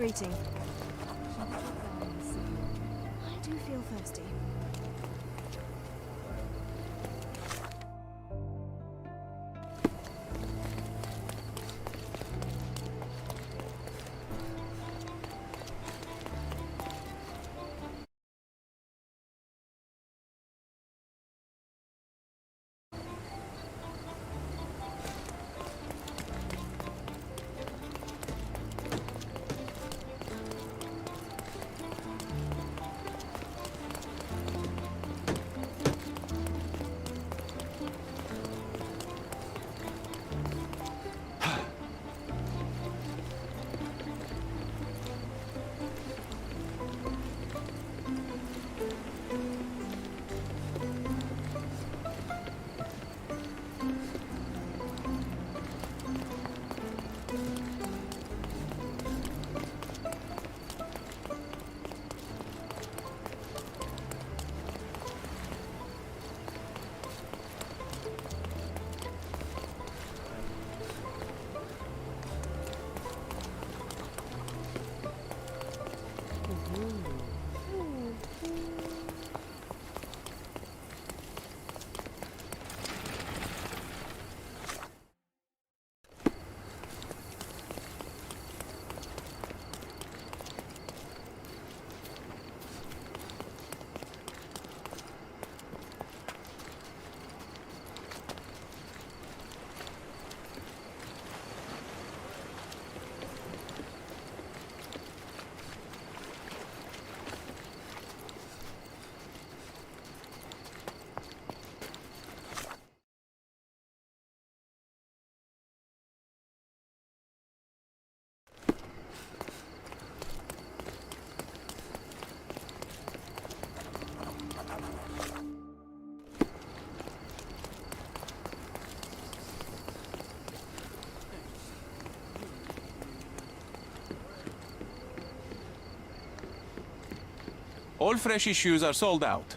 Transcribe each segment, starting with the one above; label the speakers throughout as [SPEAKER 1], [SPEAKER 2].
[SPEAKER 1] Greeting. I do feel thirsty.
[SPEAKER 2] All fresh issues are sold out.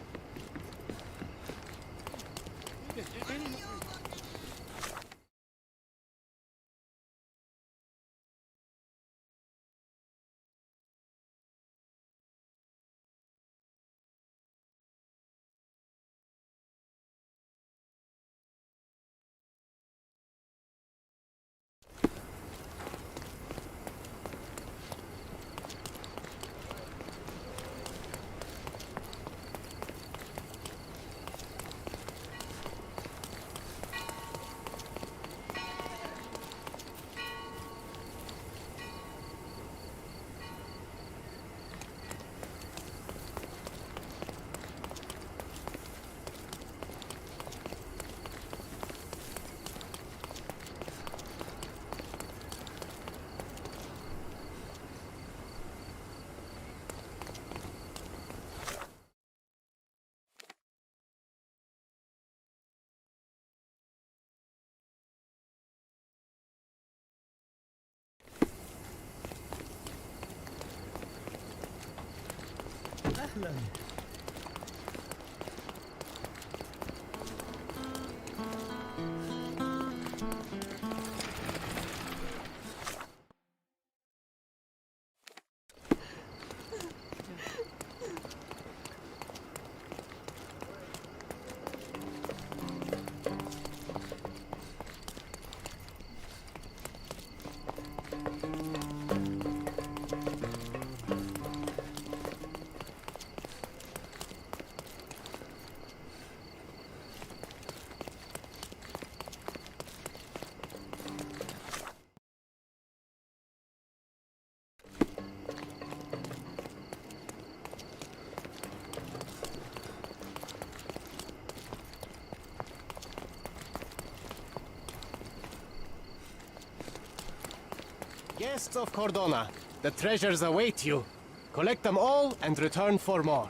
[SPEAKER 3] Guests of Cordona, the treasures await you. Collect them all and return for more.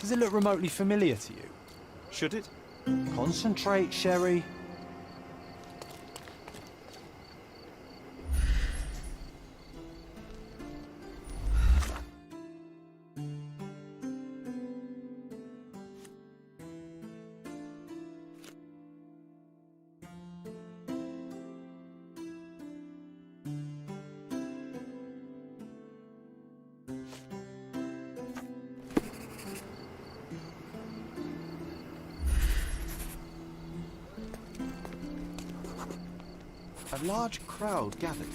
[SPEAKER 4] Does it look remotely familiar to you? Should it? Concentrate, Sherry. A large crowd gathered.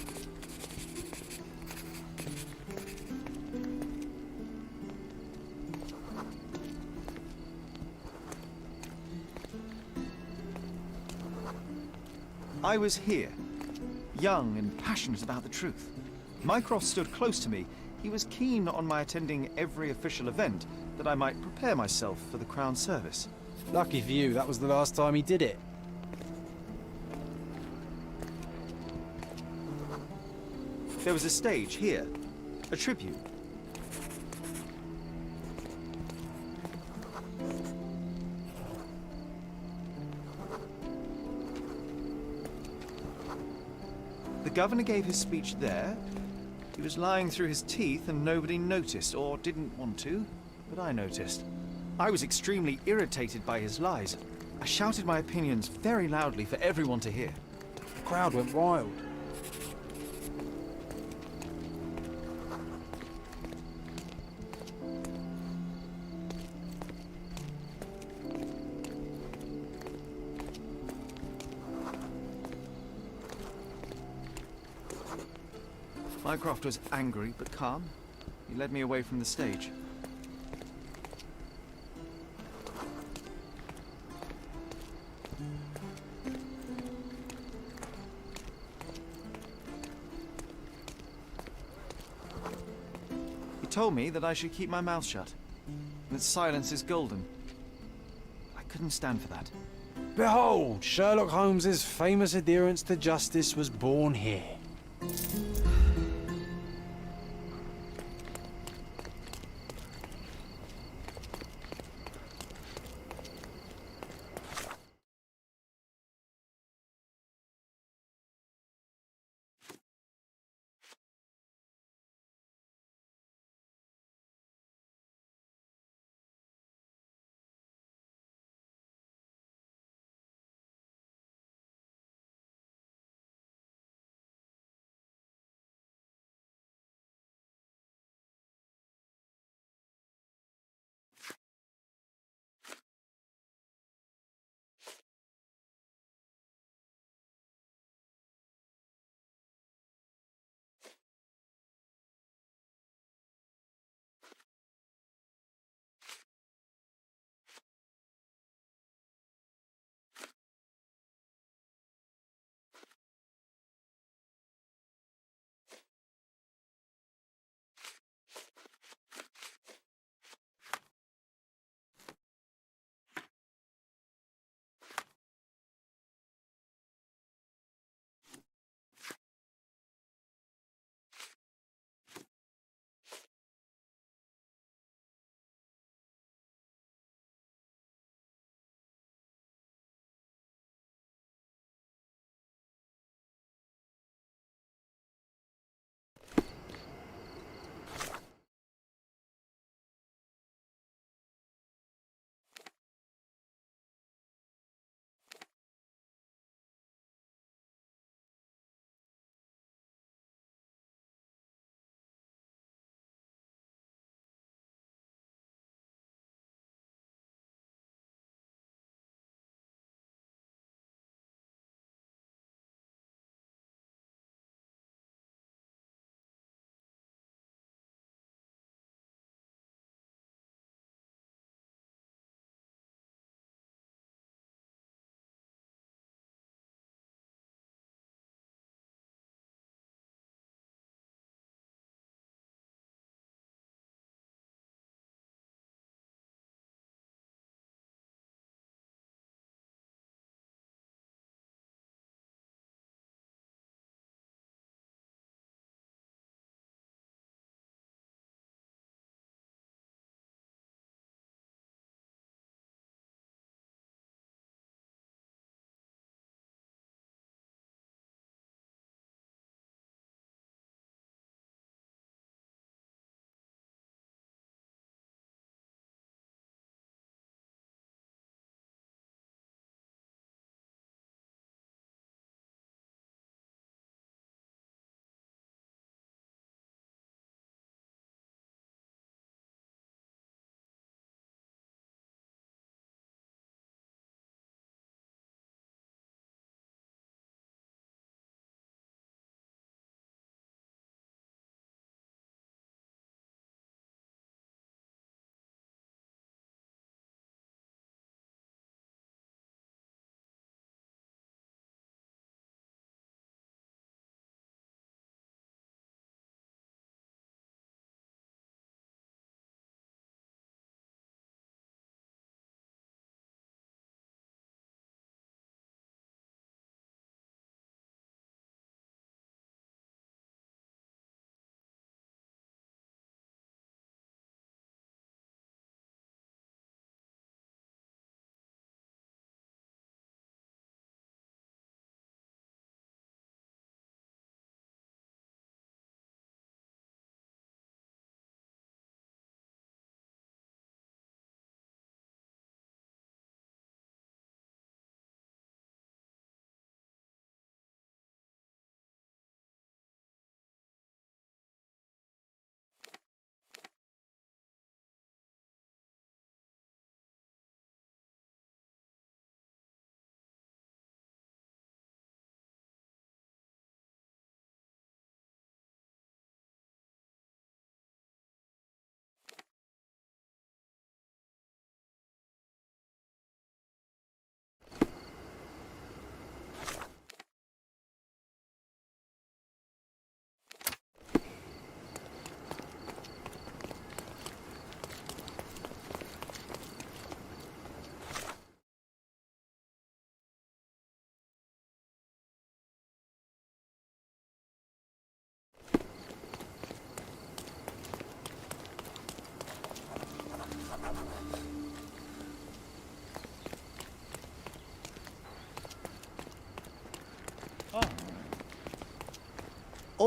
[SPEAKER 4] I was here, young and passionate about the truth. Mycroft stood close to me. He was keen on my attending every official event, that I might prepare myself for the Crown service.
[SPEAKER 5] Lucky for you, that was the last time he did it.
[SPEAKER 4] There was a stage here, a tribune. The governor gave his speech there. He was lying through his teeth and nobody noticed, or didn't want to, but I noticed. I was extremely irritated by his lies. I shouted my opinions very loudly for everyone to hear.
[SPEAKER 5] The crowd went wild.
[SPEAKER 4] Mycroft was angry but calm. He led me away from the stage. He told me that I should keep my mouth shut, that silence is golden. I couldn't stand for that.
[SPEAKER 5] Behold, Sherlock Holmes's famous adherence to justice was born here.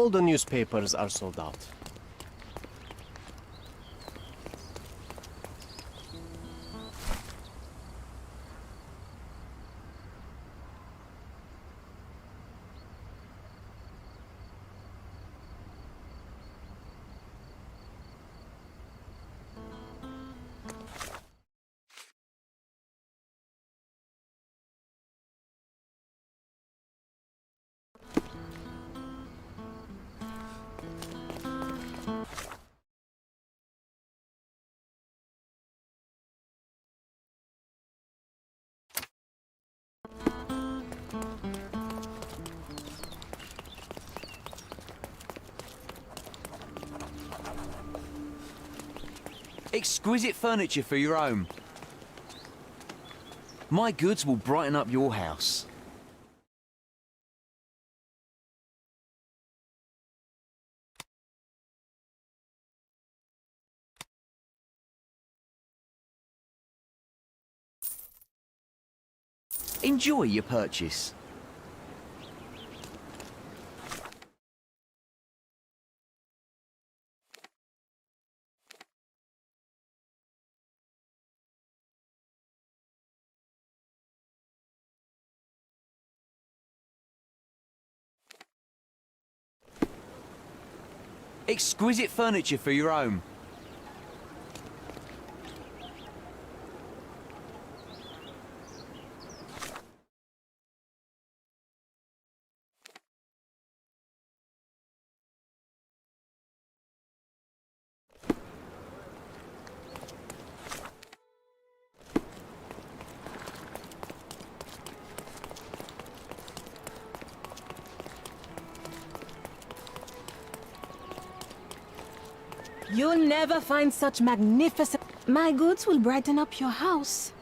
[SPEAKER 3] All the newspapers are sold out.
[SPEAKER 6] Exquisite furniture for your home. My goods will brighten up your house. Enjoy your purchase. Exquisite furniture for your home.
[SPEAKER 1] You'll never find such magnificent... My goods will brighten up your house.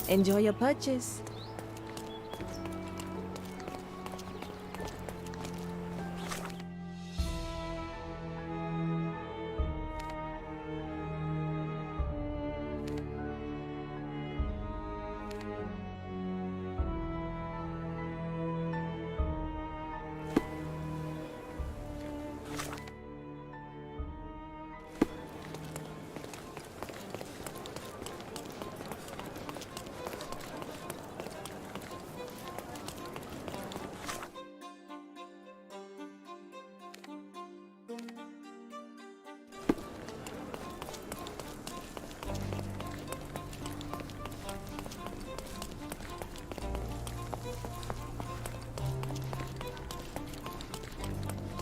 [SPEAKER 1] Enjoy your purchase.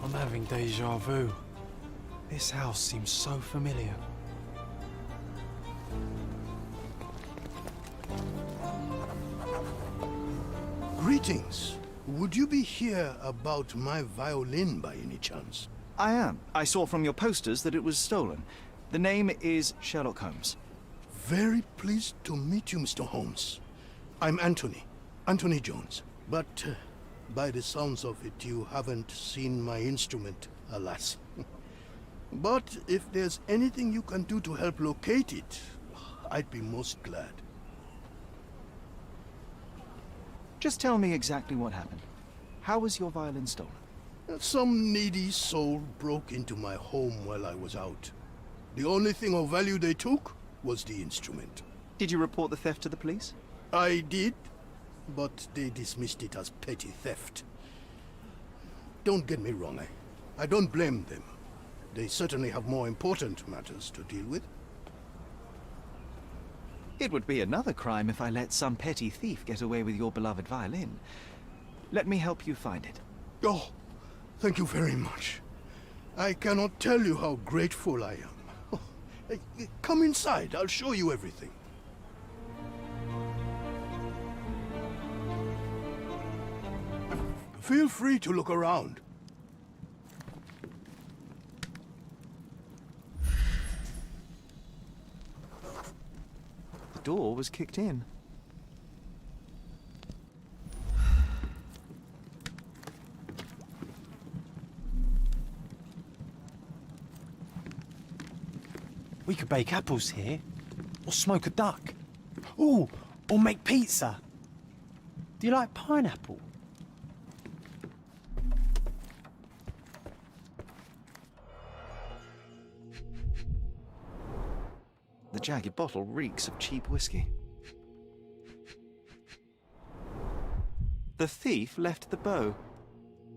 [SPEAKER 5] I'm having deja vu. This house seems so familiar.
[SPEAKER 7] Greetings. Would you be here about my violin by any chance?
[SPEAKER 4] I am. I saw from your posters that it was stolen. The name is Sherlock Holmes.
[SPEAKER 7] Very pleased to meet you, Mr. Holmes. I'm Anthony Jones. But by the sounds of it, you haven't seen my instrument, alas. But if there's anything you can do to help locate it, I'd be most glad.
[SPEAKER 4] Just tell me exactly what happened. How was your violin stolen?
[SPEAKER 7] Some needy soul broke into my home while I was out. The only thing of value they took was the instrument.
[SPEAKER 4] Did you report the theft to the police?
[SPEAKER 7] I did, but they dismissed it as petty theft. Don't get me wrong, I don't blame them. They certainly have more important matters to deal with.
[SPEAKER 4] It would be another crime if I let some petty thief get away with your beloved violin. Let me help you find it.
[SPEAKER 7] Oh, thank you very much. I cannot tell you how grateful I am. Oh, come inside, I'll show you everything. Feel free to look around.
[SPEAKER 4] The door was kicked in.
[SPEAKER 5] bake apples here. Or smoke a duck. Ooh, or make pizza. Do you like pineapple?
[SPEAKER 4] The jagged bottle reeks of cheap whiskey. The thief left the bow.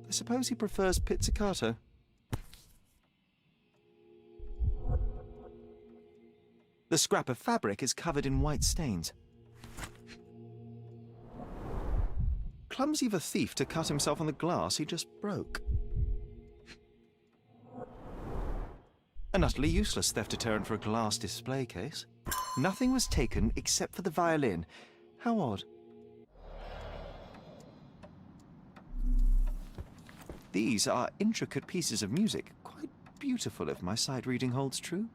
[SPEAKER 4] I suppose he prefers pizzicato. The scrap of fabric is covered in white stains. Clumsy of a thief to cut himself on the glass he just broke. An utterly useless theft deterrent for a glass display case. Nothing was taken except for the violin. How odd. These are intricate pieces of music, quite beautiful if my sight reading holds true.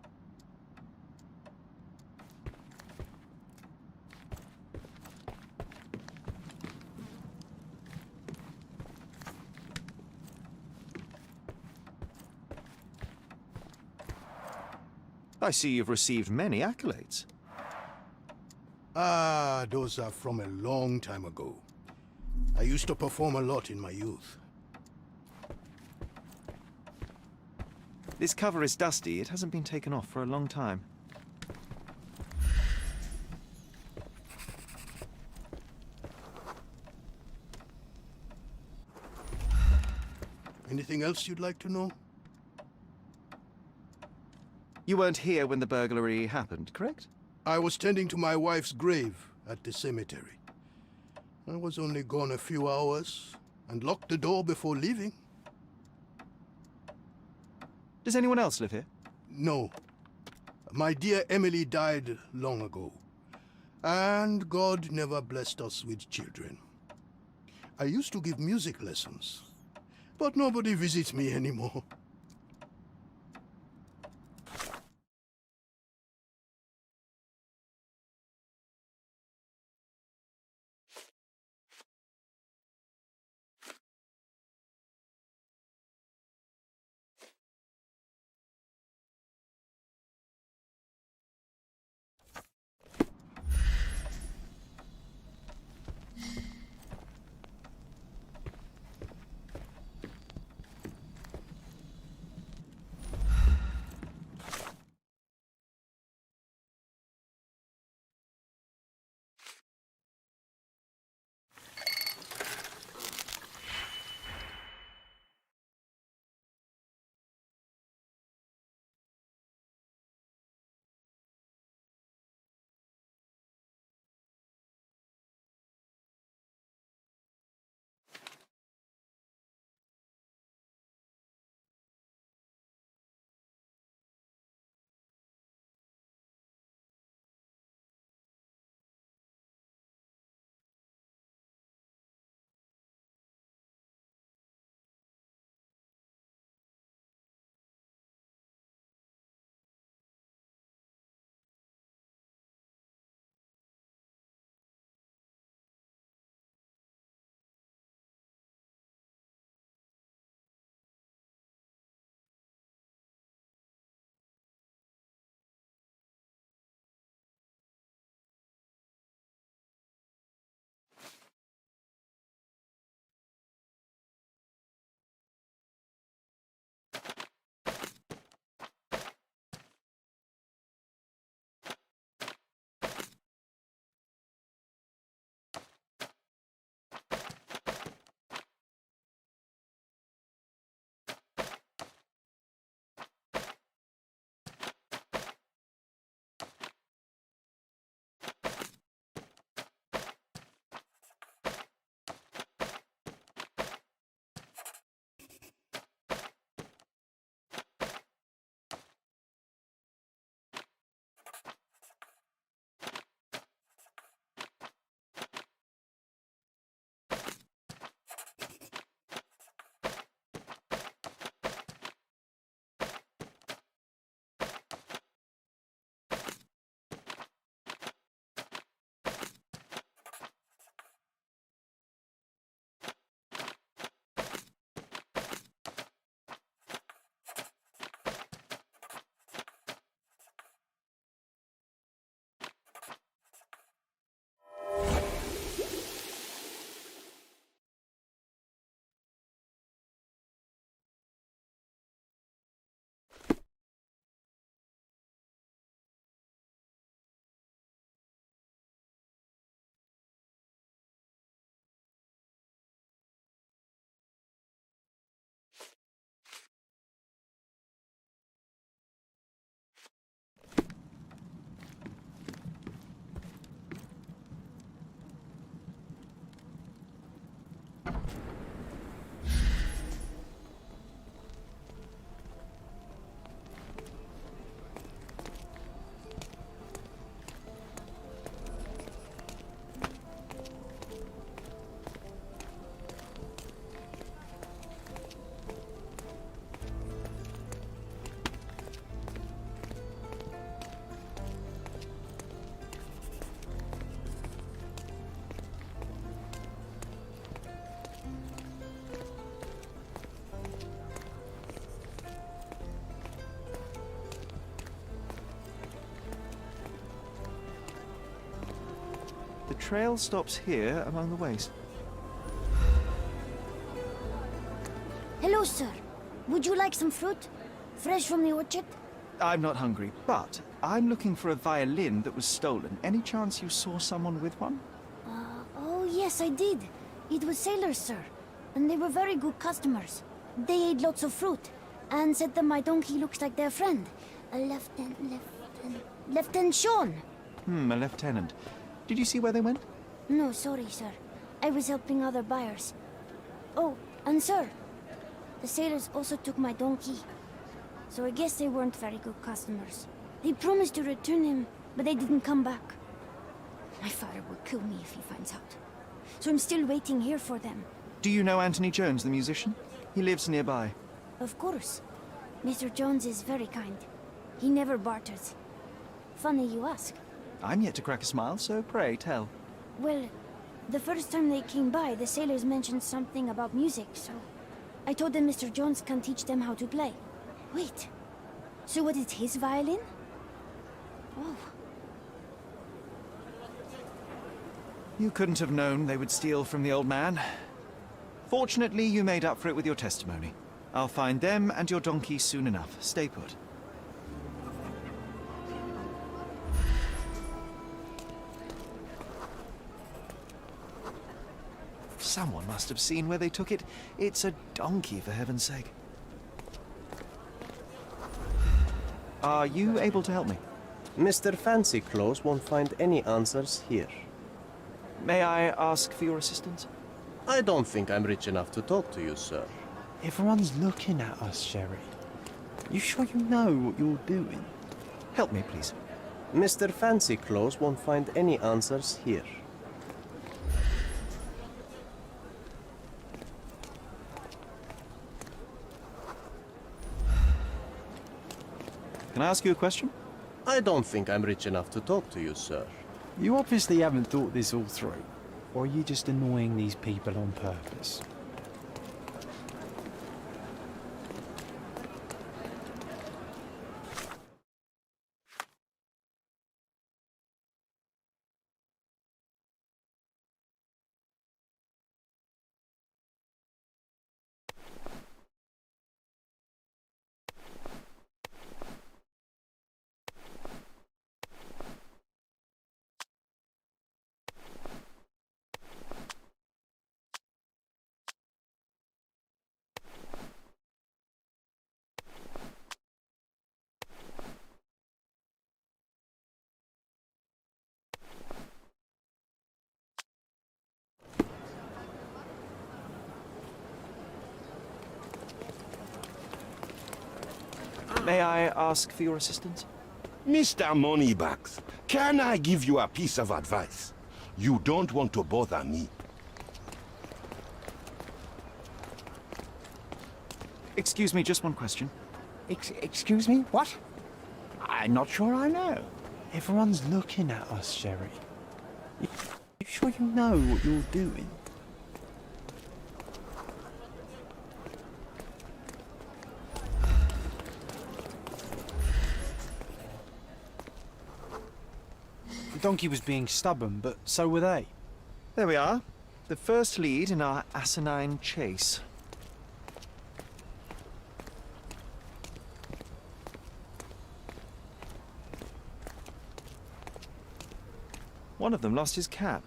[SPEAKER 4] I see you've received many accolades.
[SPEAKER 7] Ah, those are from a long time ago. I used to perform a lot in my youth.
[SPEAKER 4] This cover is dusty. It hasn't been taken off for a long time.
[SPEAKER 7] Anything else you'd like to know?
[SPEAKER 4] You weren't here when the burglary happened, correct?
[SPEAKER 7] I was tending to my wife's grave at the cemetery. I was only gone a few hours and locked the door before leaving.
[SPEAKER 4] Does anyone else live here?
[SPEAKER 7] No. My dear Emily died long ago. And God never blessed us with children. I used to give music lessons, but nobody visits me anymore.
[SPEAKER 4] The trail stops here among the waste.
[SPEAKER 8] Hello, sir. Would you like some fruit? Fresh from the orchard?
[SPEAKER 4] I'm not hungry, but I'm looking for a violin that was stolen. Any chance you saw someone with one?
[SPEAKER 8] Oh, yes, I did. It was sailors, sir. And they were very good customers. They ate lots of fruit, and said that my donkey looks like their friend. Lieutenant Sean.
[SPEAKER 4] A lieutenant. Did you see where they went?
[SPEAKER 8] No, sorry, sir. I was helping other buyers. Oh, and sir, the sailors also took my donkey. So I guess they weren't very good customers. They promised to return him, but they didn't come back. My father will kill me if he finds out. So I'm still waiting here for them.
[SPEAKER 4] Do you know Anthony Jones, the musician? He lives nearby.
[SPEAKER 8] Of course. Mr. Jones is very kind. He never barters. Funny you ask.
[SPEAKER 4] I'm yet to crack a smile, so pray tell.
[SPEAKER 8] Well, the first time they came by, the sailors mentioned something about music, so I told them Mr. Jones can teach them how to play. Wait, so what is his violin? Oh,
[SPEAKER 4] You couldn't have known they would steal from the old man. Fortunately, you made up for it with your testimony. I'll find them and your donkey soon enough. Stay put. Someone must have seen where they took it. It's a donkey, for heaven's sake. Are you able to help me?
[SPEAKER 3] Mr. Fancy Clothes won't find any answers here.
[SPEAKER 4] May I ask for your assistance?
[SPEAKER 3] I don't think I'm rich enough to talk to you, sir.
[SPEAKER 5] Everyone's looking at us, Sherry. You sure you know what you're doing?
[SPEAKER 4] Help me, please.
[SPEAKER 3] Mr. Fancy Clothes won't find any answers here.
[SPEAKER 4] Can I ask you a question?
[SPEAKER 3] I don't think I'm rich enough to talk to you, sir.
[SPEAKER 5] You obviously haven't thought this all through. Or are you just annoying these people on purpose?
[SPEAKER 4] May I ask for your assistance?
[SPEAKER 9] Mr. Moneybags, can I give you a piece of advice? You don't want to bother me.
[SPEAKER 4] Excuse me, just one question.
[SPEAKER 5] Excuse me? What? I'm not sure I know. Everyone's looking at us, Sherry. You sure you know what you're doing? The donkey was being stubborn, but so were they.
[SPEAKER 4] There we are. The first lead in our asinine chase. One of them lost his cap.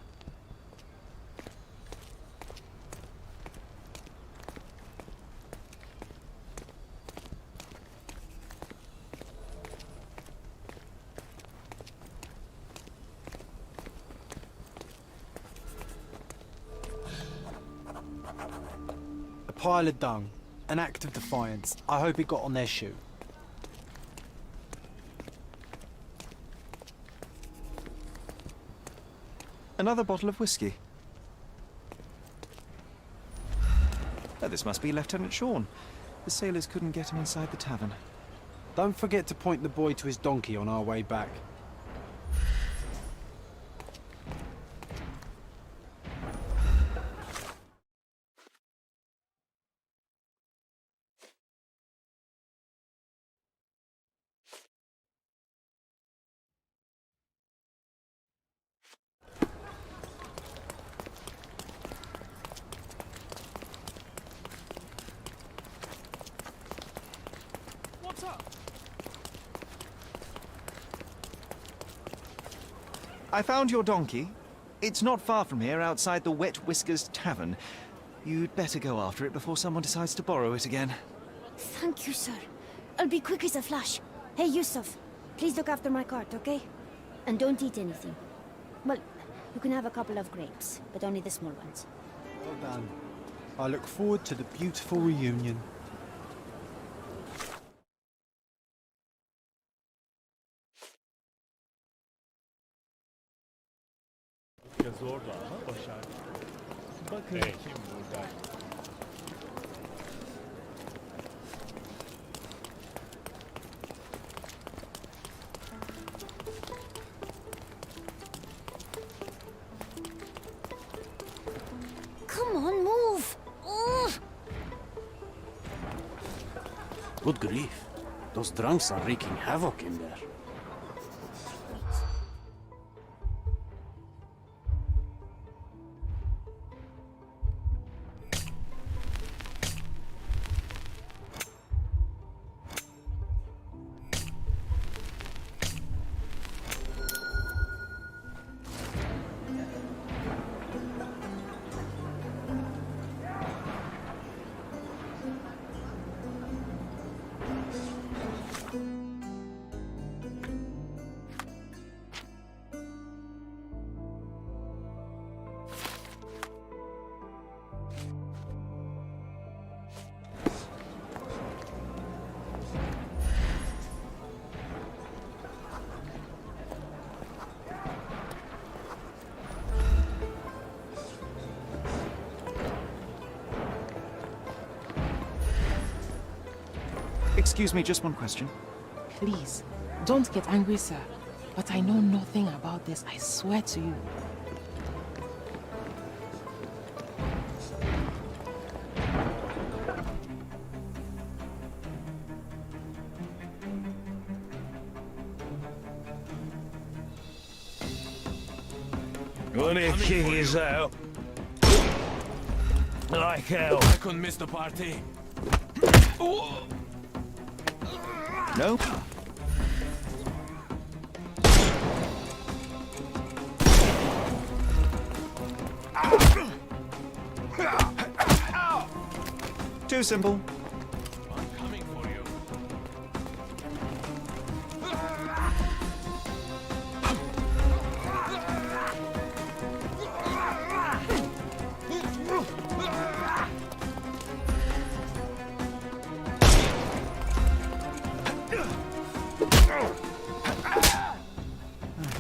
[SPEAKER 5] A pile of dung. An act of defiance. I hope it got on their shoe.
[SPEAKER 4] Another bottle of whiskey. Oh, this must be Lieutenant Sean. The sailors couldn't get him inside the tavern.
[SPEAKER 5] Don't forget to point the boy to his donkey on our way back.
[SPEAKER 4] I found your donkey. It's not far from here, outside the Wet Whiskers Tavern. You'd better go after it before someone decides to borrow it again.
[SPEAKER 8] Thank you, sir. I'll be quick as a flash. Hey, Yusuf, please look after my cart, okay? And don't eat anything. Well, you can have a couple of grapes, but only the small ones.
[SPEAKER 5] Well done. I look forward to the beautiful reunion.
[SPEAKER 10] Zordu ama başardı. Bakın kim burada.
[SPEAKER 8] Come on, move! Ugh.
[SPEAKER 2] Good grief. Those drunks are wreaking havoc in there.
[SPEAKER 4] Excuse me, just one question.
[SPEAKER 1] Please, don't get angry, sir. But I know nothing about this, I swear to you.
[SPEAKER 10] Gonna kick his out. Like hell.
[SPEAKER 2] I couldn't miss the party.
[SPEAKER 4] No? Too simple.
[SPEAKER 2] I'm coming for you.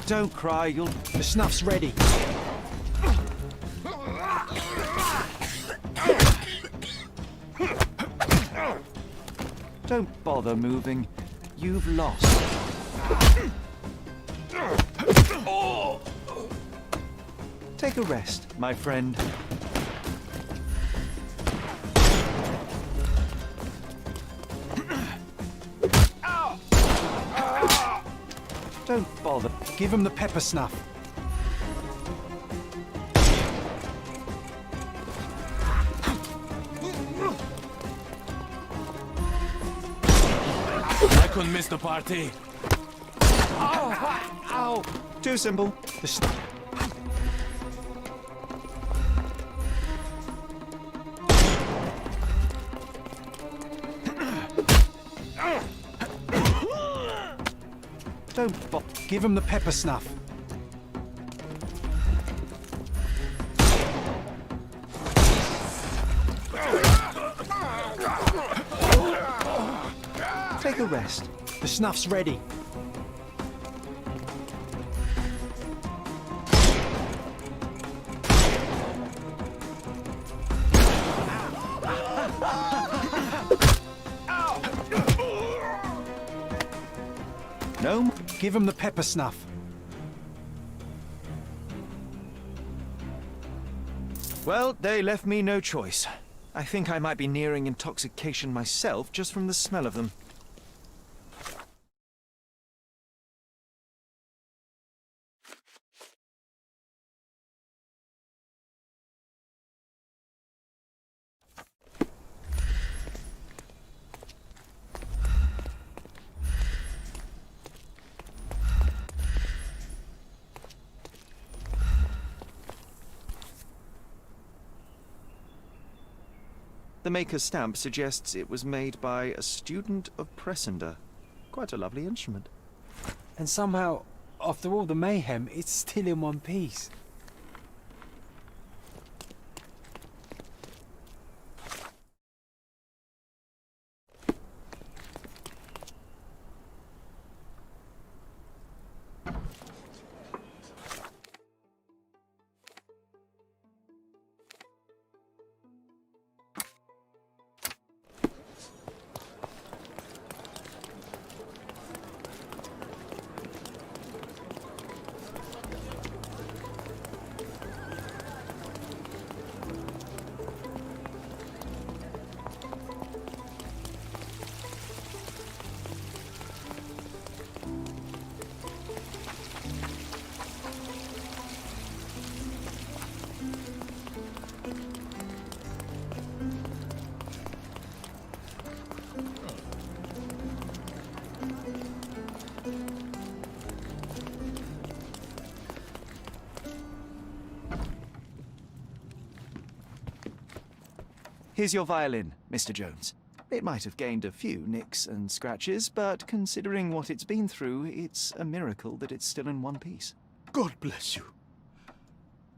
[SPEAKER 4] Don't cry, you'll...
[SPEAKER 5] The snuff's ready.
[SPEAKER 4] Don't bother moving. You've lost. Take a rest, my friend. Don't bother.
[SPEAKER 5] Give him the pepper snuff.
[SPEAKER 2] I couldn't miss the party.
[SPEAKER 4] Ow! Too simple.
[SPEAKER 5] The snuff.
[SPEAKER 4] Don't bother.
[SPEAKER 5] Give him the pepper snuff.
[SPEAKER 4] Take a rest.
[SPEAKER 5] The snuff's ready.
[SPEAKER 4] No?
[SPEAKER 5] Give him the pepper snuff.
[SPEAKER 4] Well, they left me no choice. I think I might be nearing intoxication myself just from the smell of them. The maker's stamp suggests it was made by a student of Pressender. Quite a lovely instrument.
[SPEAKER 5] And somehow, after all the mayhem, it's still in one piece.
[SPEAKER 4] Here's your violin, Mr. Jones. It might have gained a few nicks and scratches, but considering what it's been through, it's a miracle that it's still in one piece.
[SPEAKER 7] God bless you.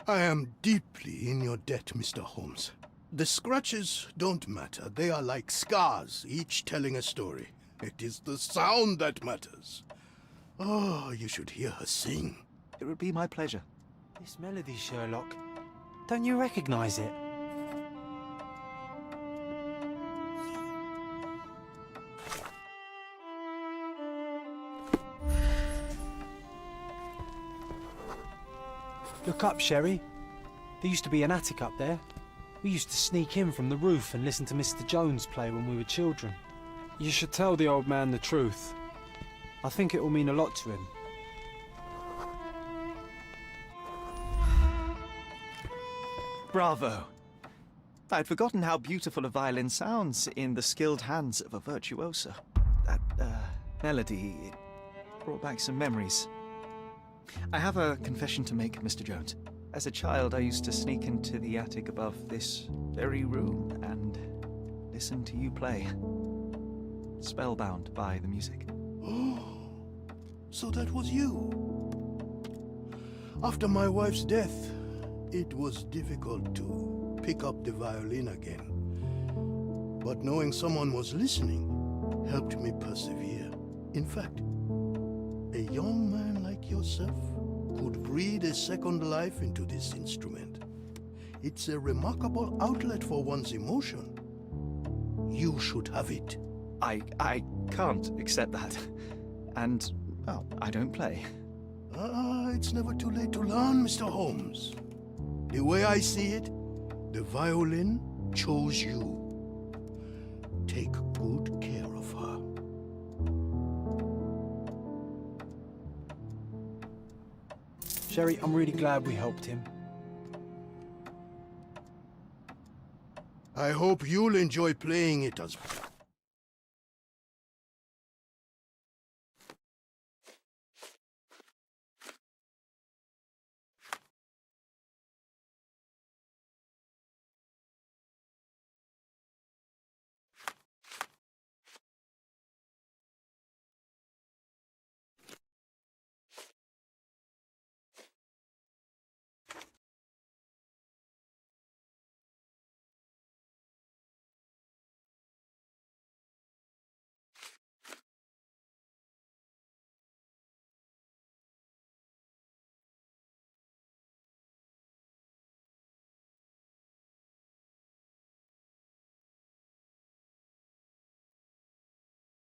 [SPEAKER 7] I am deeply in your debt, Mr. Holmes. The scratches don't matter. They are like scars, each telling a story. It is the sound that matters. Oh, you should hear her sing.
[SPEAKER 4] It would be my pleasure.
[SPEAKER 5] This melody, Sherlock. Don't you recognize it? Look up, Sherry. There used to be an attic up there. We used to sneak in from the roof and listen to Mr. Jones play when we were children. You should tell the old man the truth. I think it will mean a lot to him.
[SPEAKER 4] Bravo! I'd forgotten how beautiful a violin sounds in the skilled hands of a virtuoso. That, melody, it brought back some memories. I have a confession to make, Mr. Jones. As a child, I used to sneak into the attic above this very room and listen to you play. Spellbound by the music.
[SPEAKER 7] Oh, so that was you. After my wife's death, it was difficult to pick up the violin again. But knowing someone was listening helped me persevere. In fact, a young man like yourself could breathe a second life into this instrument. It's a remarkable outlet for one's emotion. You should have it.
[SPEAKER 4] I can't accept that. And, well, I don't play.
[SPEAKER 7] It's never too late to learn, Mr. Holmes. The way I see it, the violin chose you. Take good care of her.
[SPEAKER 5] Sherry, I'm really glad we helped him.
[SPEAKER 7] I hope you'll enjoy playing it as...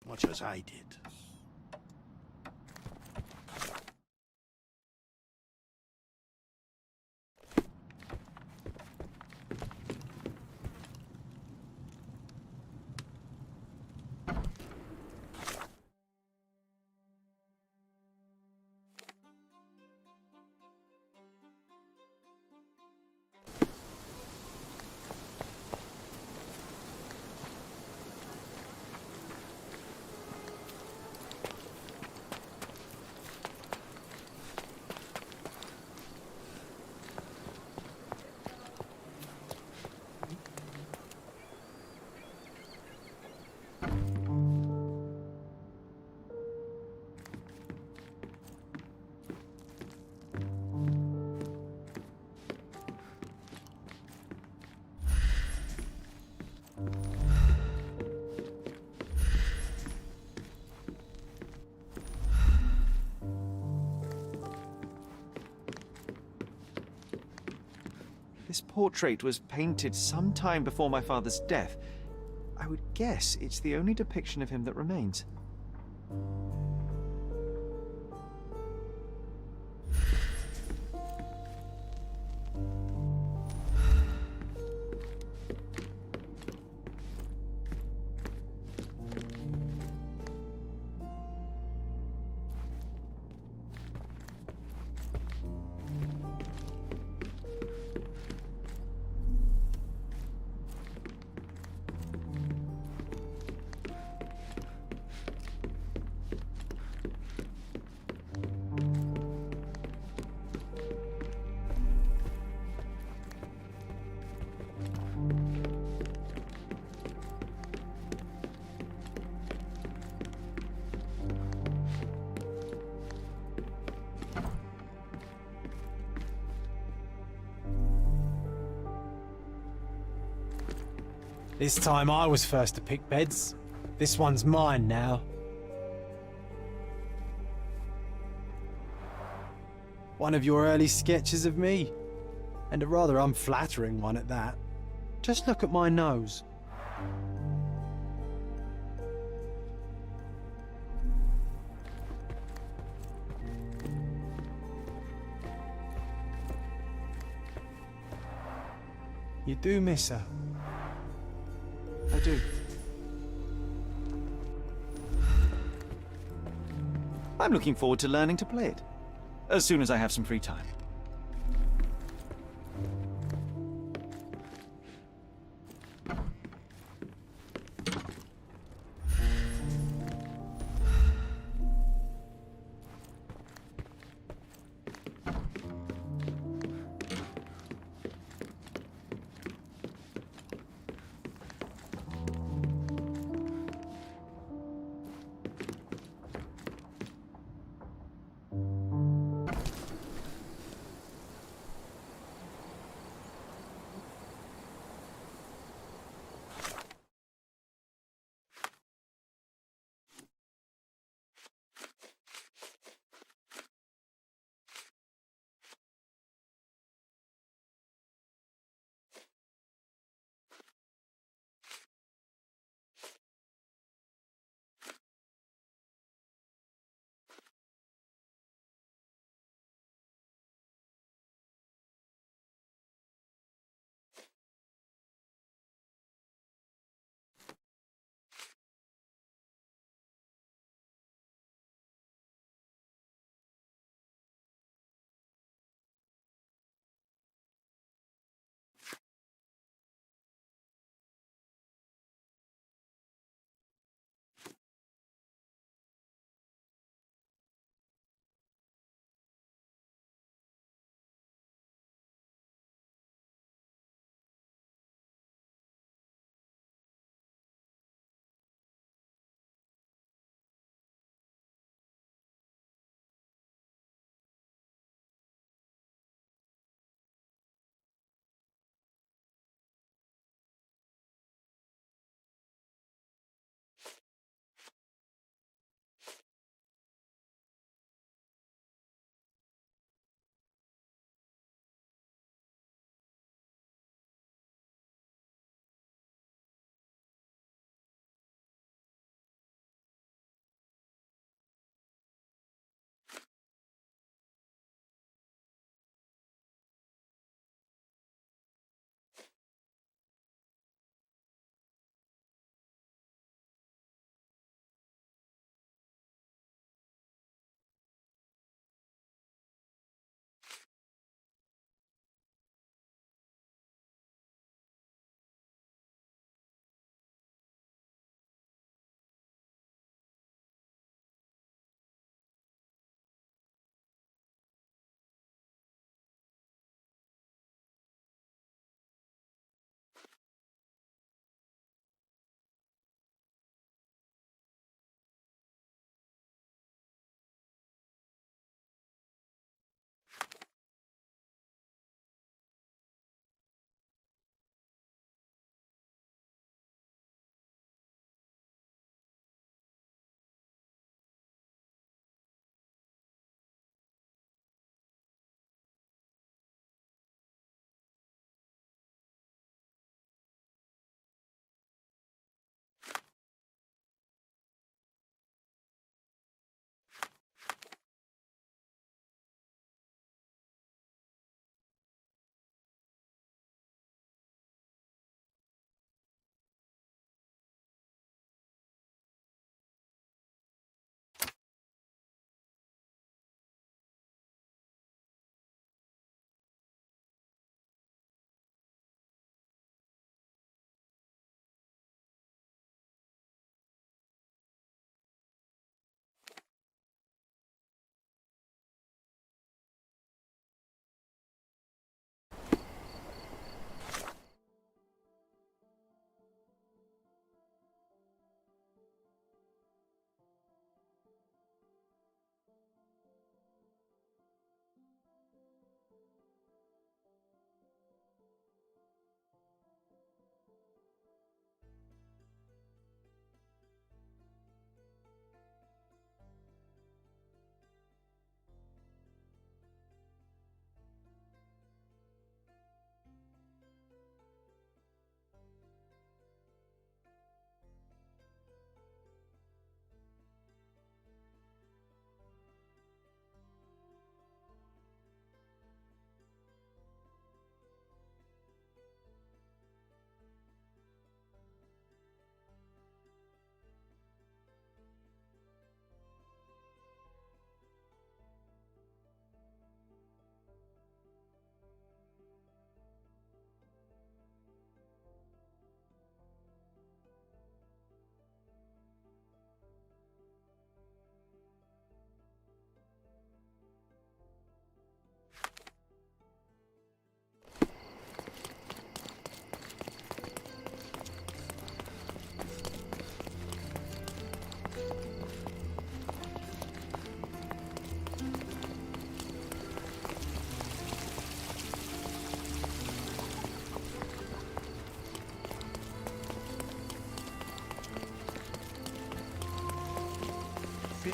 [SPEAKER 7] much as I did.
[SPEAKER 4] This portrait was painted some time before my father's death. I would guess it's the only depiction of him that remains.
[SPEAKER 5] This time I was first to pick beds. This one's mine now. One of your early sketches of me. And a rather unflattering one at that. Just look at my nose. You do miss her.
[SPEAKER 4] I do. I'm looking forward to learning to play it, as soon as I have some free time.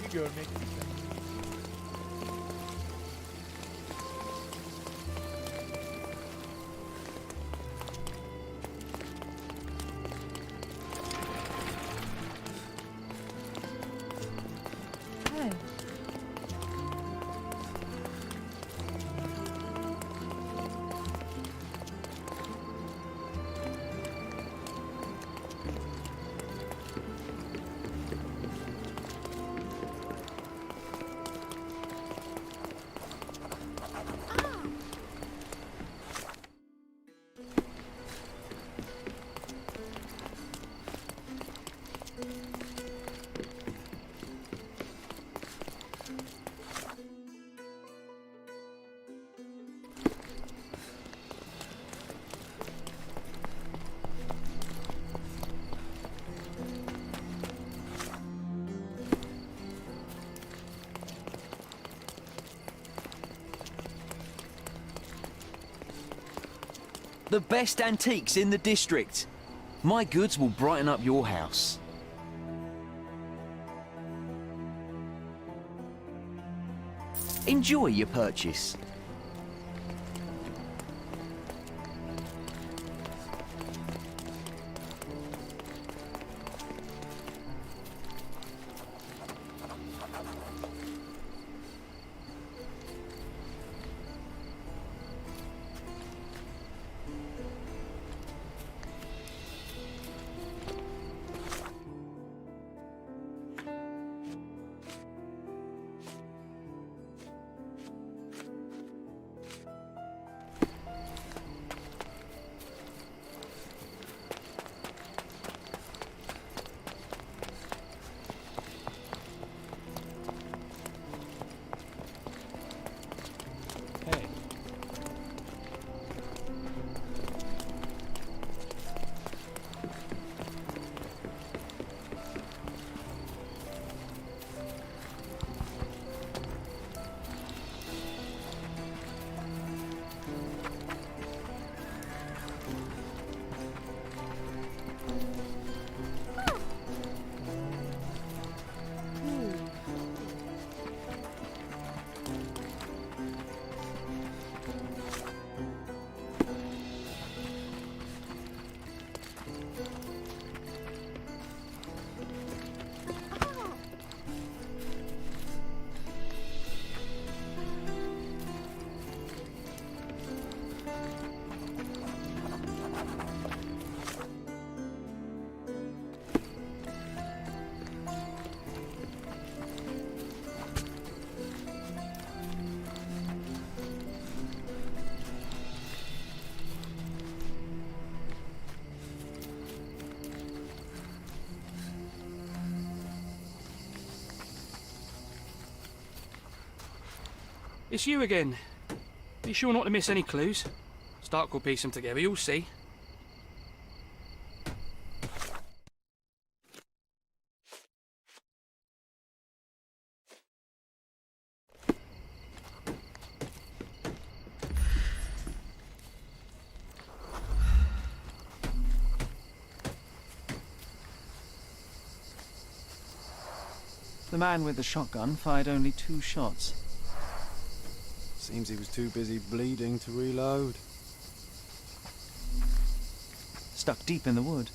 [SPEAKER 10] Seni görmek güzel.
[SPEAKER 1] Oh.
[SPEAKER 6] The best antiques in the district. My goods will brighten up your house. Enjoy your purchase.
[SPEAKER 5] Hey.
[SPEAKER 11] It's you again. Be sure not to miss any clues. Stark will piece them together, you'll see.
[SPEAKER 4] The man with the shotgun fired only 2 shots.
[SPEAKER 5] Seems he was too busy bleeding to reload.
[SPEAKER 4] Stuck deep in the wood.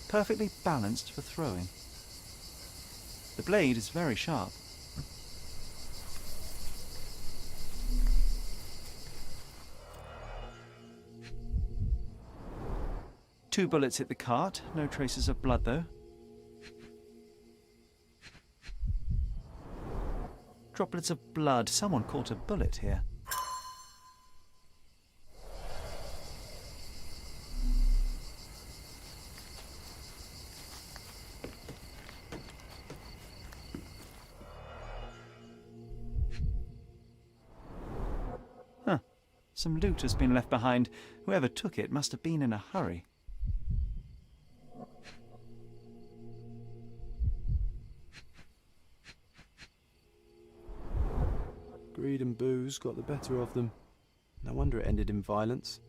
[SPEAKER 4] Perfectly balanced for throwing. The blade is very sharp. Two bullets hit the cart, no traces of blood though. Droplets of blood. Someone caught a bullet here. Huh. Some loot has been left behind. Whoever took it must have been in a hurry.
[SPEAKER 5] Greed and booze got the better of them. No wonder it ended in violence.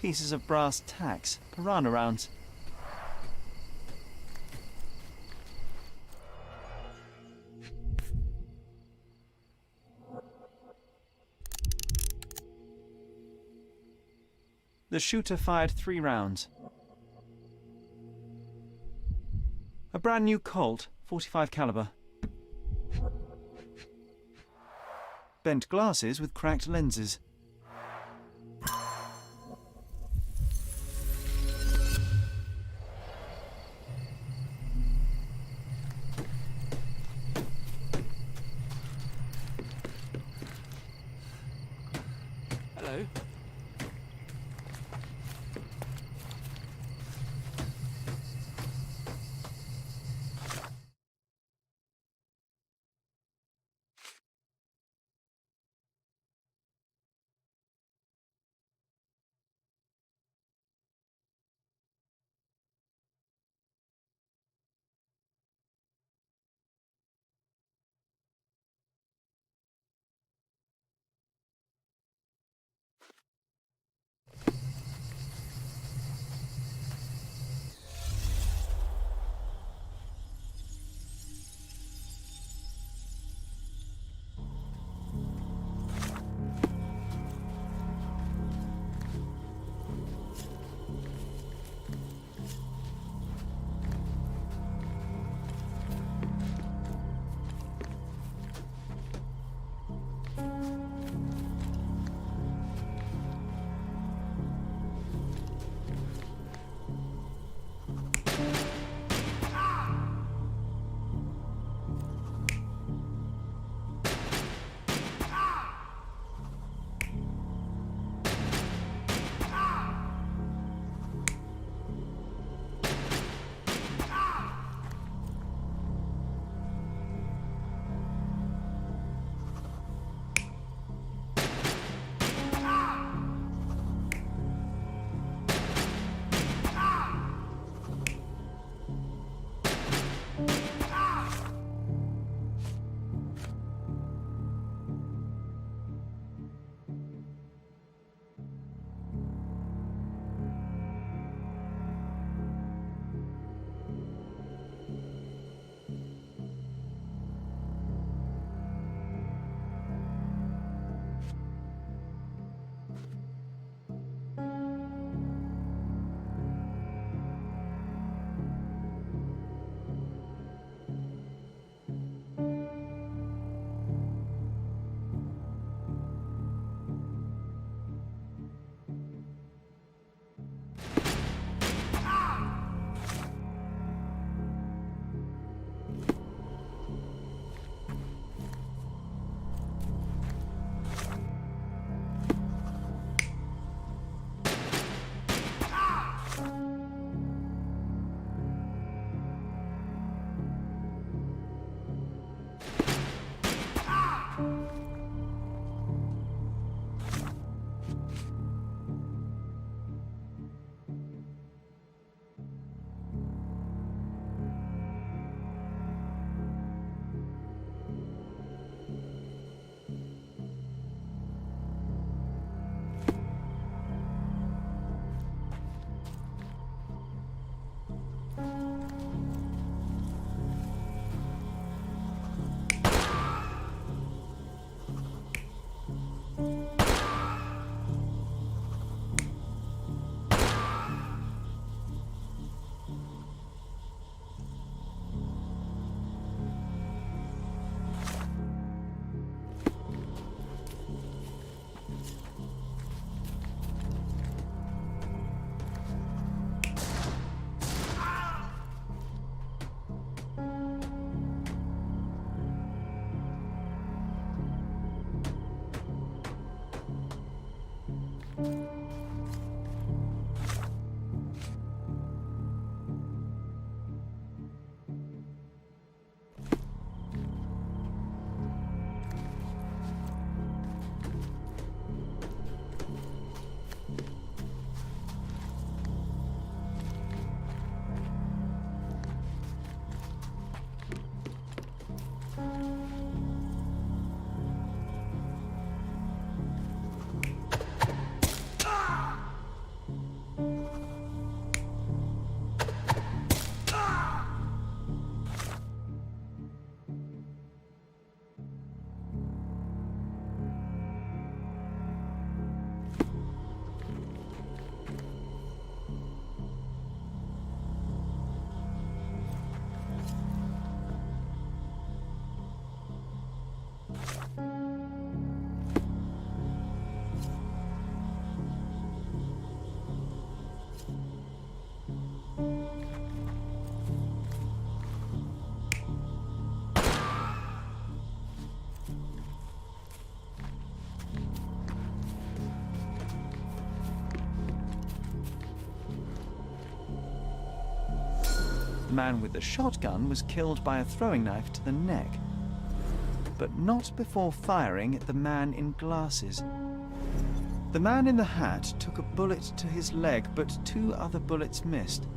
[SPEAKER 4] Pieces of brass tacks, piranha rounds. The shooter fired 3 rounds. A brand new Colt, .45 caliber. Bent glasses with cracked lenses.
[SPEAKER 11] Hello.
[SPEAKER 4] The man with the shotgun was killed by a throwing knife to the neck, but not before firing at the man in glasses. The man in the hat took a bullet to his leg, but 2 other bullets missed.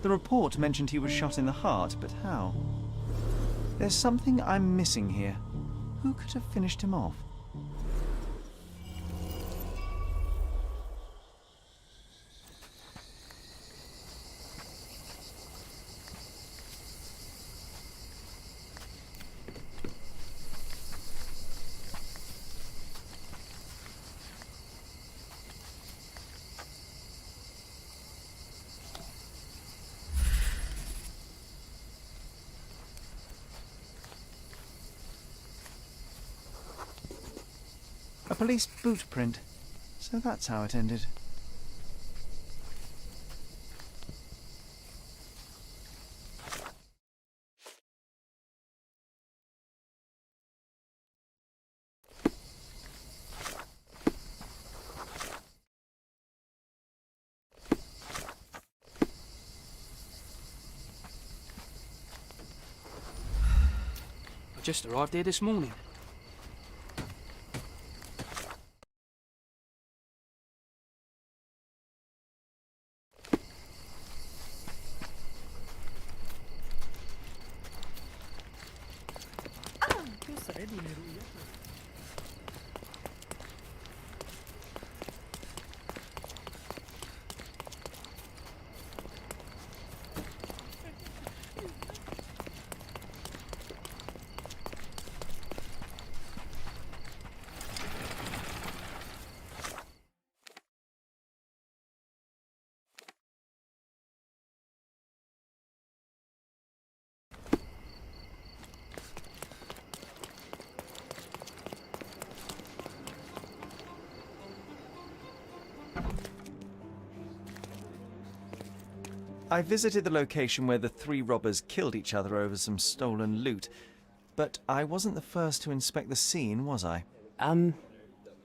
[SPEAKER 4] The report mentioned he was shot in the heart, but how? There's something I'm missing here. Who could have finished him off? A police boot print. So that's how it ended.
[SPEAKER 11] I just arrived here this morning.
[SPEAKER 4] I visited the location where the 3 robbers killed each other over some stolen loot, but I wasn't the first to inspect the scene, was I?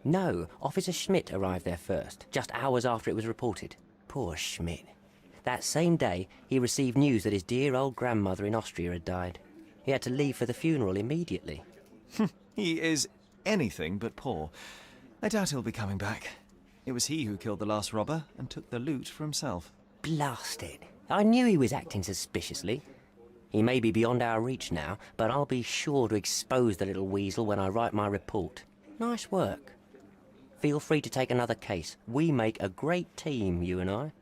[SPEAKER 12] No. Officer Schmidt arrived there first, just hours after it was reported. Poor Schmidt. That same day, he received news that his dear old grandmother in Austria had died. He had to leave for the funeral immediately.
[SPEAKER 4] He is anything but poor. I doubt he'll be coming back. It was he who killed the last robber and took the loot for himself.
[SPEAKER 12] Blast it. I knew he was acting suspiciously. He may be beyond our reach now, but I'll be sure to expose the little weasel when I write my report. Nice work. Feel free to take another case. We make a great team, you and I.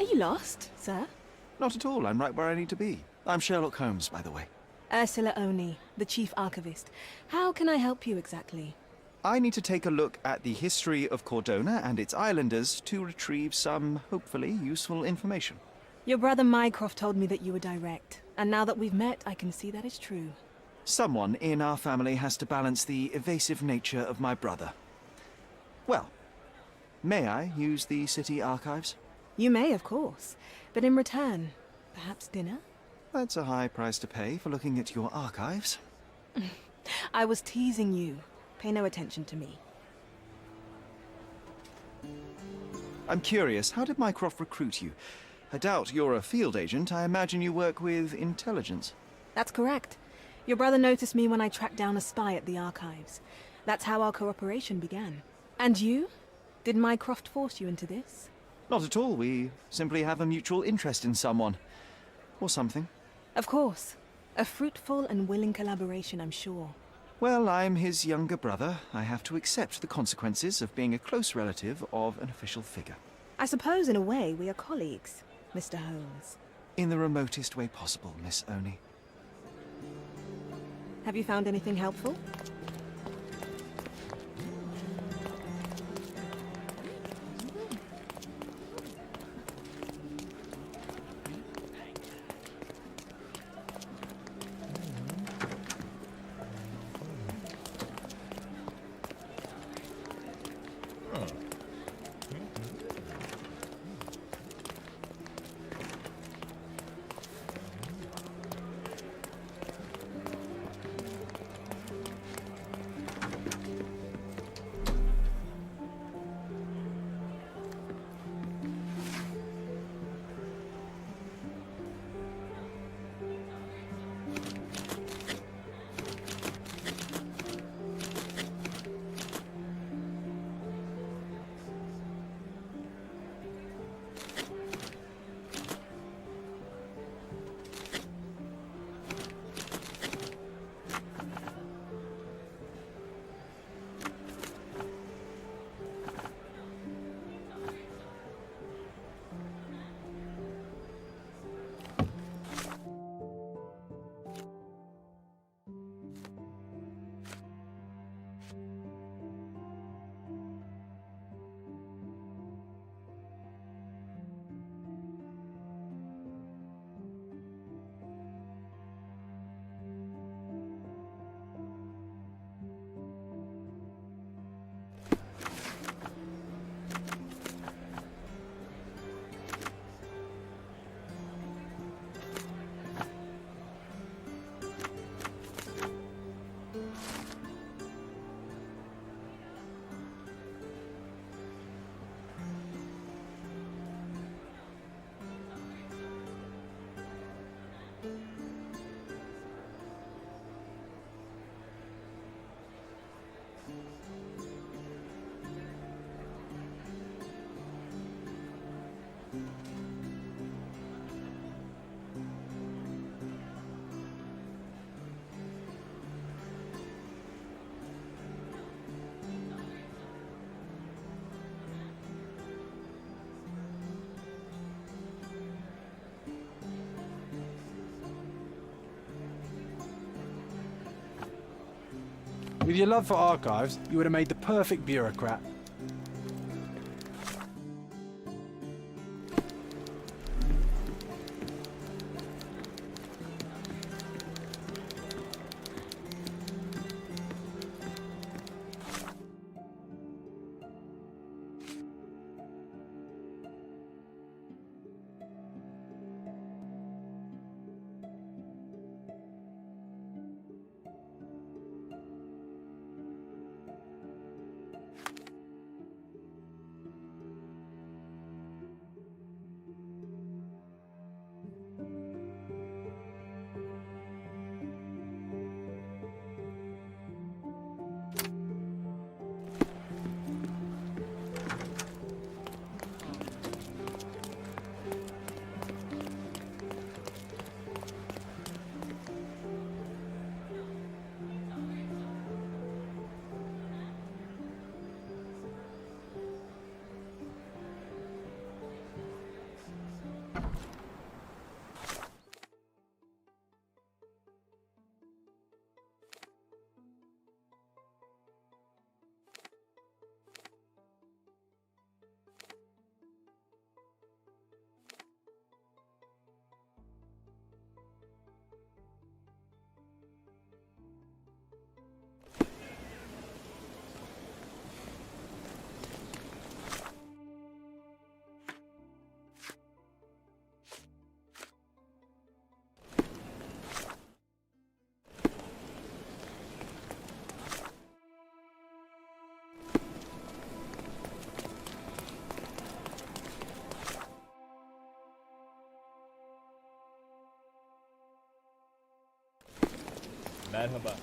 [SPEAKER 1] Are you lost, sir?
[SPEAKER 4] Not at all. I'm right where I need to be. I'm Sherlock Holmes, by the way.
[SPEAKER 1] Ursula Oni, the chief archivist. How can I help you exactly?
[SPEAKER 4] I need to take a look at the history of Cordona and its islanders to retrieve some, hopefully, useful information.
[SPEAKER 1] Your brother Mycroft told me that you were direct, and now that we've met, I can see that is true.
[SPEAKER 4] Someone in our family has to balance the evasive nature of my brother. Well, may I use the city archives?
[SPEAKER 1] You may, of course, but in return, perhaps dinner?
[SPEAKER 4] That's a high price to pay for looking at your archives.
[SPEAKER 1] I was teasing you. Pay no attention to me.
[SPEAKER 4] I'm curious, how did Mycroft recruit you? I doubt you're a field agent. I imagine you work with intelligence.
[SPEAKER 1] That's correct. Your brother noticed me when I tracked down a spy at the archives. That's how our cooperation began. And you? Did Mycroft force you into this?
[SPEAKER 4] Not at all. We simply have a mutual interest in someone. Or something.
[SPEAKER 1] Of course. A fruitful and willing collaboration, I'm sure.
[SPEAKER 4] Well, I'm his younger brother. I have to accept the consequences of being a close relative of an official figure.
[SPEAKER 1] I suppose, in a way, we are colleagues, Mr. Holmes.
[SPEAKER 4] In the remotest way possible, Miss Oni.
[SPEAKER 1] Have you found anything helpful?
[SPEAKER 5] With your love for archives, you would have made the perfect bureaucrat.
[SPEAKER 10] Merhaba.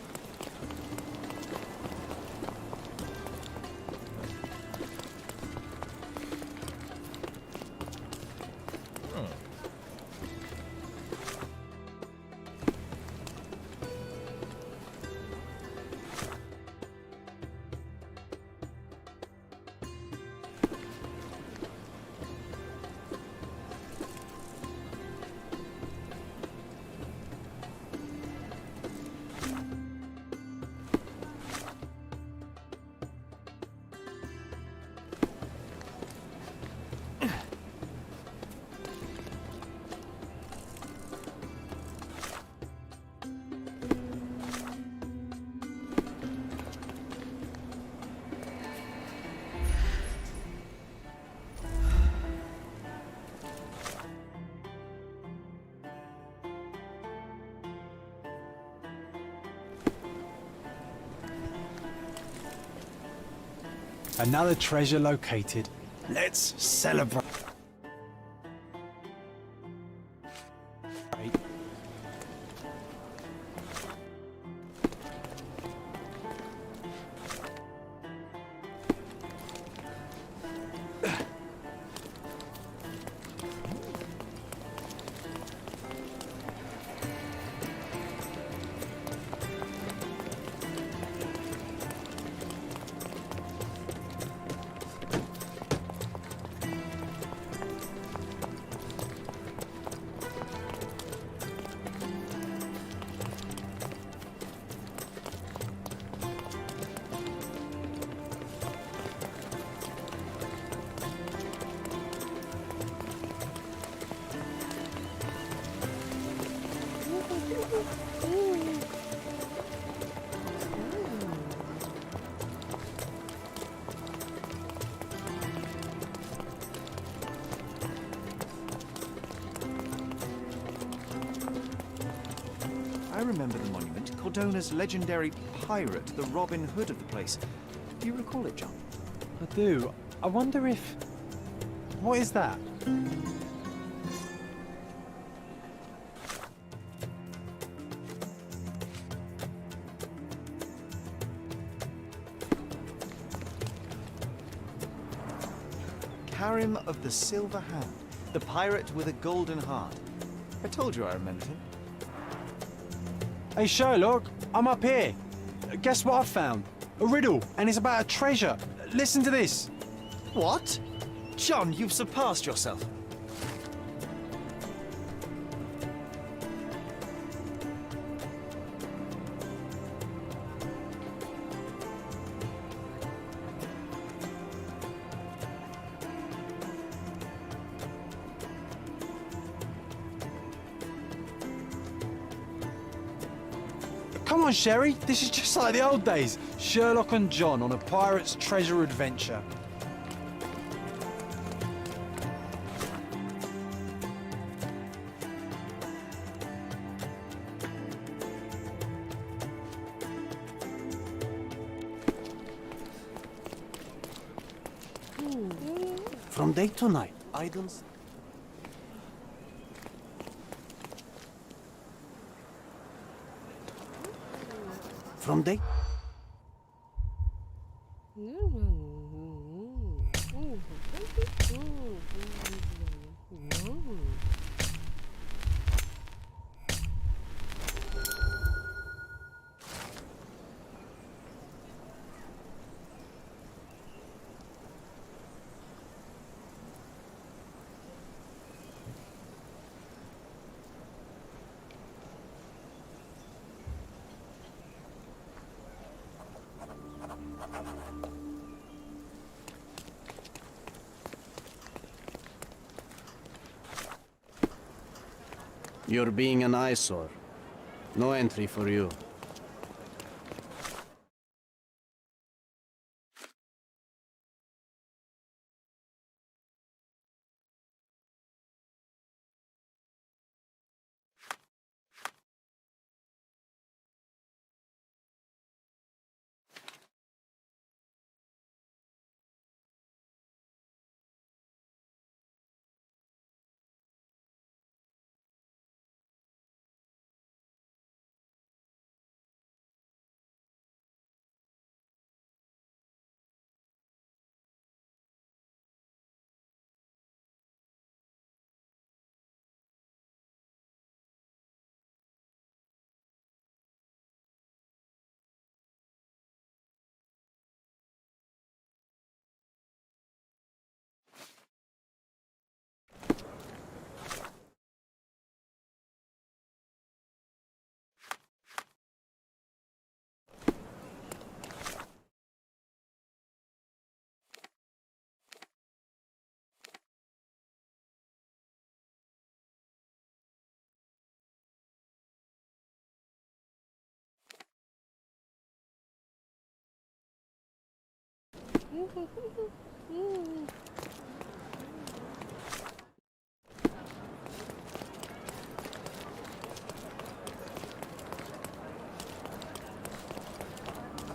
[SPEAKER 5] Another treasure located. Let's celebrate.
[SPEAKER 4] I remember the monument, Cordona's legendary pirate, the Robin Hood of the place. Do you recall it, John?
[SPEAKER 5] I do. I wonder if... What is that?
[SPEAKER 4] Karim of the Silver Hand, the pirate with a golden heart. I told you I remembered him.
[SPEAKER 5] Hey Sherlock, I'm up here. Guess what I found? A riddle, and it's about a treasure. Listen to this.
[SPEAKER 4] What? John, you've surpassed yourself.
[SPEAKER 5] Come on, Sherry. This is just like the old days. Sherlock and John on a pirate's treasure adventure.
[SPEAKER 2] From day to night, idols. From day. You're being an eyesore. No entry for you.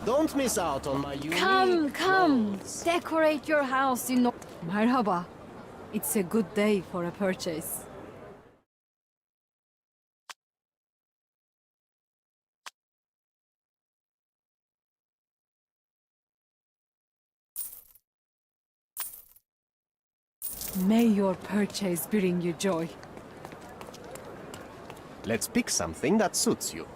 [SPEAKER 3] Don't miss out on my unique
[SPEAKER 13] Come, come!
[SPEAKER 3] clothes.
[SPEAKER 13] Decorate your house in Merhaba. It's a good day for a purchase. May your purchase bring you joy.
[SPEAKER 3] Let's pick something that suits you.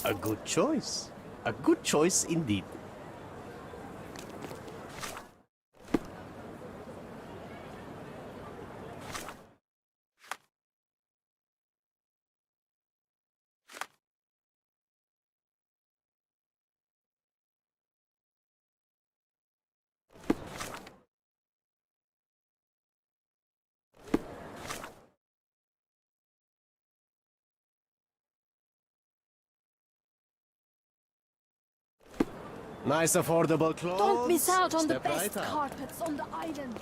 [SPEAKER 3] A good choice. A good choice indeed. Nice affordable clothes.
[SPEAKER 13] Don't miss out on the
[SPEAKER 3] Step
[SPEAKER 13] best
[SPEAKER 3] right up.
[SPEAKER 13] carpets on the island.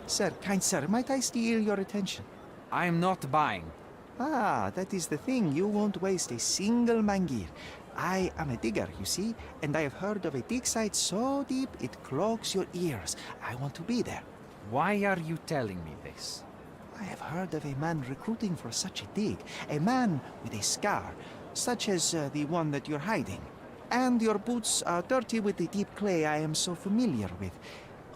[SPEAKER 4] Sir, kind sir, might I steal your attention?
[SPEAKER 6] I am not buying.
[SPEAKER 4] Ah, that is the thing. You won't waste a single mangir. I am a digger, you see, and I have heard of a dig site so deep it clogs your ears. I want to be there.
[SPEAKER 6] Why are you telling me this?
[SPEAKER 4] I have heard of a man recruiting for such a dig. A man with a scar, such as the one that you're hiding. And your boots are dirty with the deep clay I am so familiar with.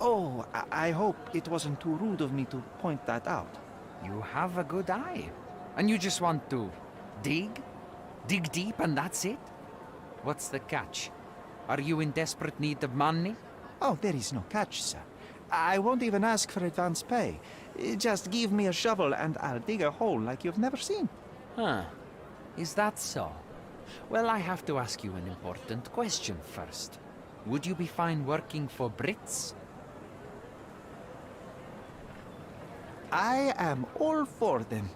[SPEAKER 4] Oh, I hope it wasn't too rude of me to point that out.
[SPEAKER 6] You have a good eye. And you just want to dig? Dig deep and that's it? What's the catch? Are you in desperate need of money?
[SPEAKER 4] Oh, there is no catch, sir. I won't even ask for advance pay. Just give me a shovel and I'll dig a hole like you've never seen.
[SPEAKER 6] Huh. Is that so? Well, I have to ask you an important question first. Would you be fine working for Brits?
[SPEAKER 4] I am all for them.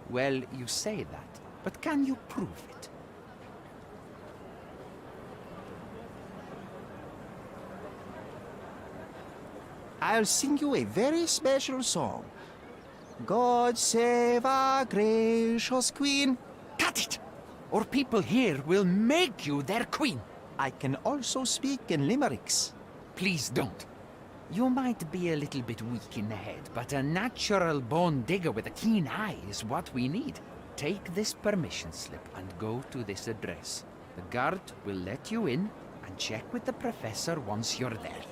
[SPEAKER 6] Well, you say that, but can you prove it?
[SPEAKER 4] I'll sing you a very special song. God save our gracious queen.
[SPEAKER 6] Cut it! Or people here will make you their queen.
[SPEAKER 4] I can also speak in limericks.
[SPEAKER 6] Please don't. You might be a little bit weak in the head, but a natural born digger with a keen eye is what we need. Take this permission slip and go to this address. The guard will let you in and check with the professor once you're there.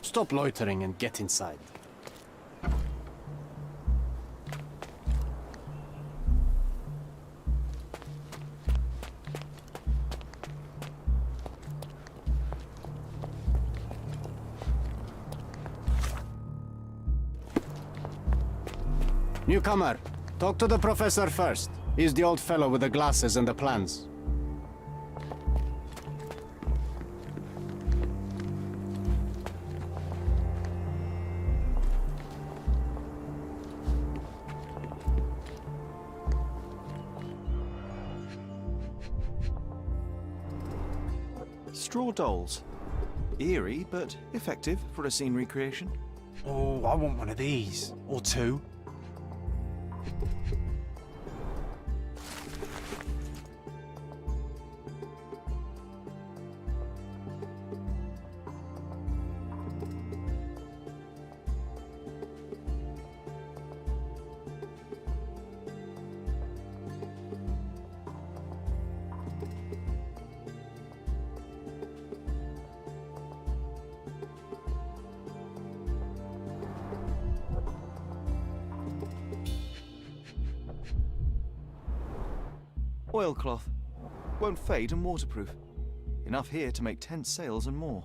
[SPEAKER 2] Stop loitering and get inside.
[SPEAKER 3] Newcomer, talk to the professor first. He's the old fellow with the glasses and the plans.
[SPEAKER 4] Straw dolls. Eerie, but effective for a scene recreation.
[SPEAKER 5] Oh, I want one of these. Or two.
[SPEAKER 4] Oilcloth. Won't fade and waterproof. Enough here to make 10 sails and more.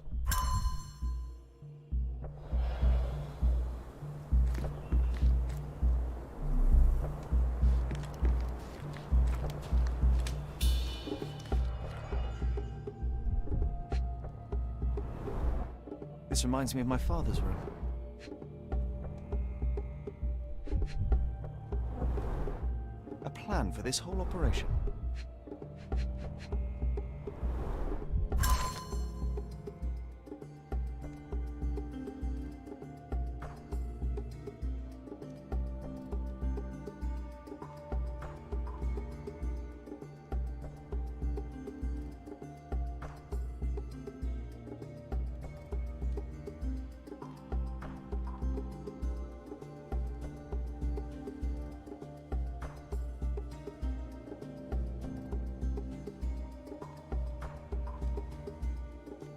[SPEAKER 4] This reminds me of my father's room. A plan for this whole operation.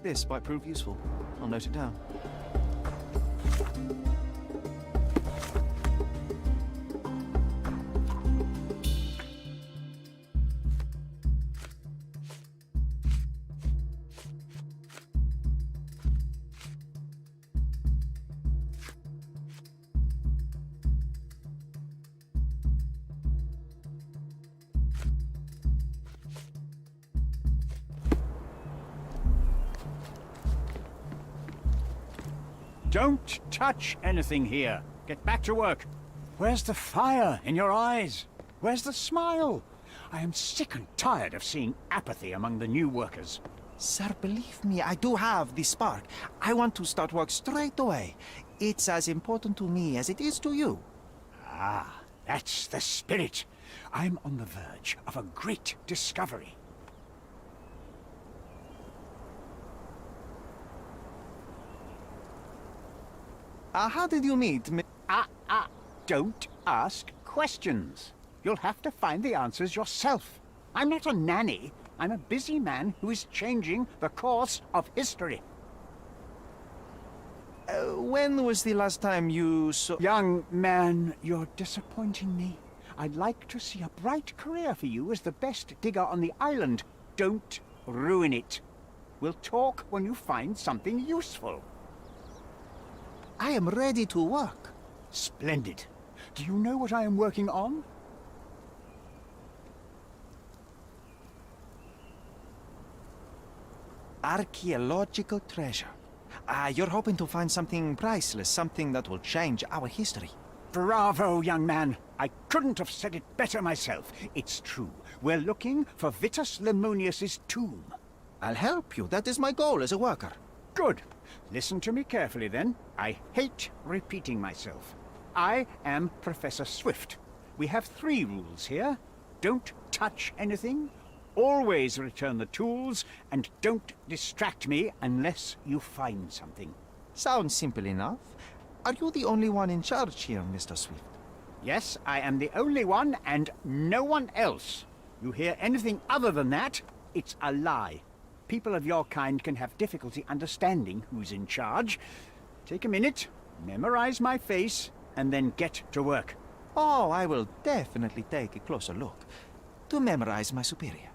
[SPEAKER 4] This might prove useful. I'll note it down.
[SPEAKER 14] Don't touch anything here. Get back to work. Where's the fire in your eyes? Where's the smile? I am sick and tired of seeing apathy among the new workers.
[SPEAKER 4] Sir, believe me, I do have the spark. I want to start work straight away. It's as important to me as it is to you.
[SPEAKER 14] Ah, that's the spirit. I'm on the verge of a great discovery.
[SPEAKER 4] How did you meet me?
[SPEAKER 14] Don't ask questions. You'll have to find the answers yourself. I'm not a nanny. I'm a busy man who is changing the course of history.
[SPEAKER 4] When was the last time you saw...
[SPEAKER 14] Young man, you're disappointing me. I'd like to see a bright career for you as the best digger on the island. Don't ruin it. We'll talk when you find something useful.
[SPEAKER 4] I am ready to work.
[SPEAKER 14] Splendid. Do you know what I am working on?
[SPEAKER 4] Archaeological treasure. You're hoping to find something priceless, something that will change our history.
[SPEAKER 14] Bravo, young man. I couldn't have said it better myself. It's true. We're looking for Vitus Lemonius's tomb.
[SPEAKER 4] I'll help you. That is my goal as a worker.
[SPEAKER 14] Good. Listen to me carefully, then. I hate repeating myself. I am Professor Swift. We have 3 rules here. Don't touch anything, always return the tools, and don't distract me unless you find something.
[SPEAKER 4] Sounds simple enough. Are you the only one in charge here, Mr. Swift?
[SPEAKER 14] Yes, I am the only one, and no one else. You hear anything other than that, it's a lie. People of your kind can have difficulty understanding who's in charge. Take a minute, memorize my face, and then get to work.
[SPEAKER 4] Oh, I will definitely take a closer look to memorize my superior.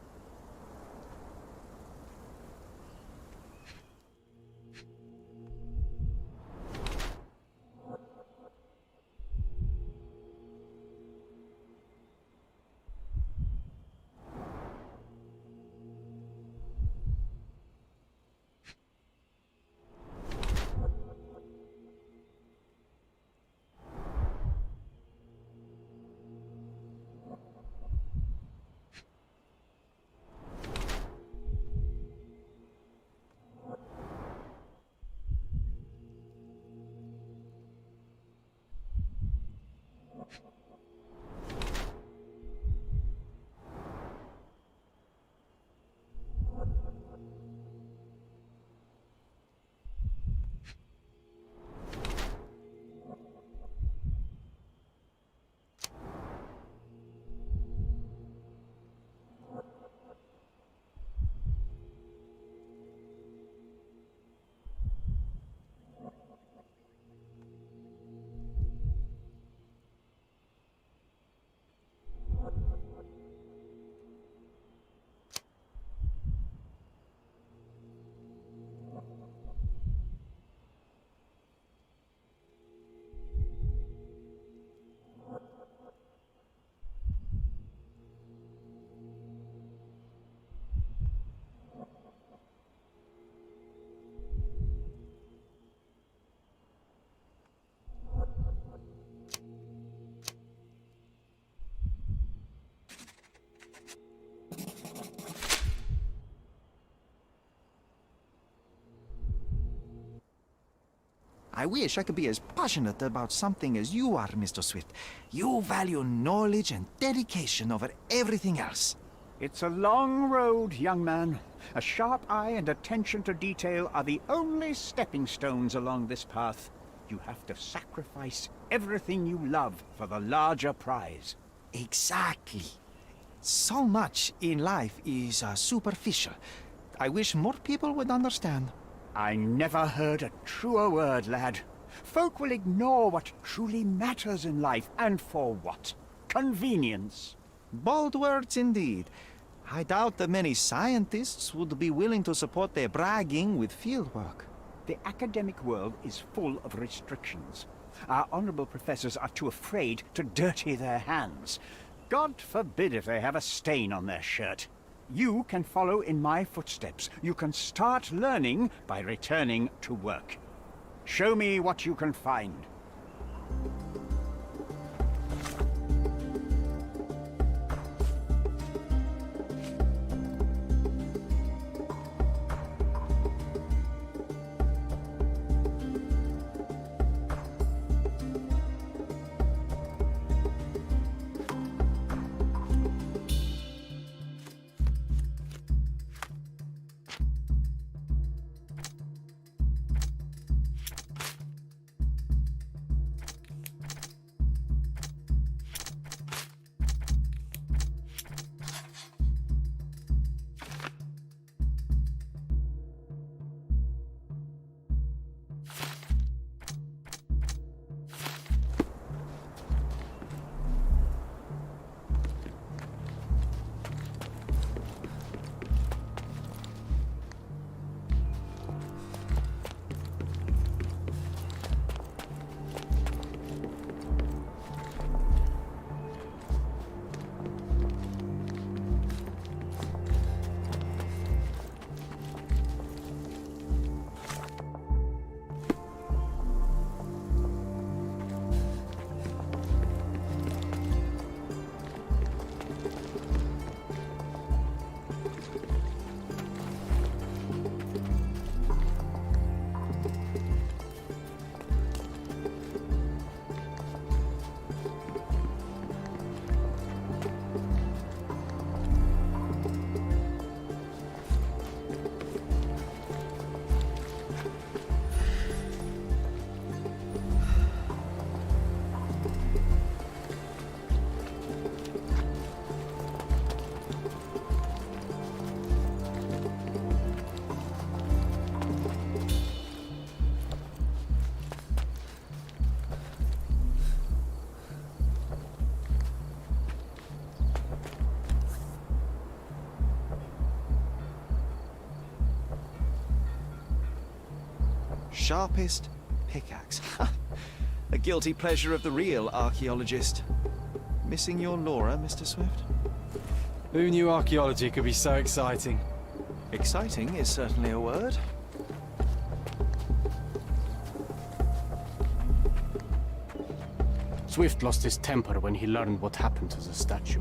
[SPEAKER 4] I wish I could be as passionate about something as you are, Mr. Swift. You value knowledge and dedication over everything else.
[SPEAKER 14] It's a long road, young man. A sharp eye and attention to detail are the only stepping stones along this path. You have to sacrifice everything you love for the larger prize.
[SPEAKER 4] Exactly. So much in life is superficial. I wish more people would understand.
[SPEAKER 14] I never heard a truer word, lad. Folk will ignore what truly matters in life, and for what? Convenience.
[SPEAKER 4] Bold words indeed. I doubt that many scientists would be willing to support their bragging with fieldwork.
[SPEAKER 14] The academic world is full of restrictions. Our honorable professors are too afraid to dirty their hands. God forbid if they have a stain on their shirt. You can follow in my footsteps. You can start learning by returning to work. Show me what you can find.
[SPEAKER 4] sharpest pickaxe. A guilty pleasure of the real archaeologist. Missing your Laura, Mr. Swift?
[SPEAKER 5] Who knew archaeology could be so exciting?
[SPEAKER 4] Exciting is certainly a word.
[SPEAKER 2] Swift lost his temper when he learned what happened to the statue.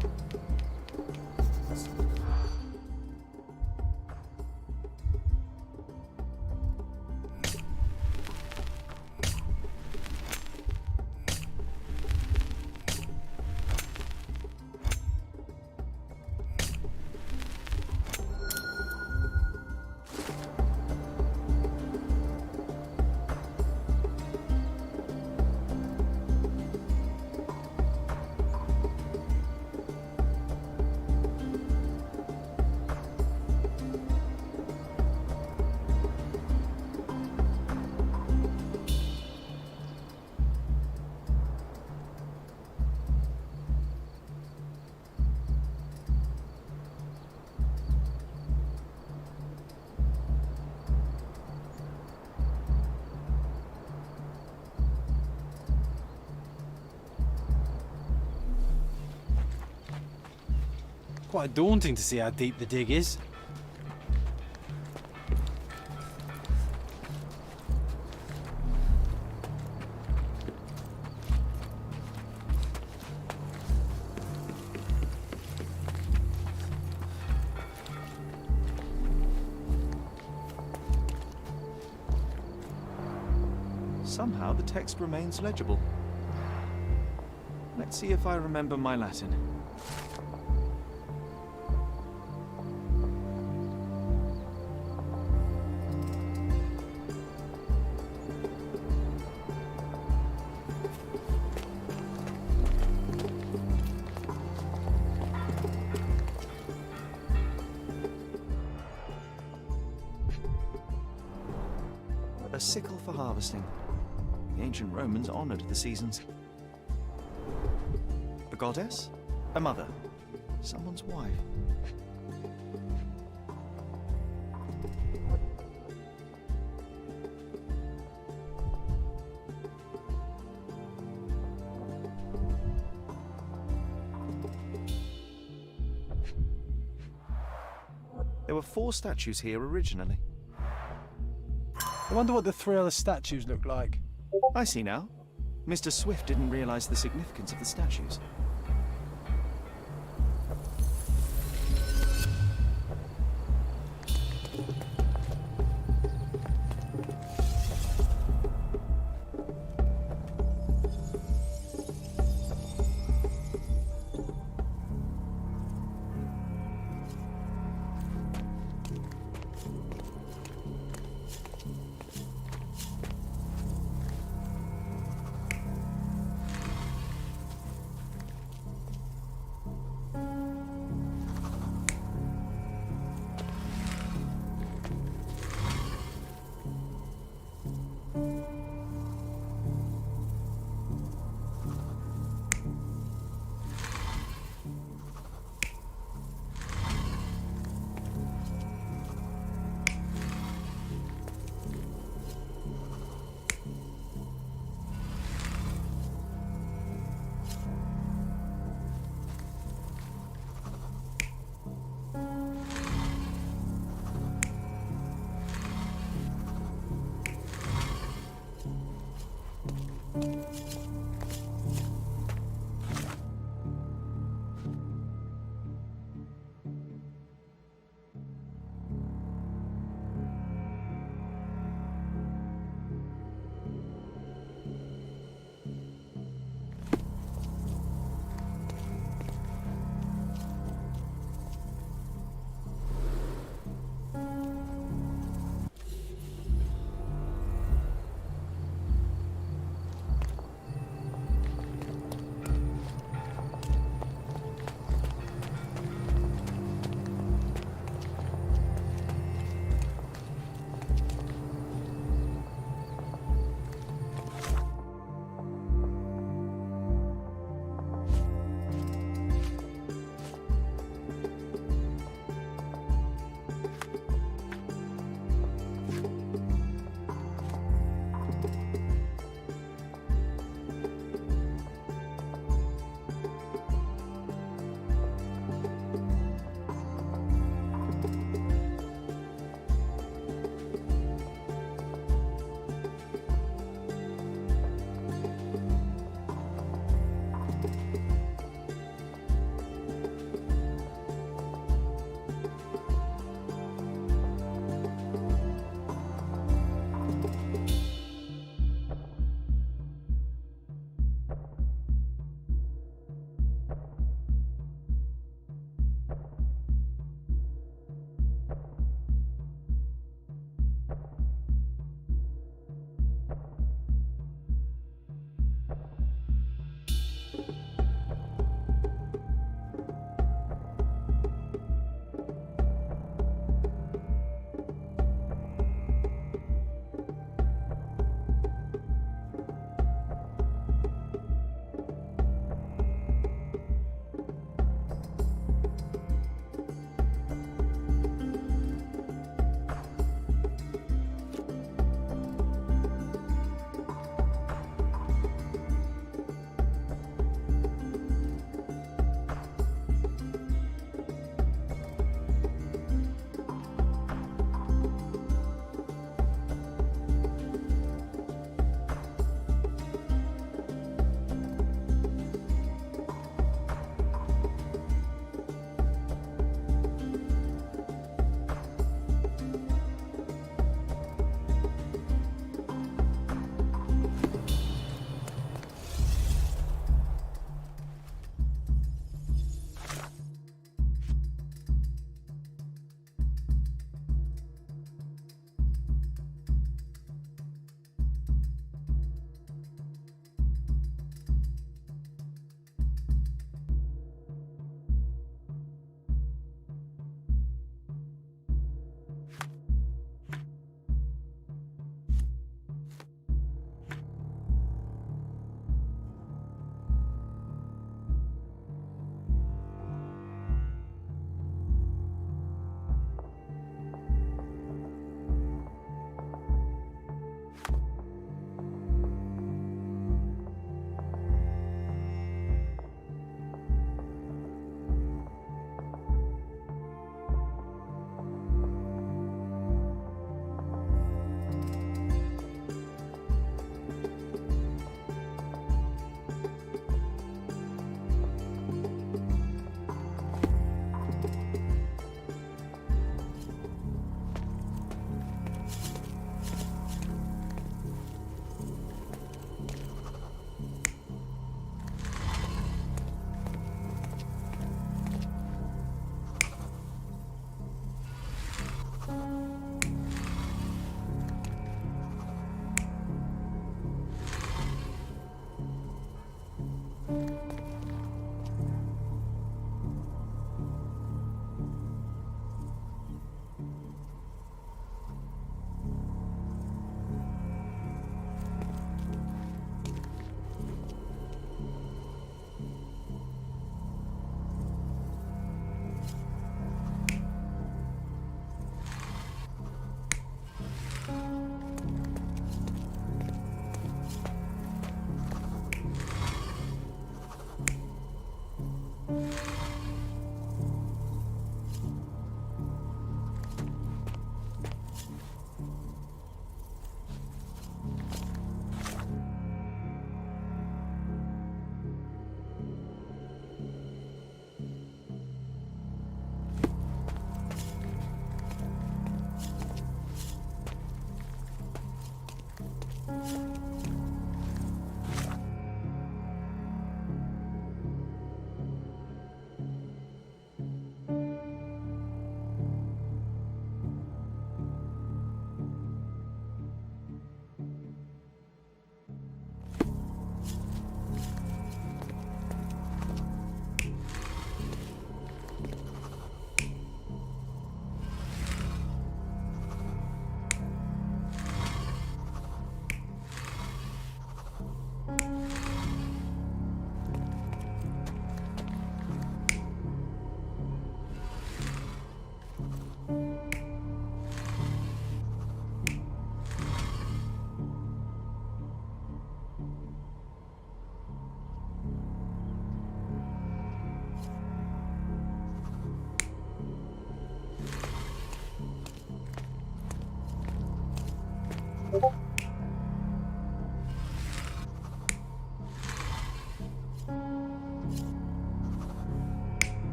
[SPEAKER 5] Quite daunting to see how deep the dig is.
[SPEAKER 4] Somehow the text remains legible. Let's see if I remember my Latin. A sickle for harvesting. The ancient Romans honored the seasons. A goddess? A mother? Someone's wife? There were 4 statues here originally.
[SPEAKER 5] I wonder what the 3 other statues look like.
[SPEAKER 4] I see now. Mr. Swift didn't realize the significance of the statues.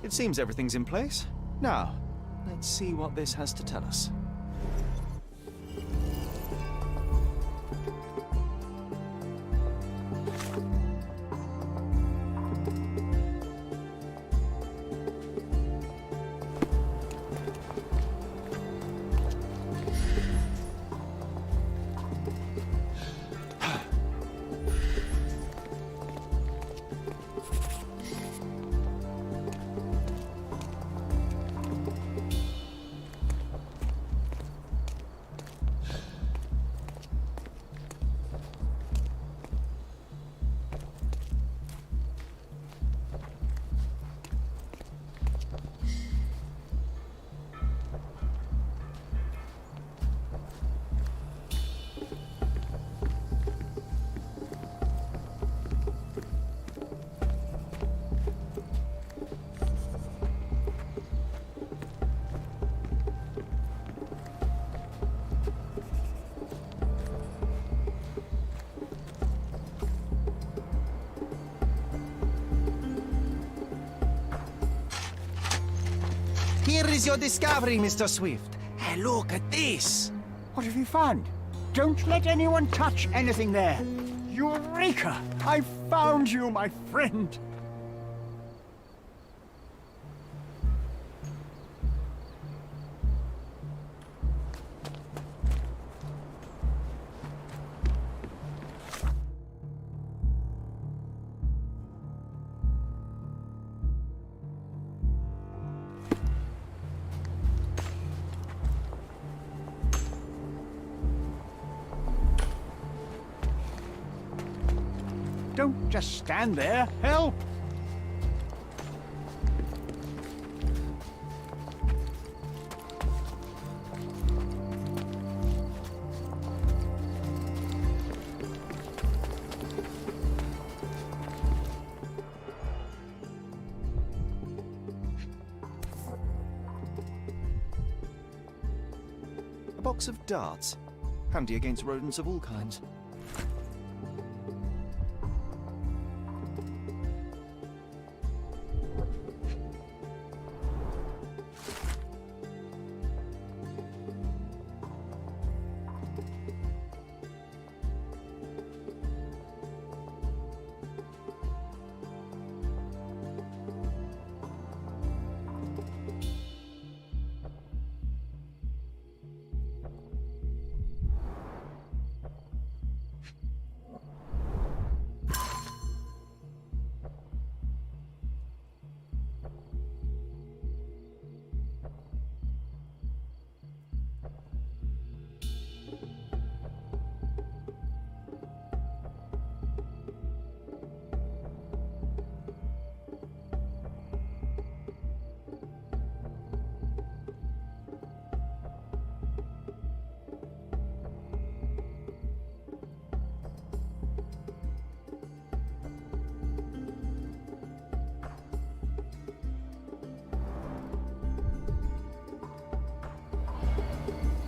[SPEAKER 4] It seems everything's in place. Now, let's see what this has to tell us.
[SPEAKER 15] Here is your discovery, Mr. Swift. Hey, look at this.
[SPEAKER 14] What have you found? Don't let anyone touch anything there. Eureka! I found you, my friend. Don't just stand there. Help!
[SPEAKER 4] A box of darts. Handy against rodents of all kinds.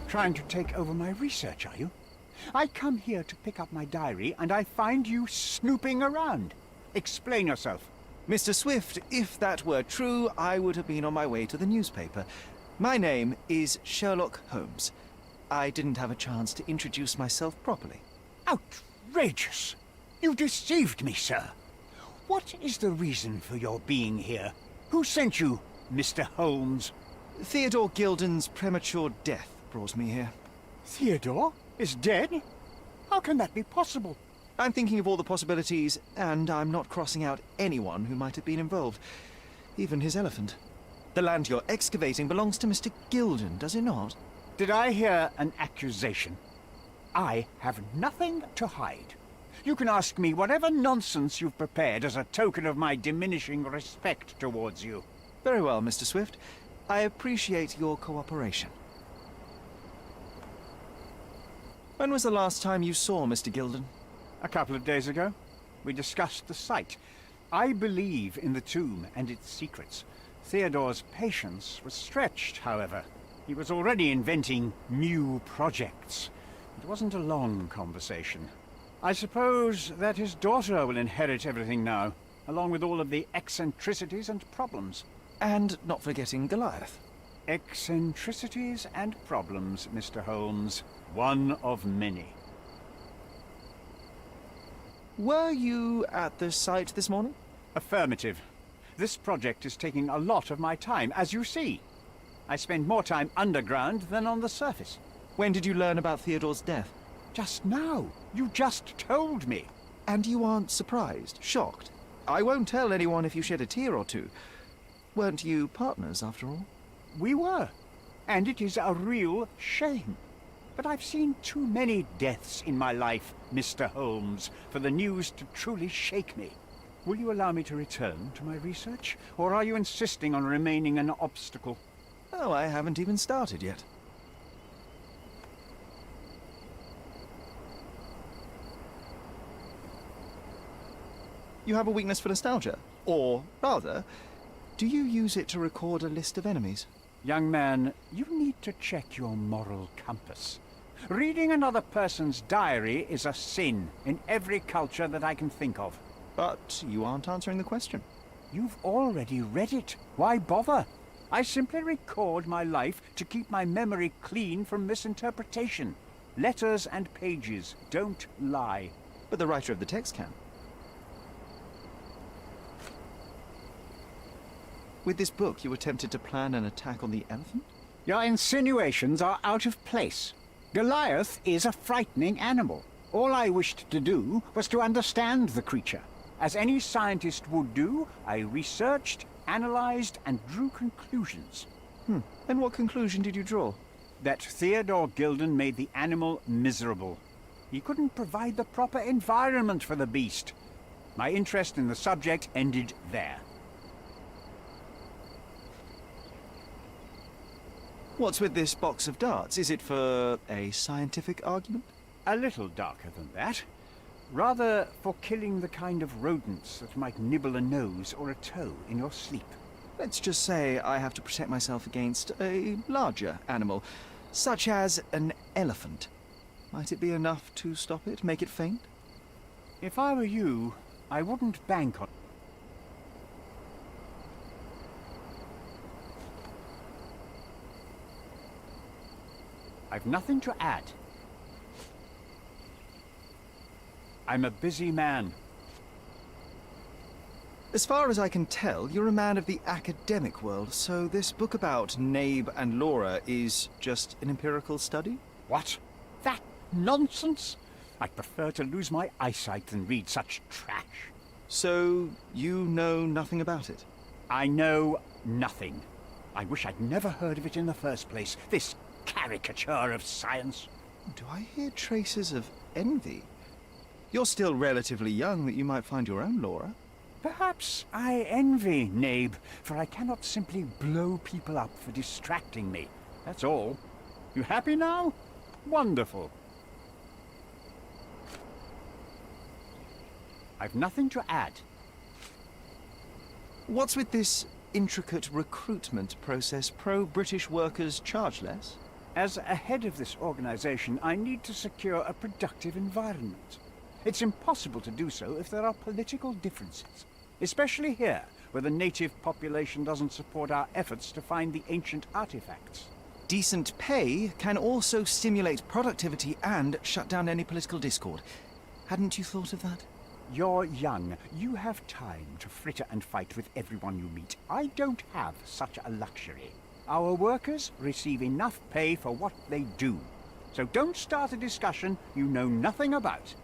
[SPEAKER 14] Trying to take over my research, are you? I come here to pick up my diary, and I find you snooping around. Explain yourself.
[SPEAKER 4] Mr. Swift, if that were true, I would have been on my way to the newspaper. My name is Sherlock Holmes. I didn't have a chance to introduce myself properly.
[SPEAKER 14] Outrageous! You deceived me, sir. What is the reason for your being here? Who sent you, Mr. Holmes?
[SPEAKER 4] Theodore Gilden's premature death brought me here.
[SPEAKER 14] Theodore is dead? How can that be possible?
[SPEAKER 4] I'm thinking of all the possibilities, and I'm not crossing out anyone who might have been involved. Even his elephant. The land you're excavating belongs to Mr. Gilden, does it not?
[SPEAKER 14] Did I hear an accusation? I have nothing to hide. You can ask me whatever nonsense you've prepared as a token of my diminishing respect towards you.
[SPEAKER 4] Very well, Mr. Swift. I appreciate your cooperation. When was the last time you saw Mr. Gilden?
[SPEAKER 14] A couple of days ago. We discussed the site. I believe in the tomb and its secrets. Theodore's patience was stretched, however. He was already inventing new projects. It wasn't a long conversation. I suppose that his daughter will inherit everything now, along with all of the eccentricities and problems.
[SPEAKER 4] And not forgetting Goliath.
[SPEAKER 14] Eccentricities and problems, Mr. Holmes. One of many.
[SPEAKER 4] Were you at the site this morning?
[SPEAKER 14] Affirmative. This project is taking a lot of my time, as you see. I spend more time underground than on the surface.
[SPEAKER 4] When did you learn about Theodore's death?
[SPEAKER 14] Just now. You just told me.
[SPEAKER 4] And you aren't surprised, shocked? I won't tell anyone if you shed a tear or two. Weren't you partners, after all?
[SPEAKER 14] We were. And it is a real shame. But I've seen too many deaths in my life, Mr. Holmes, for the news to truly shake me. Will you allow me to return to my research, or are you insisting on remaining an obstacle?
[SPEAKER 4] Oh, I haven't even started yet. You have a weakness for nostalgia? Or, rather, do you use it to record a list of enemies?
[SPEAKER 14] Young man, you need to check your moral compass. Reading another person's diary is a sin in every culture that I can think of.
[SPEAKER 4] But you aren't answering the question.
[SPEAKER 14] You've already read it. Why bother? I simply record my life to keep my memory clean from misinterpretation. Letters and pages don't lie.
[SPEAKER 4] But the writer of the text can. With this book, you attempted to plan an attack on the elephant?
[SPEAKER 14] Your insinuations are out of place. Goliath is a frightening animal. All I wished to do was to understand the creature. As any scientist would do, I researched, analyzed, and drew conclusions.
[SPEAKER 4] And what conclusion did you draw?
[SPEAKER 14] That Theodore Gilden made the animal miserable. He couldn't provide the proper environment for the beast. My interest in the subject ended there.
[SPEAKER 4] What's with this box of darts? Is it for a scientific argument?
[SPEAKER 14] A little darker than that. Rather for killing the kind of rodents that might nibble a nose or a toe in your sleep.
[SPEAKER 4] Let's just say I have to protect myself against a larger animal, such as an elephant. Might it be enough to stop it, make it faint?
[SPEAKER 14] If I were you, I wouldn't bank on... I've nothing to add. I'm a busy man.
[SPEAKER 4] As far as I can tell, you're a man of the academic world, so this book about Nabe and Laura is just an empirical study?
[SPEAKER 14] What? That nonsense? I'd prefer to lose my eyesight than read such trash.
[SPEAKER 4] So, you know nothing about it?
[SPEAKER 14] I know nothing. I wish I'd never heard of it in the first place. This caricature of science.
[SPEAKER 4] Do I hear traces of envy? You're still relatively young that you might find your own Laura.
[SPEAKER 14] Perhaps I envy Nabe, for I cannot simply blow people up for distracting me. That's all. You happy now? Wonderful. I've nothing to add.
[SPEAKER 4] What's with this intricate recruitment process? Pro-British workers charge less?
[SPEAKER 14] As a head of this organization, I need to secure a productive environment. It's impossible to do so if there are political differences, especially here, where the native population doesn't support our efforts to find the ancient artifacts.
[SPEAKER 4] Decent pay can also stimulate productivity and shut down any political discord. Hadn't you thought of that?
[SPEAKER 14] You're young. You have time to fritter and fight with everyone you meet. I don't have such a luxury. Our workers receive enough pay for what they do. So don't start a discussion you know nothing about.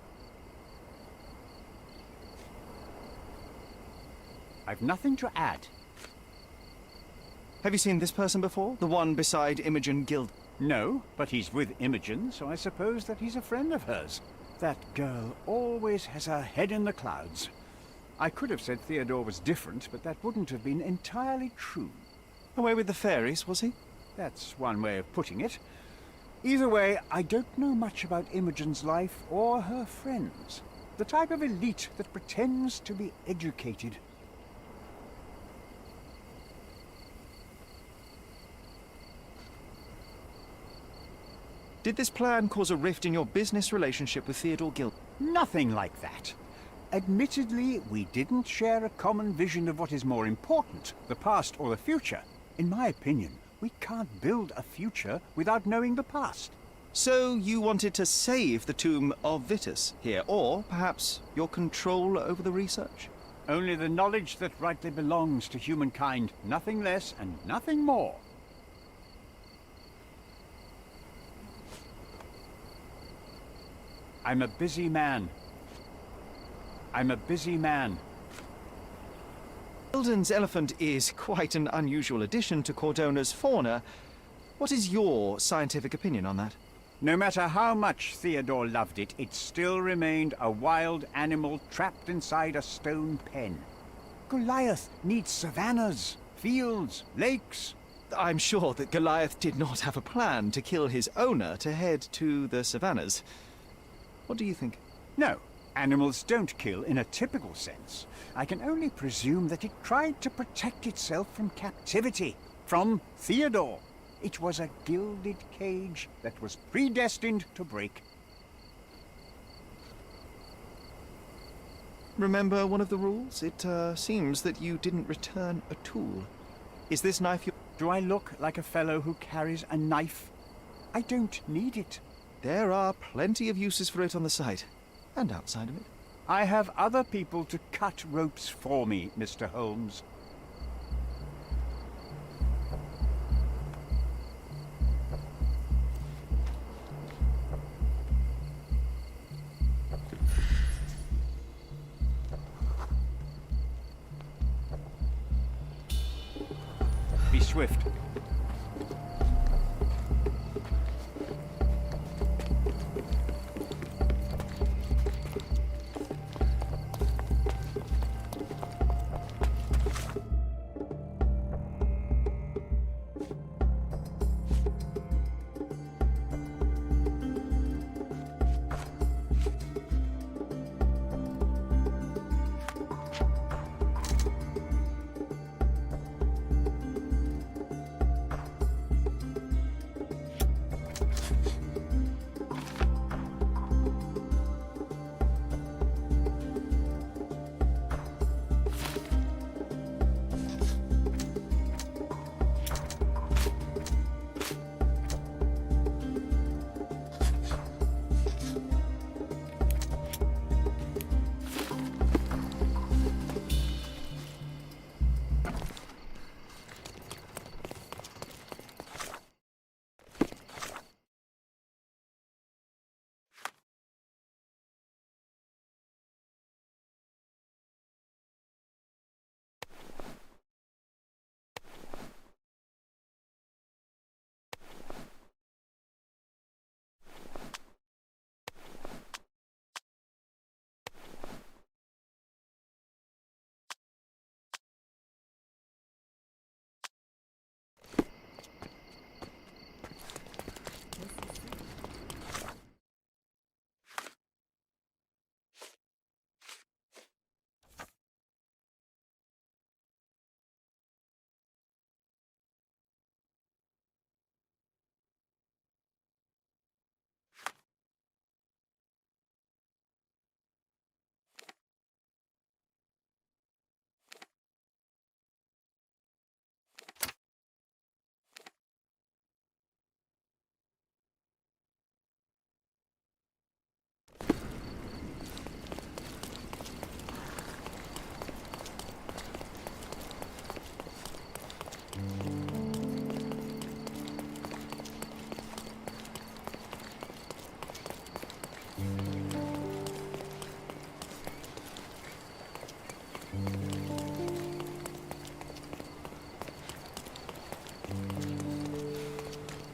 [SPEAKER 14] I've nothing to add.
[SPEAKER 4] Have you seen this person before? The one beside Imogen Guild?
[SPEAKER 14] No, but he's with Imogen, so I suppose that he's a friend of hers. That girl always has her head in the clouds. I could have said Theodore was different, but that wouldn't have been entirely true.
[SPEAKER 4] Away with the fairies, was he?
[SPEAKER 14] That's one way of putting it. Either way, I don't know much about Imogen's life or her friends. The type of elite that pretends to be educated.
[SPEAKER 4] Did this plan cause a rift in your business relationship with Theodore Guild?
[SPEAKER 14] Nothing like that. Admittedly, we didn't share a common vision of what is more important, the past or the future. In my opinion, we can't build a future without knowing the past.
[SPEAKER 4] So you wanted to save the tomb of Vitus here, or perhaps your control over the research?
[SPEAKER 14] Only the knowledge that rightly belongs to humankind, nothing less and nothing more. I'm a busy man. I'm a busy man.
[SPEAKER 4] Eldon's elephant is quite an unusual addition to Cordona's fauna. What is your scientific opinion on that?
[SPEAKER 14] No matter how much Theodore loved it, it still remained a wild animal trapped inside a stone pen. Goliath needs savannas, fields, lakes.
[SPEAKER 4] I'm sure that Goliath did not have a plan to kill his owner to head to the savannas. What do you think?
[SPEAKER 14] No, animals don't kill in a typical sense. I can only presume that it tried to protect itself from captivity, from Theodore. It was a gilded cage that was predestined to break.
[SPEAKER 4] Remember one of the rules? It seems that you didn't return a tool. Is this knife your...
[SPEAKER 14] Do I look like a fellow who carries a knife? I don't need it.
[SPEAKER 4] There are plenty of uses for it on the site, and outside of it.
[SPEAKER 14] I have other people to cut ropes for me, Mr. Holmes. Be swift.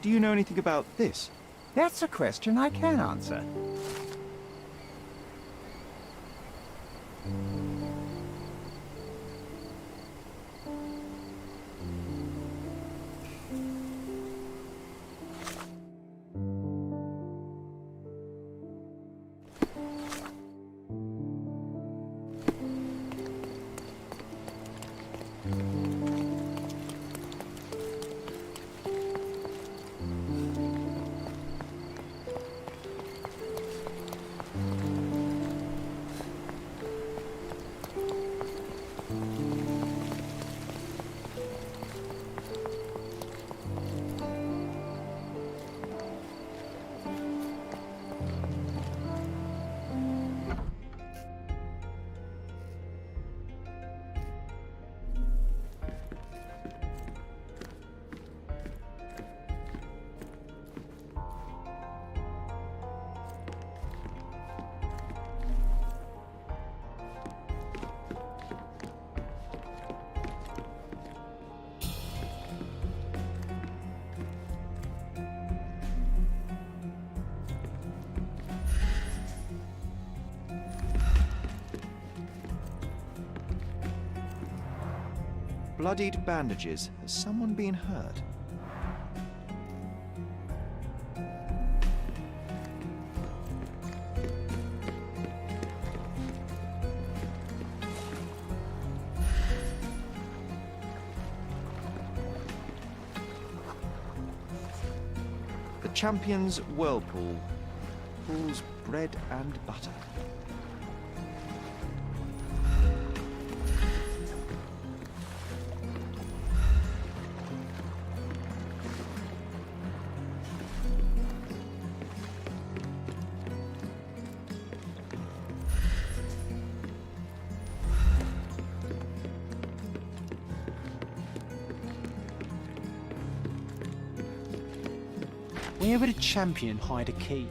[SPEAKER 4] Do you know anything about this?
[SPEAKER 14] That's a question I can answer.
[SPEAKER 4] Bloodied bandages. Has someone been hurt? The Champion's Whirlpool. Pool's bread and butter.
[SPEAKER 5] Where would a champion hide a key?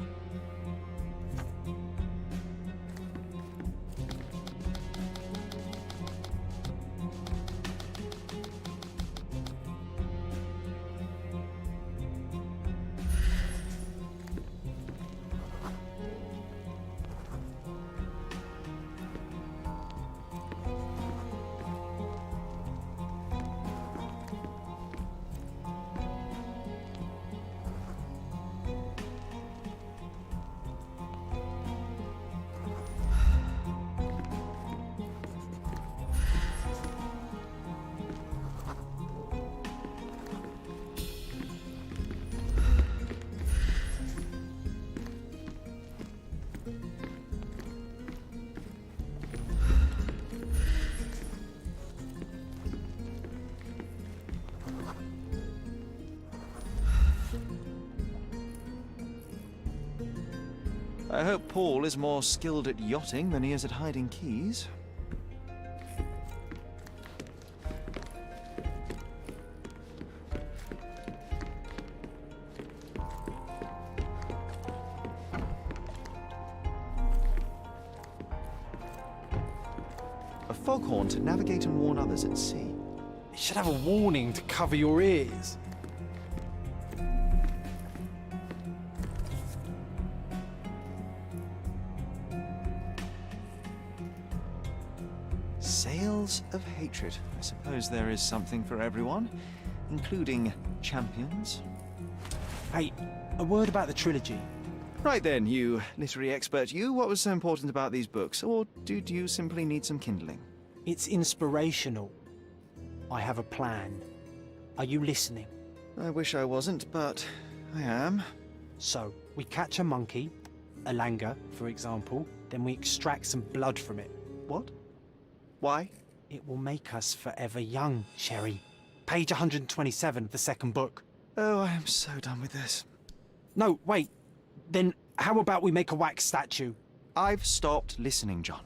[SPEAKER 4] I hope Paul is more skilled at yachting than he is at hiding keys. A foghorn to navigate and warn others at sea.
[SPEAKER 5] It should have a warning to cover your ears.
[SPEAKER 4] Sails of Hatred. I suppose there is something for everyone, including champions.
[SPEAKER 5] Hey, a word about the trilogy.
[SPEAKER 4] Right then, you literary expert, you, what was so important about these books? Or did you simply need some kindling?
[SPEAKER 5] It's inspirational. I have a plan. Are you listening?
[SPEAKER 4] I wish I wasn't, but I am.
[SPEAKER 5] So, we catch a monkey, a langur, for example, then we extract some blood from it.
[SPEAKER 4] What? Why?
[SPEAKER 5] It will make us forever young, Sherry. Page 127 of the second book.
[SPEAKER 4] Oh, I am so done with this.
[SPEAKER 5] No, wait. Then how about we make a wax statue?
[SPEAKER 4] I've stopped listening, John.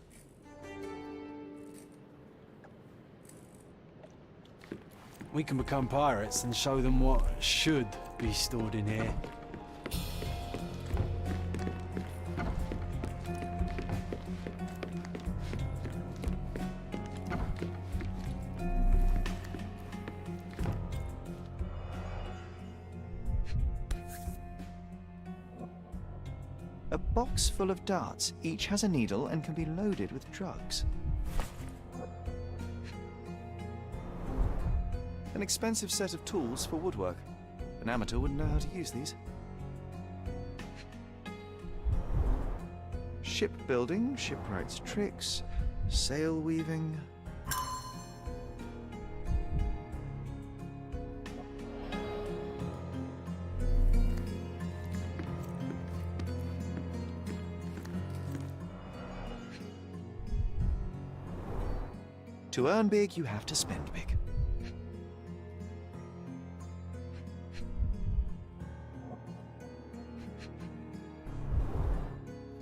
[SPEAKER 5] We can become pirates and show them what should be stored in here.
[SPEAKER 4] A box full of darts. Each has a needle and can be loaded with drugs. An expensive set of tools for woodwork. An amateur wouldn't know how to use these. Shipbuilding, shipwright's tricks, sail weaving. To earn big, you have to spend big.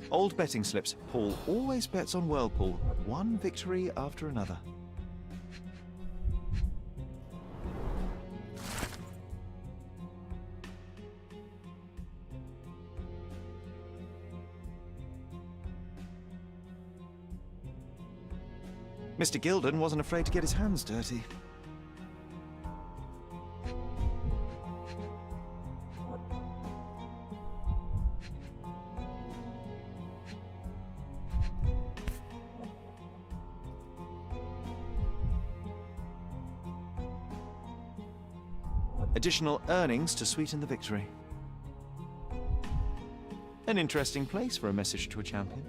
[SPEAKER 4] Old betting slips. Paul always bets on Whirlpool. One victory after another. Mr. Gilden wasn't afraid to get his hands dirty. Additional earnings to sweeten the victory. An interesting place for a message to a champion.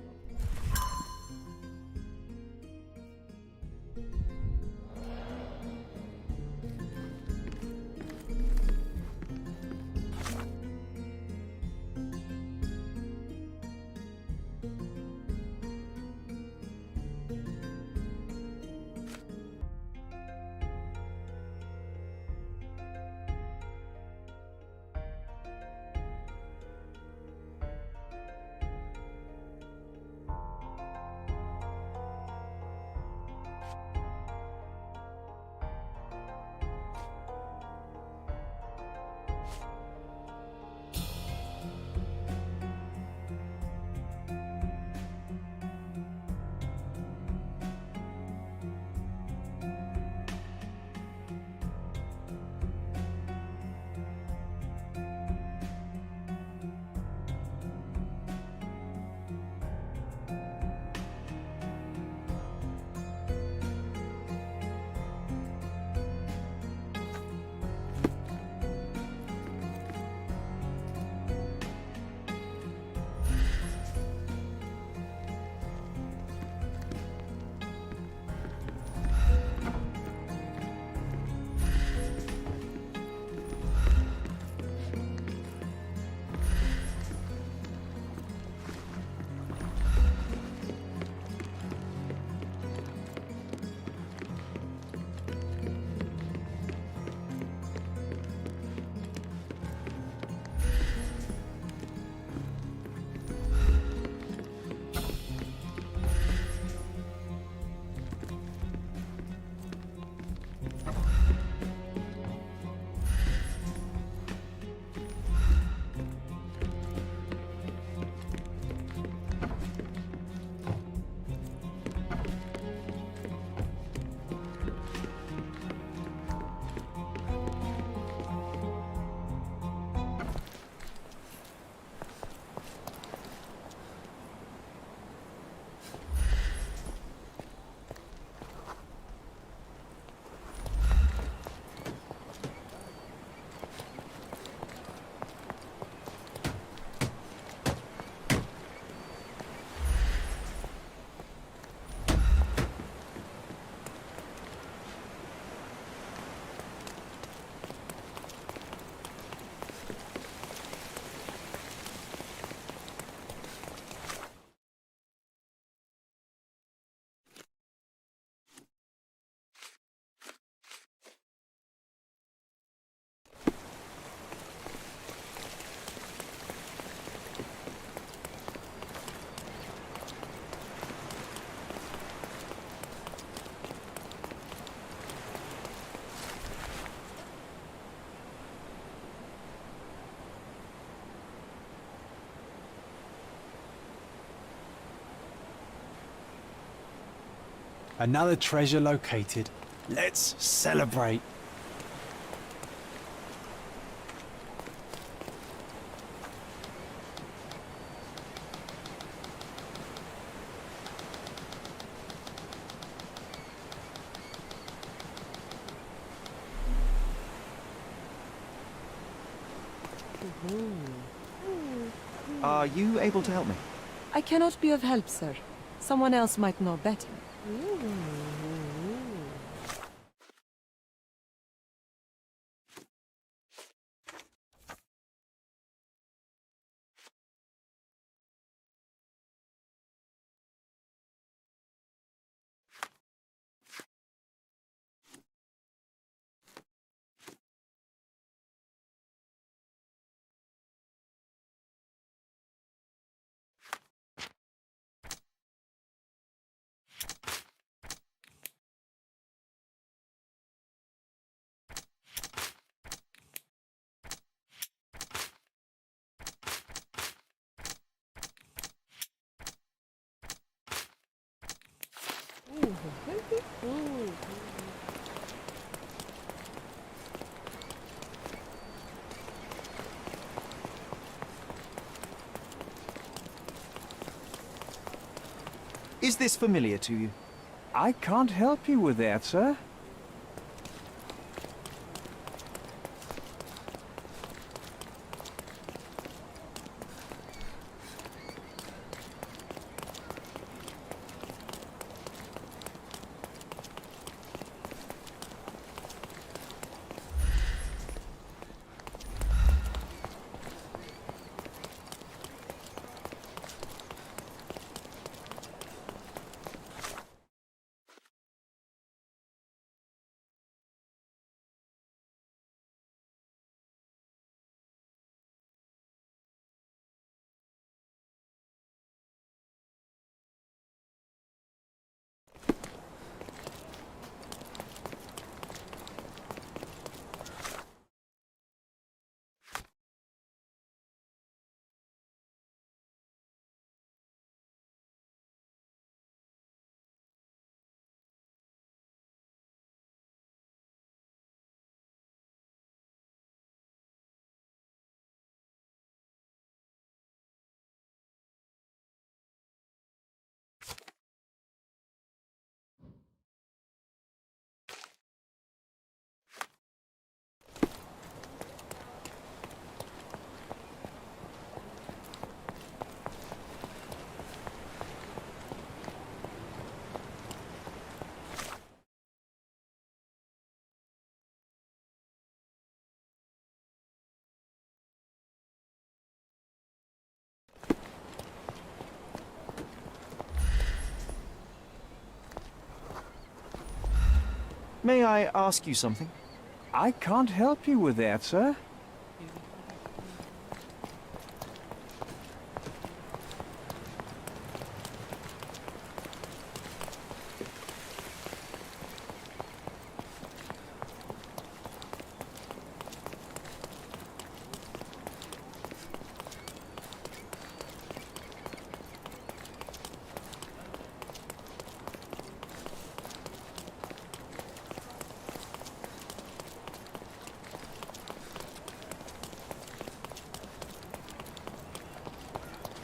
[SPEAKER 5] Another treasure located. Let's celebrate.
[SPEAKER 4] Are you able to help me?
[SPEAKER 16] I cannot be of help, sir. Someone else might know better.
[SPEAKER 4] Is this familiar to you?
[SPEAKER 14] I can't help you with that, sir.
[SPEAKER 4] May I ask you something?
[SPEAKER 14] I can't help you with that, sir.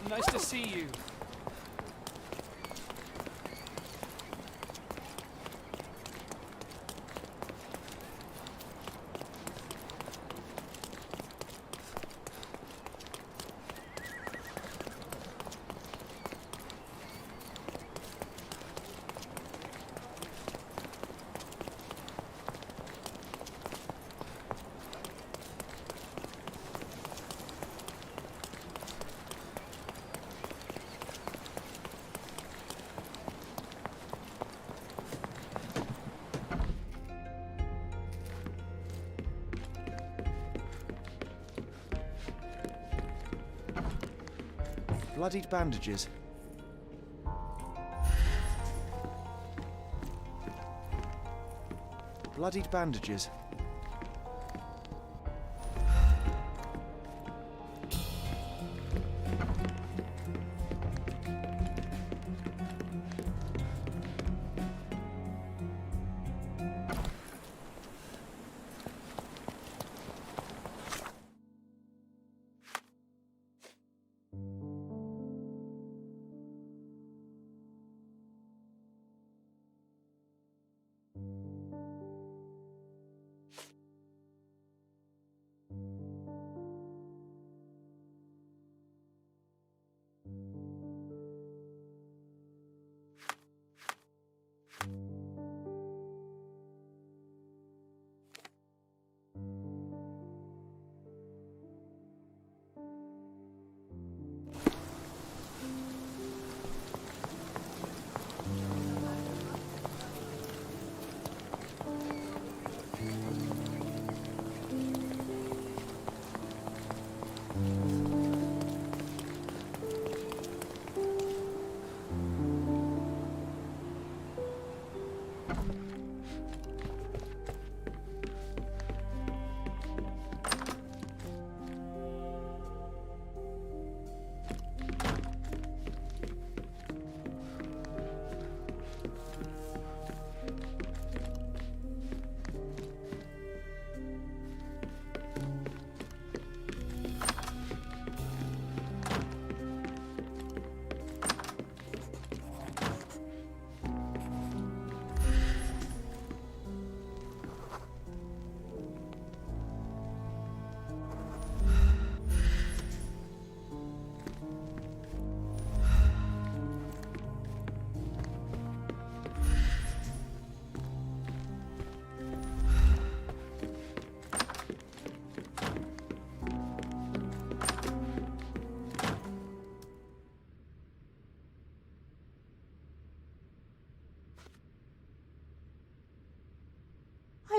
[SPEAKER 11] Nice to see you.
[SPEAKER 4] Bloodied bandages. Bloodied bandages.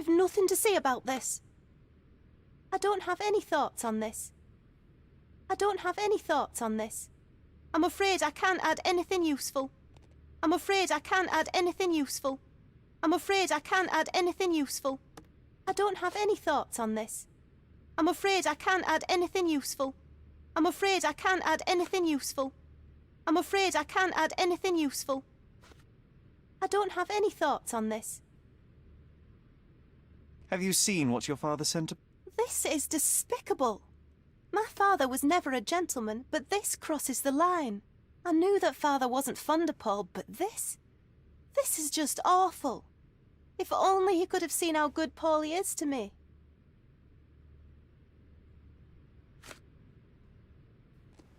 [SPEAKER 17] I've nothing to say about this. I don't have any thoughts on this. I don't have any thoughts on this. I'm afraid I can't add anything useful. I'm afraid I can't add anything useful. I'm afraid I can't add anything useful. I don't have any thoughts on this. I'm afraid I can't add anything useful. I'm afraid I can't add anything useful. I'm afraid I can't add anything useful. I don't have any thoughts on this.
[SPEAKER 4] Have you seen what your father sent to...
[SPEAKER 17] This is despicable. My father was never a gentleman, but this crosses the line. I knew that father wasn't fond of Paul, but this is just awful. If only he could have seen how good Paulie is to me.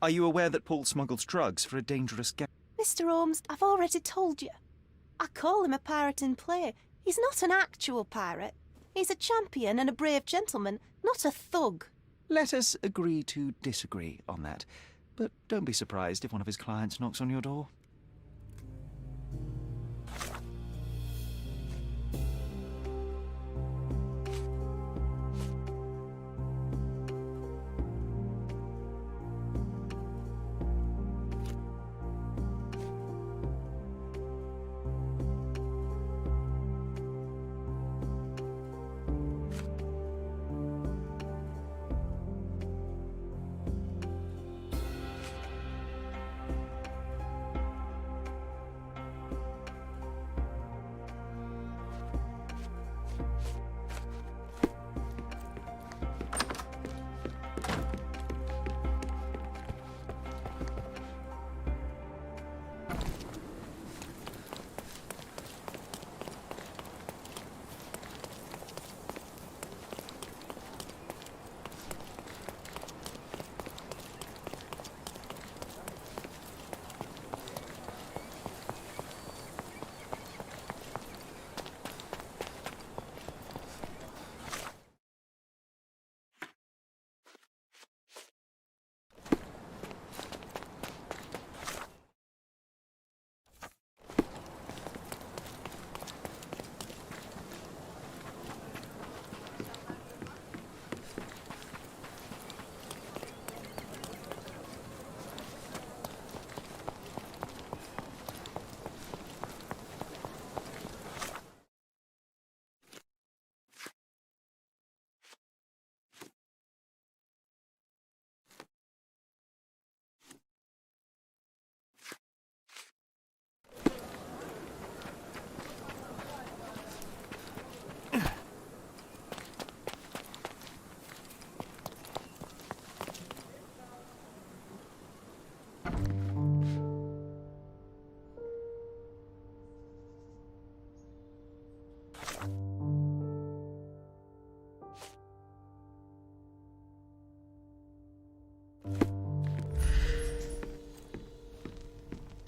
[SPEAKER 4] Are you aware that Paul smuggles drugs for a dangerous gang?
[SPEAKER 17] Mr. Holmes, I've already told you. I call him a pirate in play. He's not an actual pirate. He's a champion and a brave gentleman, not a thug.
[SPEAKER 4] Let us agree to disagree on that. But don't be surprised if one of his clients knocks on your door.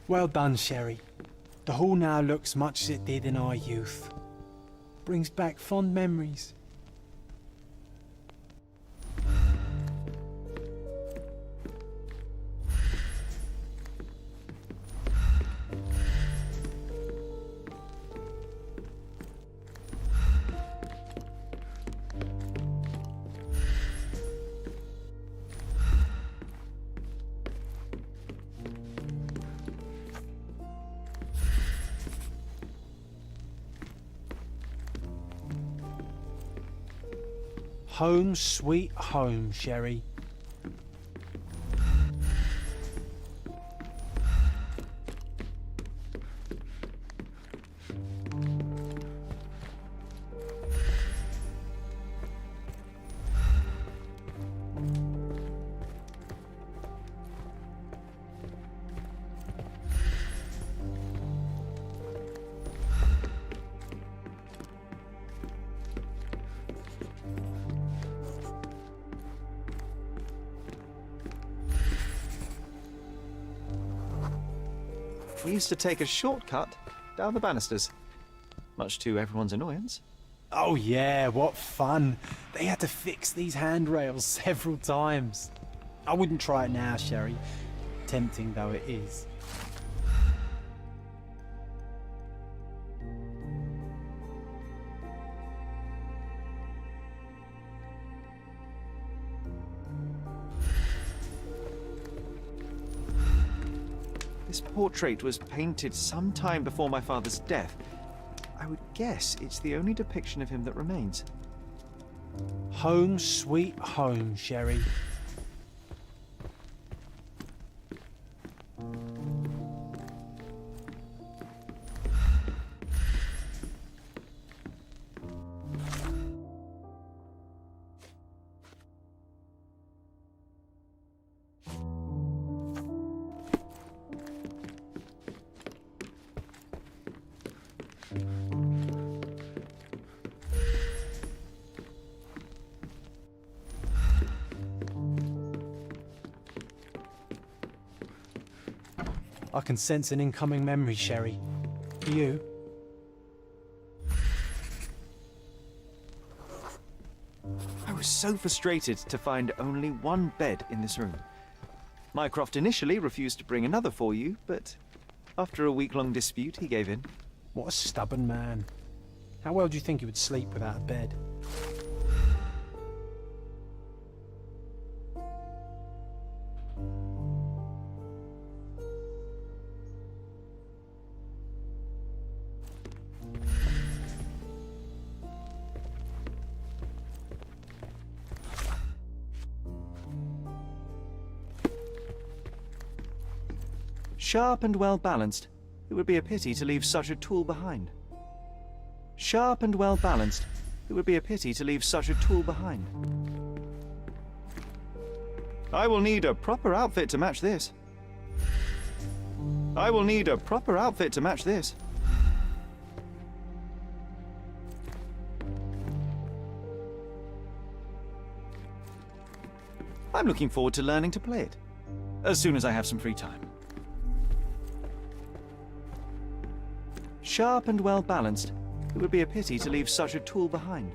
[SPEAKER 5] Well done, Sherry. The hall now looks much as it did in our youth. Brings back fond memories. Home sweet home, Sherry.
[SPEAKER 4] We used to take a shortcut down the banisters, much to everyone's annoyance.
[SPEAKER 5] Oh yeah, what fun. They had to fix these handrails several times. I wouldn't try it now, Sherry, tempting though it is.
[SPEAKER 4] This portrait was painted some time before my father's death. I would guess it's the only depiction of him that remains.
[SPEAKER 5] Home sweet home, Sherry. I can sense an incoming memory, Sherry. You?
[SPEAKER 4] I was so frustrated to find only one bed in this room. Mycroft initially refused to bring another for you, but after a week-long dispute, he gave in.
[SPEAKER 5] What a stubborn man. How well do you think he would sleep without a bed?
[SPEAKER 4] Sharp and well-balanced. It would be a pity to leave such a tool behind. Sharp and well-balanced. It would be a pity to leave such a tool behind. I will need a proper outfit to match this. I will need a proper outfit to match this. I'm looking forward to learning to play it, as soon as I have some free time. Sharp and well-balanced. It would be a pity to leave such a tool behind.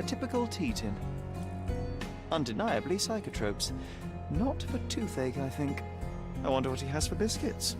[SPEAKER 4] A typical tea tin. Undeniably psychotropes. Not for toothache, I think. I wonder what he has for biscuits.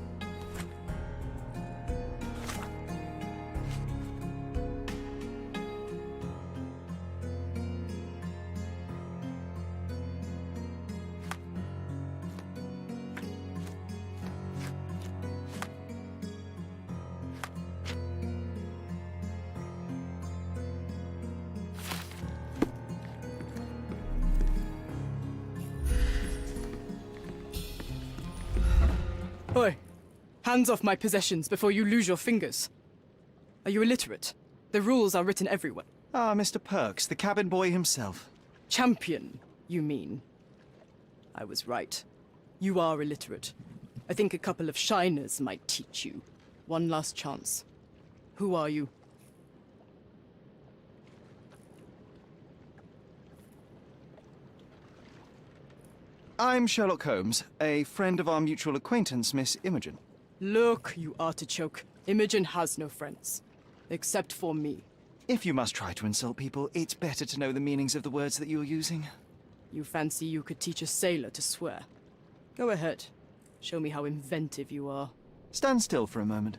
[SPEAKER 18] Oi! Hands off my possessions before you lose your fingers. Are you illiterate? The rules are written everywhere.
[SPEAKER 4] Ah, Mr. Pearce, the cabin boy himself.
[SPEAKER 18] Champion, you mean? I was right. You are illiterate. I think a couple of shiners might teach you. One last chance. Who are you?
[SPEAKER 4] I'm Sherlock Holmes, a friend of our mutual acquaintance, Miss Imogen.
[SPEAKER 18] Look, you artichoke. Imogen has no friends. Except for me.
[SPEAKER 4] If you must try to insult people, it's better to know the meanings of the words that you're using.
[SPEAKER 18] You fancy you could teach a sailor to swear? Go ahead. Show me how inventive you are.
[SPEAKER 4] Stand still for a moment.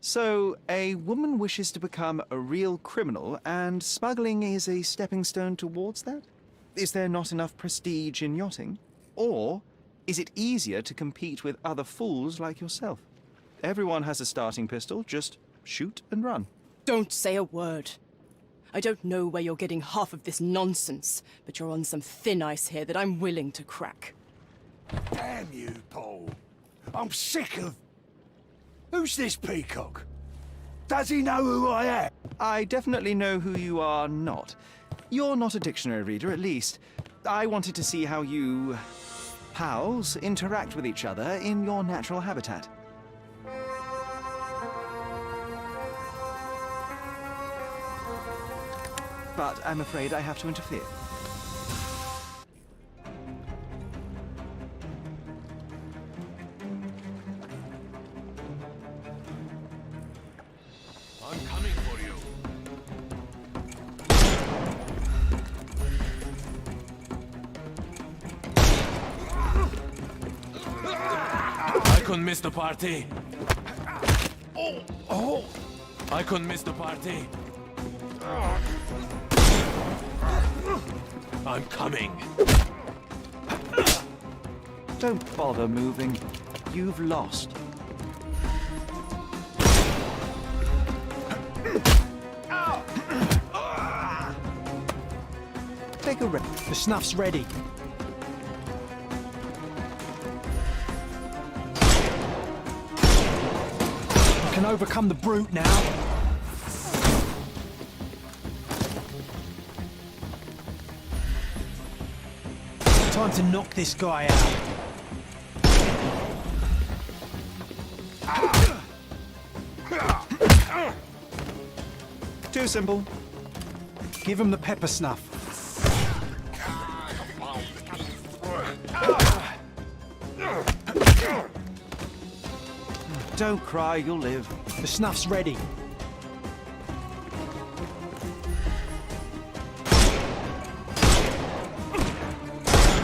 [SPEAKER 4] So, a woman wishes to become a real criminal, and smuggling is a stepping stone towards that? Is there not enough prestige in yachting? Or is it easier to compete with other fools like yourself? Everyone has a starting pistol, just shoot and run.
[SPEAKER 18] Don't say a word. I don't know where you're getting half of this nonsense, but you're on some thin ice here that I'm willing to crack.
[SPEAKER 10] Damn you, Paul. I'm sick of... Who's this peacock? Does he know who I am?
[SPEAKER 4] I definitely know who you are not. You're not a dictionary reader, at least. I wanted to see how you... pals interact with each other in your natural habitat. But I'm afraid I have to interfere.
[SPEAKER 10] I'm coming for you. I couldn't miss the party. Oh! I couldn't miss the party. I'm coming.
[SPEAKER 4] Don't bother moving. You've lost. Take a rest.
[SPEAKER 5] The snuff's ready. You can overcome the brute now. Time to knock this guy out.
[SPEAKER 4] Too simple.
[SPEAKER 5] Give him the pepper snuff.
[SPEAKER 4] Don't cry, you'll live.
[SPEAKER 5] The snuff's ready.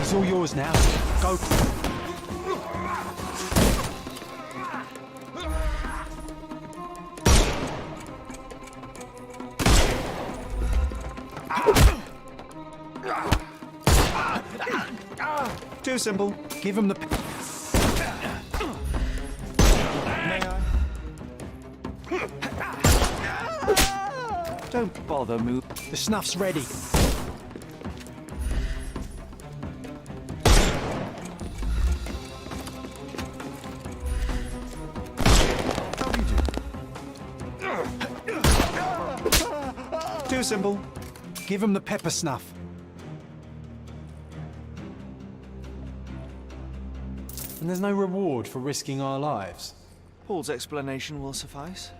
[SPEAKER 5] It's all yours now. Go.
[SPEAKER 4] Too simple.
[SPEAKER 5] Give him the...
[SPEAKER 4] May I? Don't bother, move.
[SPEAKER 5] The snuff's ready.
[SPEAKER 4] Too simple.
[SPEAKER 5] Give him the pepper snuff. And there's no reward for risking our lives.
[SPEAKER 4] Paul's explanation will suffice.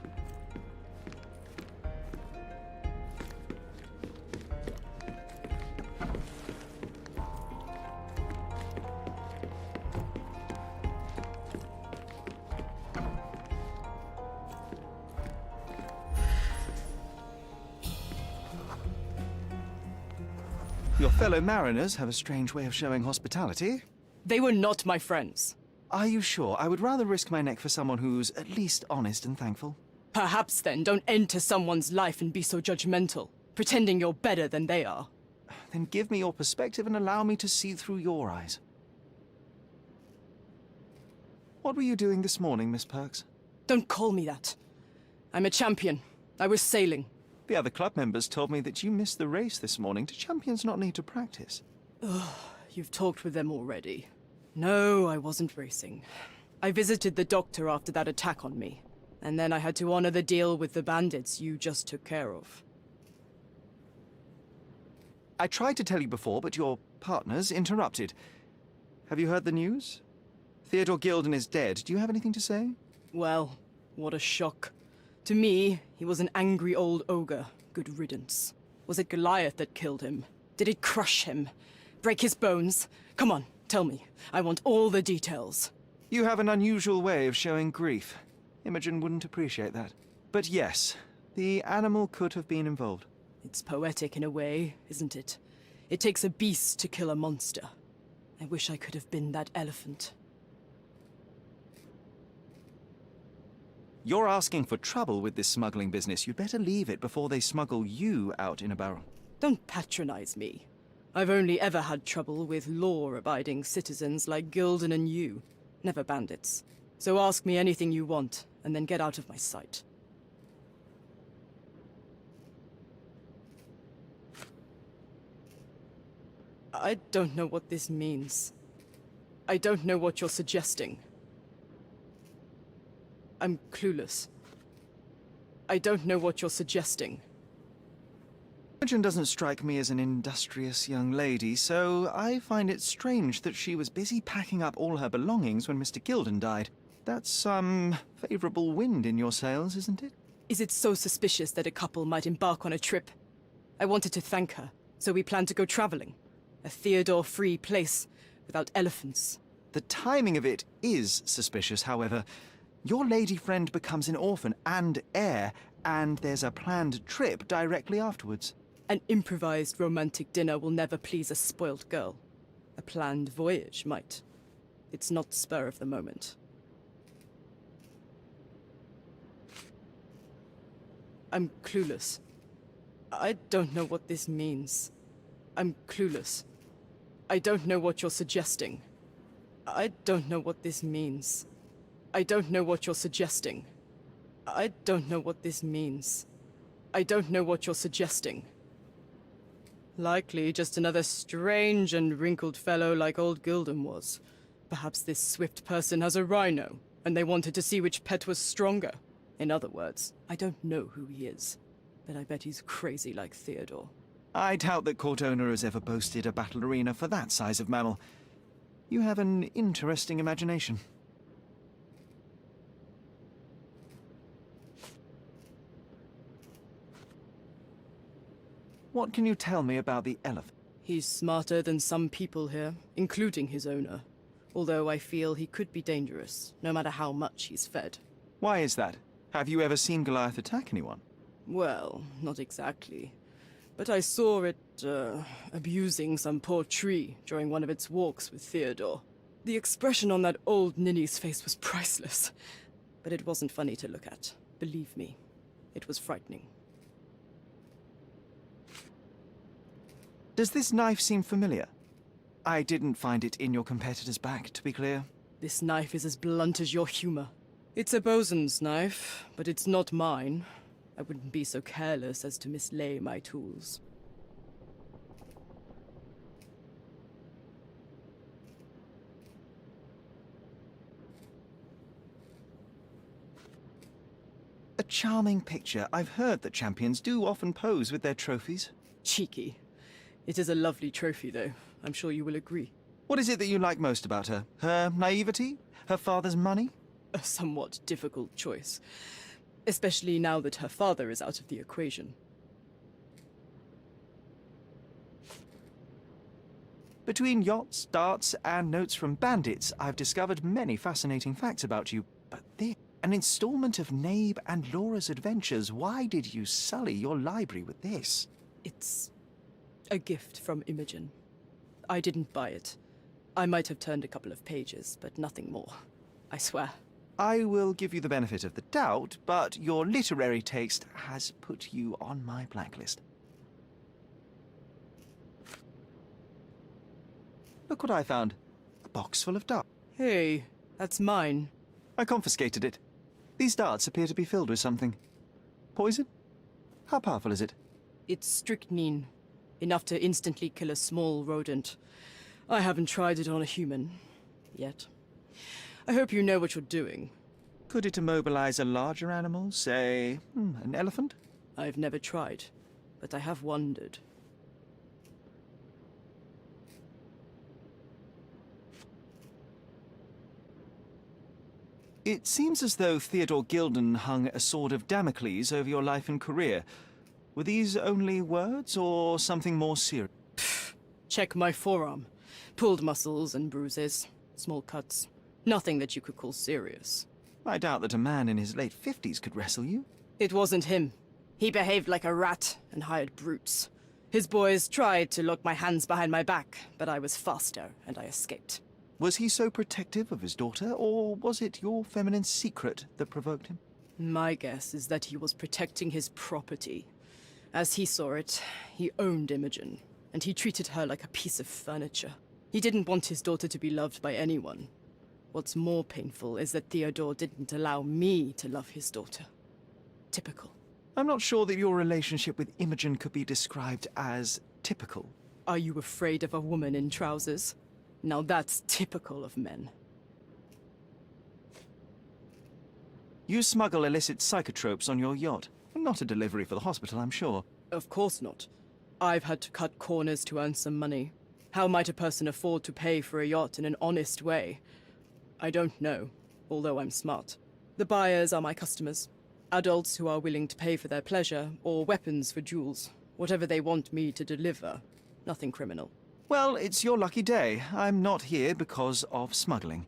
[SPEAKER 4] Your fellow mariners have a strange way of showing hospitality.
[SPEAKER 18] They were not my friends.
[SPEAKER 4] Are you sure? I would rather risk my neck for someone who's at least honest and thankful.
[SPEAKER 18] Perhaps then don't enter someone's life and be so judgmental, pretending you're better than they are.
[SPEAKER 4] Then give me your perspective and allow me to see through your eyes. What were you doing this morning, Miss Pearce?
[SPEAKER 18] Don't call me that. I'm a champion. I was sailing.
[SPEAKER 4] The other club members told me that you missed the race this morning. Do champions not need to practice?
[SPEAKER 18] Ugh, you've talked with them already. No, I wasn't racing. I visited the doctor after that attack on me, and then I had to honor the deal with the bandits you just took care of.
[SPEAKER 4] I tried to tell you before, but your partners interrupted. Have you heard the news? Theodore Gilden is dead. Do you have anything to say?
[SPEAKER 18] Well, what a shock. To me, he was an angry old ogre. Good riddance. Was it Goliath that killed him? Did it crush him? Break his bones? Come on, tell me. I want all the details.
[SPEAKER 4] You have an unusual way of showing grief. Imogen wouldn't appreciate that. But yes, the animal could have been involved.
[SPEAKER 18] It's poetic in a way, isn't it? It takes a beast to kill a monster. I wish I could have been that elephant.
[SPEAKER 4] You're asking for trouble with this smuggling business. You'd better leave it before they smuggle you out in a barrel.
[SPEAKER 18] Don't patronize me. I've only ever had trouble with law-abiding citizens like Gilden and you, never bandits. So ask me anything you want, and then get out of my sight. I don't know what this means. I don't know what you're suggesting. I'm clueless. I don't know what you're suggesting.
[SPEAKER 4] Imogen doesn't strike me as an industrious young lady, so I find it strange that she was busy packing up all her belongings when Mr. Gilden died. That's some favorable wind in your sails, isn't it?
[SPEAKER 18] Is it so suspicious that a couple might embark on a trip? I wanted to thank her, so we planned to go traveling. A Theodore-free place, without elephants.
[SPEAKER 4] The timing of it is suspicious, however. Your lady friend becomes an orphan and heir, and there's a planned trip directly afterwards.
[SPEAKER 18] An improvised romantic dinner will never please a spoilt girl. A planned voyage might. It's not spur of the moment. I'm clueless. I don't know what this means. I'm clueless. I don't know what you're suggesting. I don't know what this means. I don't know what you're suggesting. I don't know what this means. I don't know what you're suggesting. Likely just another strange and wrinkled fellow like old Gilden was. Perhaps this swift person has a rhino, and they wanted to see which pet was stronger. In other words, I don't know who he is, but I bet he's crazy like Theodore.
[SPEAKER 4] I doubt that court owner has ever boasted a battle arena for that size of mammal. You have an interesting imagination. What can you tell me about the elephant?
[SPEAKER 18] He's smarter than some people here, including his owner. Although I feel he could be dangerous, no matter how much he's fed.
[SPEAKER 4] Why is that? Have you ever seen Goliath attack anyone?
[SPEAKER 18] Well, not exactly. But I saw it, abusing some poor tree during one of its walks with Theodore. The expression on that old ninny's face was priceless. But it wasn't funny to look at. Believe me, it was frightening.
[SPEAKER 4] Does this knife seem familiar? I didn't find it in your competitor's back, to be clear.
[SPEAKER 18] This knife is as blunt as your humor. It's a bosun's knife, but it's not mine. I wouldn't be so careless as to mislay my tools.
[SPEAKER 4] A charming picture. I've heard that champions do often pose with their trophies.
[SPEAKER 18] Cheeky. It is a lovely trophy, though. I'm sure you will agree.
[SPEAKER 4] What is it that you like most about her? Her naivety? Her father's money?
[SPEAKER 18] A somewhat difficult choice. Especially now that her father is out of the equation.
[SPEAKER 4] Between yachts, darts, and notes from bandits, I've discovered many fascinating facts about you. But this, an installment of Nabe and Laura's adventures. Why did you sully your library with this?
[SPEAKER 18] It's a gift from Imogen. I didn't buy it. I might have turned a couple of pages, but nothing more. I swear.
[SPEAKER 4] I will give you the benefit of the doubt, but your literary taste has put you on my blacklist. Look what I found. A box full of darts.
[SPEAKER 18] Hey, that's mine.
[SPEAKER 4] I confiscated it. These darts appear to be filled with something. Poison? How powerful is it?
[SPEAKER 18] It's strychnine. Enough to instantly kill a small rodent. I haven't tried it on a human. Yet. I hope you know what you're doing.
[SPEAKER 4] Could it immobilize a larger animal, say, an elephant?
[SPEAKER 18] I've never tried, but I have wondered.
[SPEAKER 4] It seems as though Theodore Gilden hung a sword of Damocles over your life and career. Were these only words, or something more serious?
[SPEAKER 18] Check my forearm. Pulled muscles and bruises. Small cuts. Nothing that you could call serious.
[SPEAKER 4] I doubt that a man in his late 50s could wrestle you.
[SPEAKER 18] It wasn't him. He behaved like a rat and hired brutes. His boys tried to lock my hands behind my back, but I was faster and I escaped.
[SPEAKER 4] Was he so protective of his daughter, or was it your feminine secret that provoked him?
[SPEAKER 18] My guess is that he was protecting his property. As he saw it, he owned Imogen, and he treated her like a piece of furniture. He didn't want his daughter to be loved by anyone. What's more painful is that Theodore didn't allow me to love his daughter. Typical.
[SPEAKER 4] I'm not sure that your relationship with Imogen could be described as typical.
[SPEAKER 18] Are you afraid of a woman in trousers? Now that's typical of men.
[SPEAKER 4] You smuggle illicit psychotropes on your yacht. Not a delivery for the hospital, I'm sure.
[SPEAKER 18] Of course not. I've had to cut corners to earn some money. How might a person afford to pay for a yacht in an honest way? I don't know, although I'm smart. The buyers are my customers. Adults who are willing to pay for their pleasure, or weapons for jewels. Whatever they want me to deliver. Nothing criminal.
[SPEAKER 4] Well, it's your lucky day. I'm not here because of smuggling.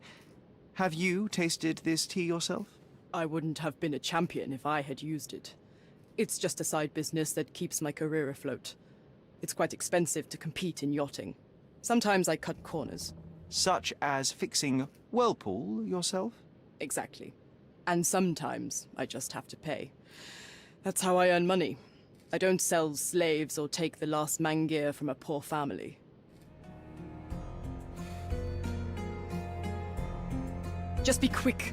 [SPEAKER 4] Have you tasted this tea yourself?
[SPEAKER 18] I wouldn't have been a champion if I had used it. It's just a side business that keeps my career afloat. It's quite expensive to compete in yachting. Sometimes I cut corners.
[SPEAKER 4] Such as fixing Whirlpool yourself?
[SPEAKER 18] Exactly. And sometimes I just have to pay. That's how I earn money. I don't sell slaves or take the last mangear from a poor family. Just be quick.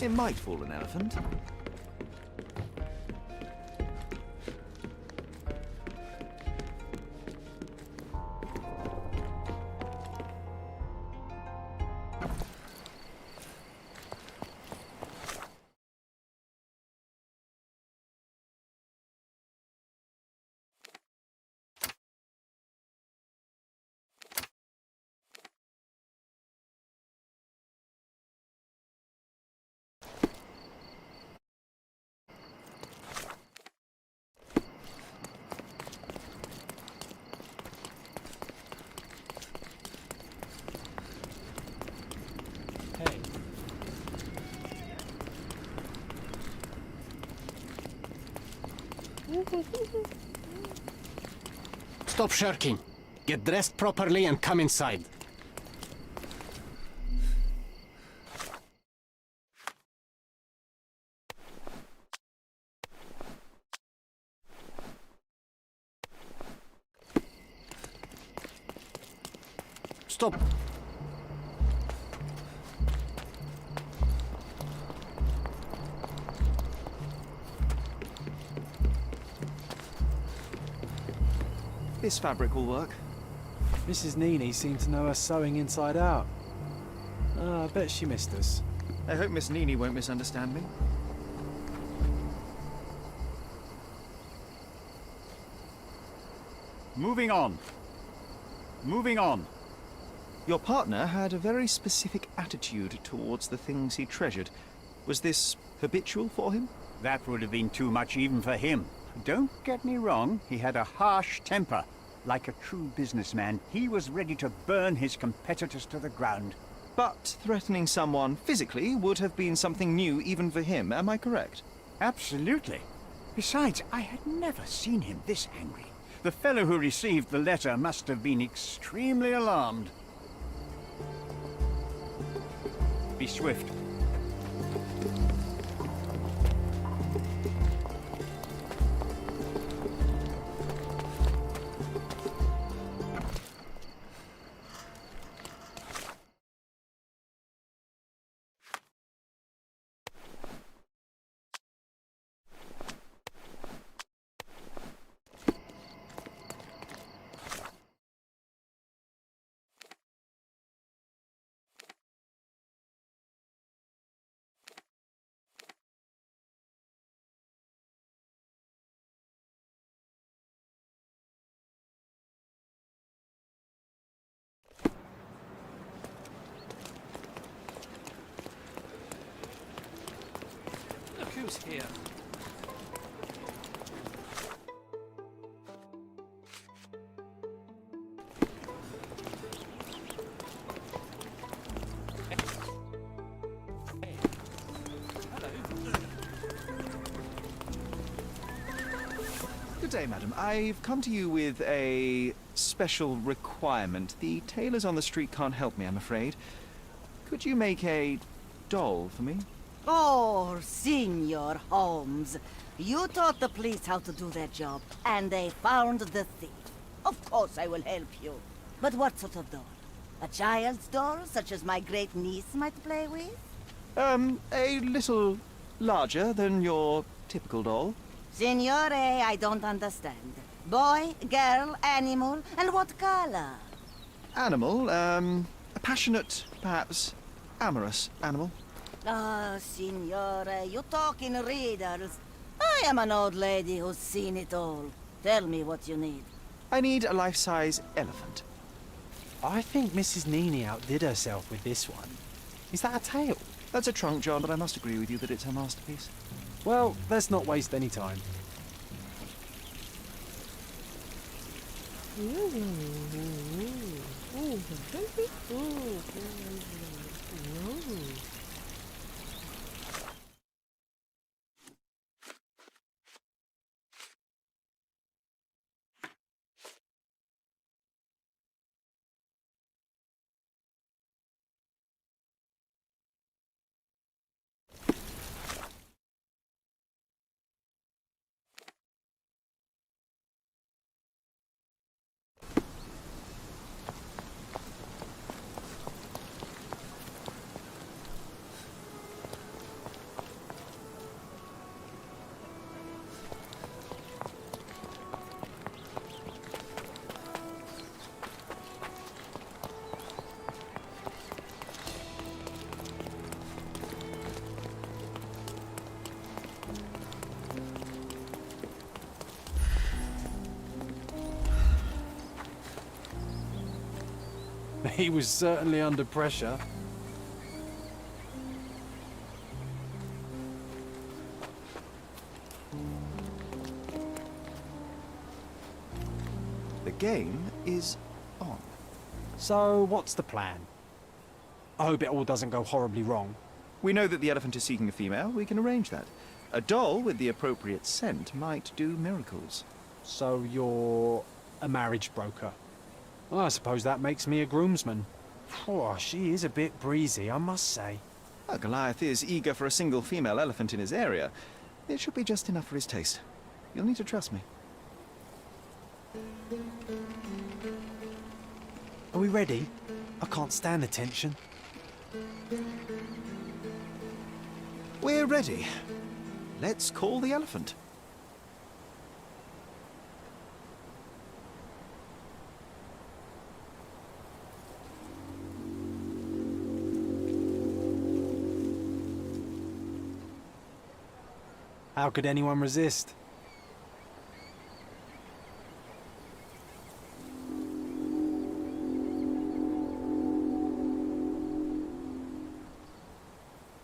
[SPEAKER 4] It might fool an elephant.
[SPEAKER 5] Hey.
[SPEAKER 3] Stop shirking. Get dressed properly and come inside. Stop.
[SPEAKER 4] This fabric will work.
[SPEAKER 5] Mrs. Nini seemed to know her sewing inside out. I bet she missed us.
[SPEAKER 4] I hope Miss Nini won't misunderstand me.
[SPEAKER 14] Moving on. Moving on.
[SPEAKER 4] Your partner had a very specific attitude towards the things he treasured. Was this habitual for him?
[SPEAKER 14] That would have been too much even for him. Don't get me wrong, he had a harsh temper. Like a true businessman, he was ready to burn his competitors to the ground.
[SPEAKER 4] But threatening someone physically would have been something new even for him, am I correct?
[SPEAKER 14] Absolutely. Besides, I had never seen him this angry. The fellow who received the letter must have been extremely alarmed. Be swift.
[SPEAKER 11] Look who's here.
[SPEAKER 4] Good day, madam. I've come to you with a special requirement. The tailors on the street can't help me, I'm afraid. Could you make a doll for me?
[SPEAKER 19] Oh, Signor Holmes. You taught the police how to do their job, and they found the thief. Of course I will help you. But what sort of doll? A child's doll, such as my great niece might play with?
[SPEAKER 4] A little larger than your typical doll.
[SPEAKER 19] Signore, I don't understand. Boy, girl, animal, and what color?
[SPEAKER 4] Animal, a passionate, perhaps amorous animal.
[SPEAKER 19] Ah, Signore, you talk in riddles. I am an old lady who's seen it all. Tell me what you need.
[SPEAKER 4] I need a life-size elephant.
[SPEAKER 5] I think Mrs. Nini outdid herself with this one. Is that a tail?
[SPEAKER 4] That's a trunk, John, but I must agree with you that it's her masterpiece.
[SPEAKER 5] Well, let's not waste any time. He was certainly under pressure.
[SPEAKER 4] The game is on.
[SPEAKER 5] So, what's the plan? I hope it all doesn't go horribly wrong.
[SPEAKER 4] We know that the elephant is seeking a female. We can arrange that. A doll with the appropriate scent might do miracles.
[SPEAKER 5] So you're a marriage broker? Well, I suppose that makes me a groomsman. Oh, she is a bit breezy, I must say.
[SPEAKER 4] Well, Goliath is eager for a single female elephant in his area. It should be just enough for his taste. You'll need to trust me.
[SPEAKER 5] Are we ready? I can't stand the tension.
[SPEAKER 4] We're ready. Let's call the elephant.
[SPEAKER 5] How could anyone resist?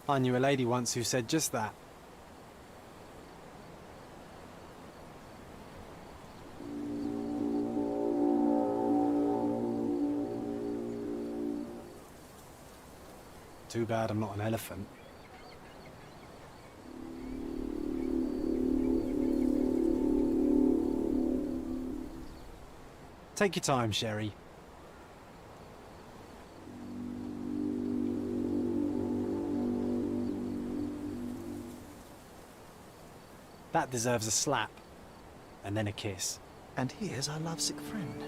[SPEAKER 5] I knew a lady once who said just that. Too bad I'm not an elephant. Take your time, Sherry. That deserves a slap. And then a kiss.
[SPEAKER 4] And here's our lovesick friend.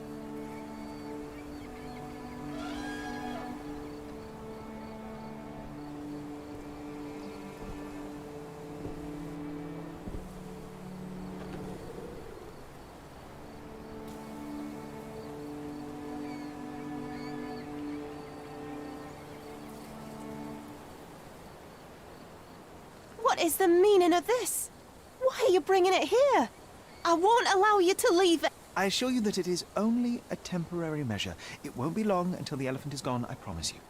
[SPEAKER 17] What is the meaning of this? Why are you bringing it here? I won't allow you to leave it.
[SPEAKER 4] I assure you that it is only a temporary measure. It won't be long until the elephant is gone, I promise you.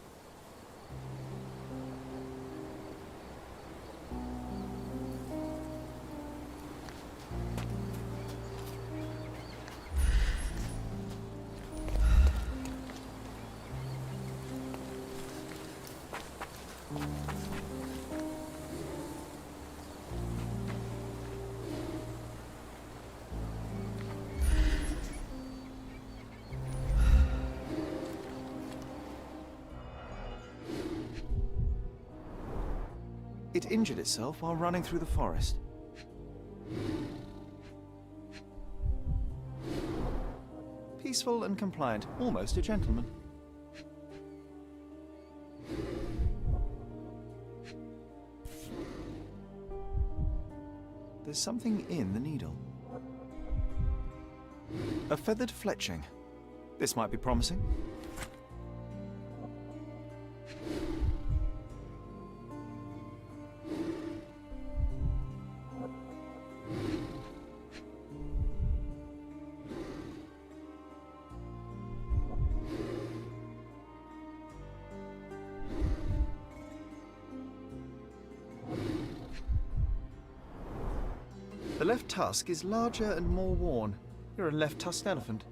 [SPEAKER 4] It injured itself while running through the forest. Peaceful and compliant, almost a gentleman. There's something in the needle. A feathered fletching. This might be promising. The left tusk is larger and more worn. You're a left-tusked elephant.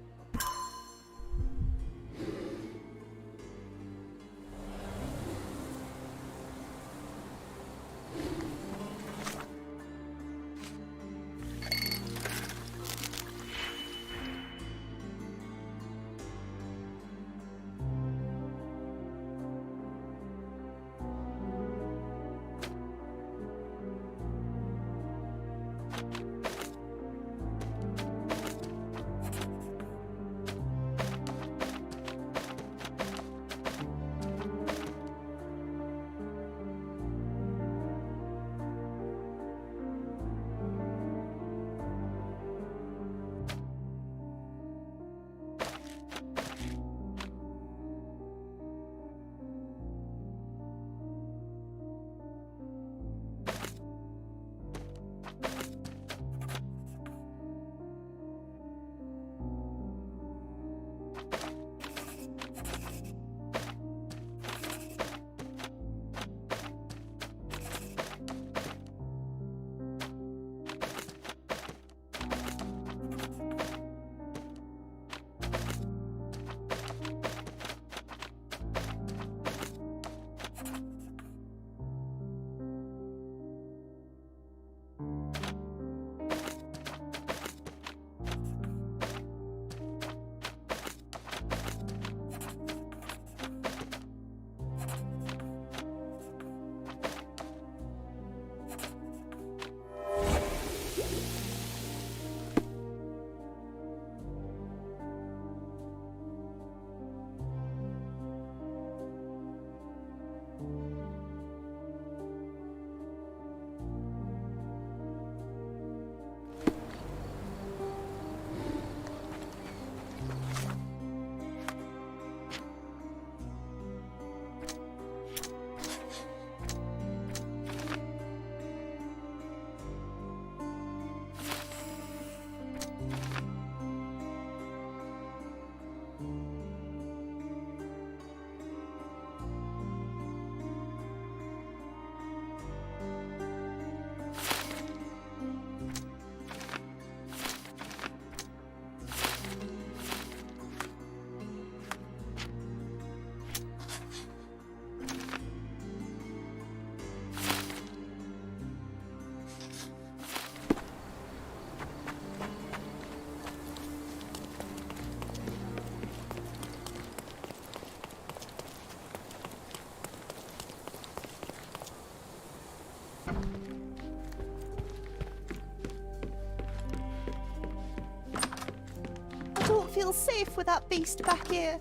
[SPEAKER 17] feel safe with that beast back here.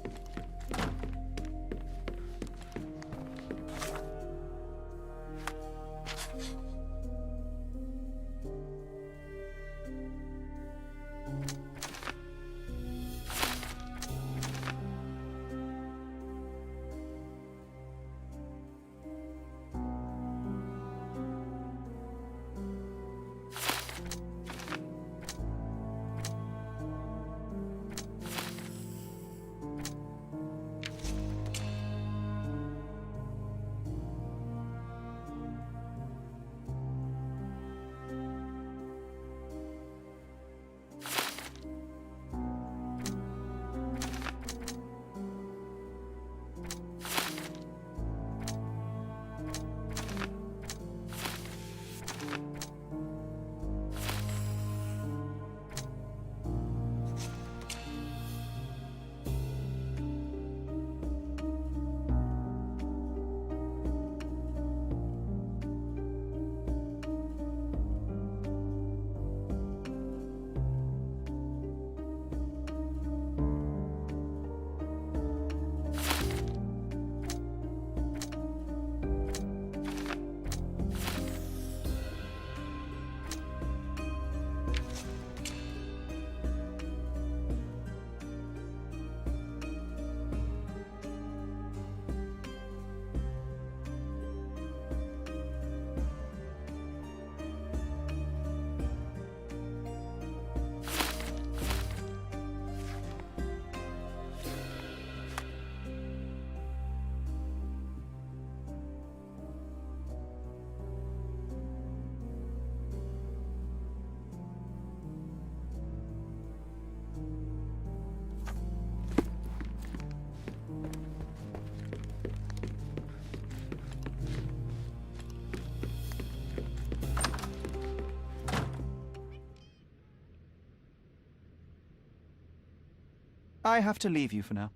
[SPEAKER 4] I have to leave you for now.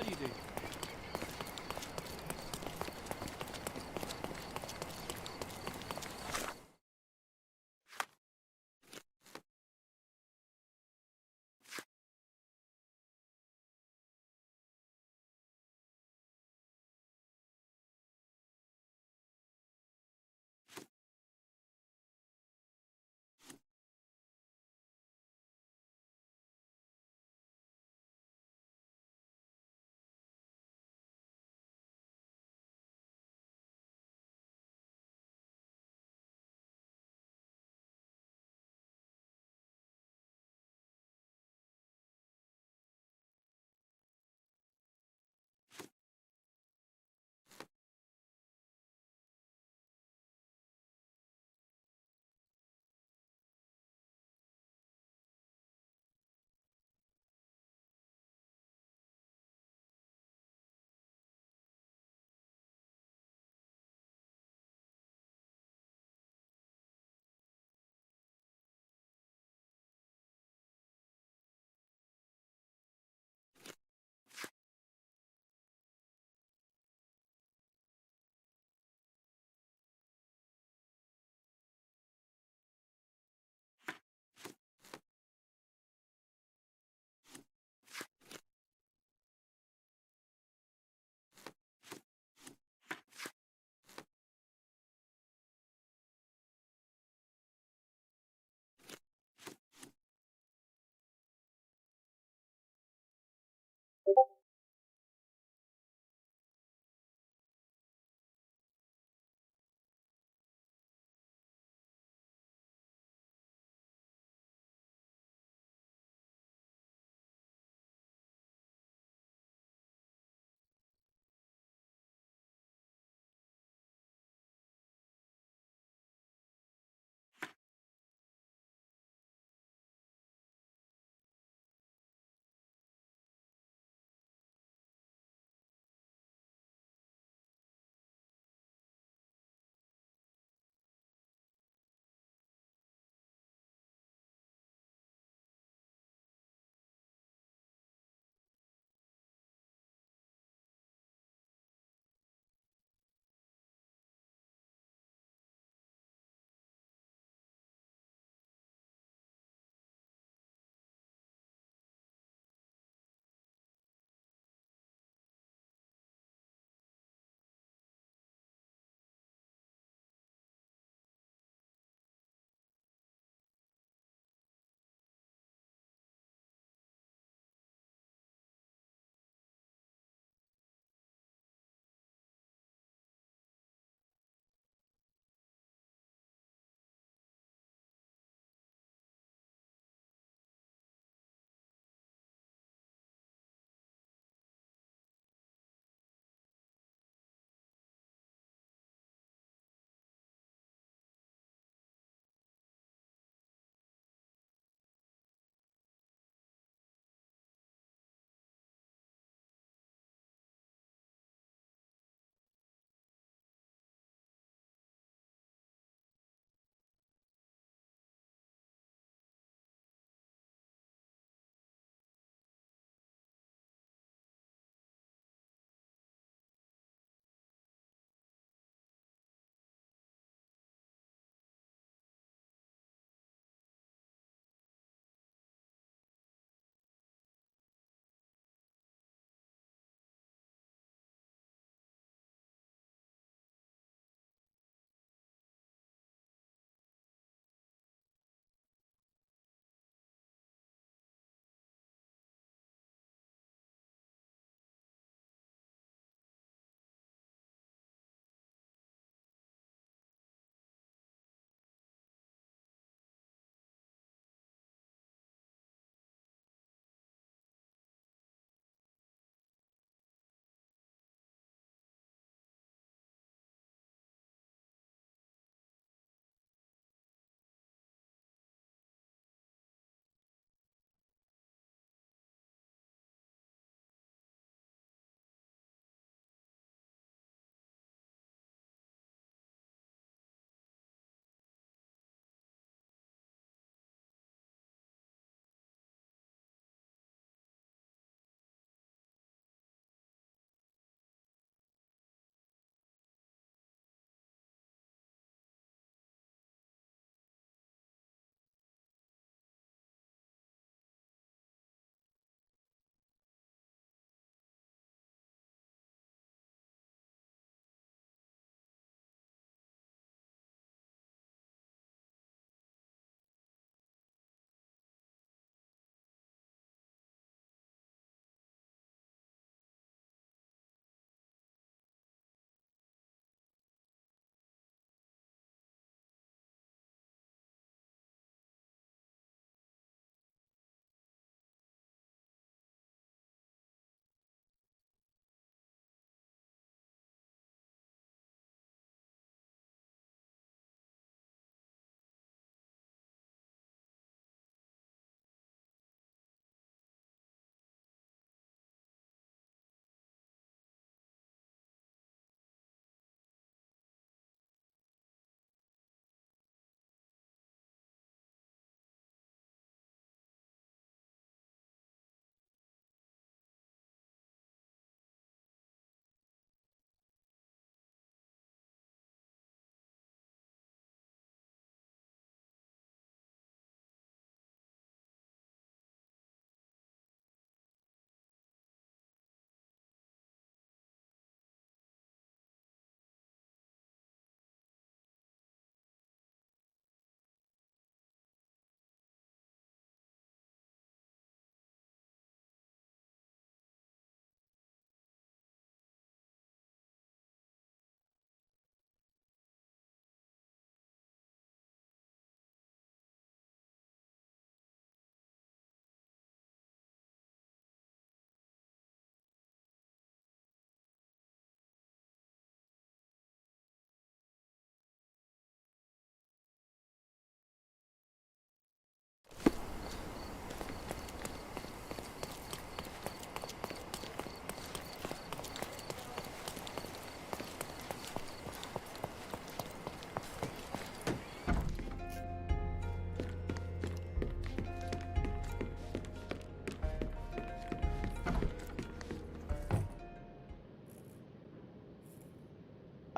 [SPEAKER 11] How do you do?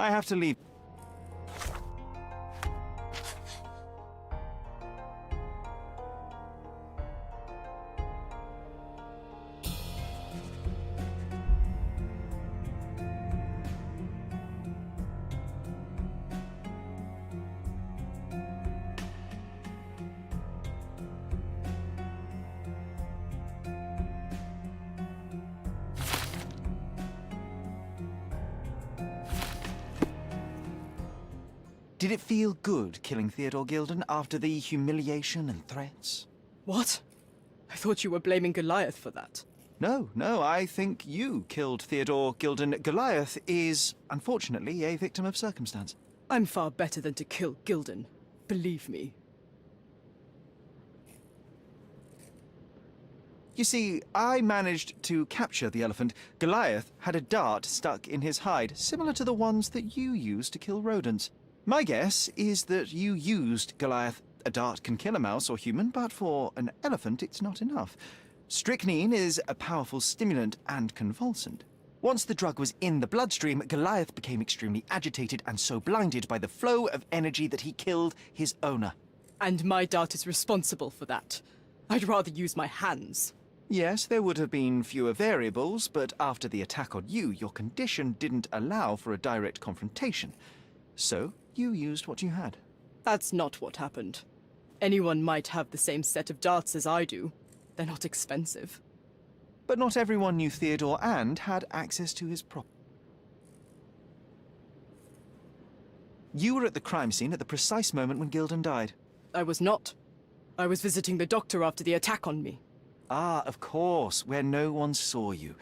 [SPEAKER 4] I have to leave. Did it feel good killing Theodore Gilden after the humiliation and threats?
[SPEAKER 18] What? I thought you were blaming Goliath for that.
[SPEAKER 4] No, I think you killed Theodore Gilden. Goliath is, unfortunately, a victim of circumstance.
[SPEAKER 18] I'm far better than to kill Gilden. Believe me.
[SPEAKER 4] You see, I managed to capture the elephant. Goliath had a dart stuck in his hide, similar to the ones that you used to kill rodents. My guess is that you used Goliath. A dart can kill a mouse or human, but for an elephant it's not enough. Strychnine is a powerful stimulant and convulsant. Once the drug was in the bloodstream, Goliath became extremely agitated and so blinded by the flow of energy that he killed his owner.
[SPEAKER 18] And my dart is responsible for that. I'd rather use my hands.
[SPEAKER 4] Yes, there would have been fewer variables, but after the attack on you, your condition didn't allow for a direct confrontation. So, you used what you had.
[SPEAKER 18] That's not what happened. Anyone might have the same set of darts as I do. They're not expensive.
[SPEAKER 4] But not everyone knew Theodore and had access to his property. You were at the crime scene at the precise moment when Gilden died.
[SPEAKER 18] I was not. I was visiting the doctor after the attack on me.
[SPEAKER 4] Ah, of course, where no one saw you.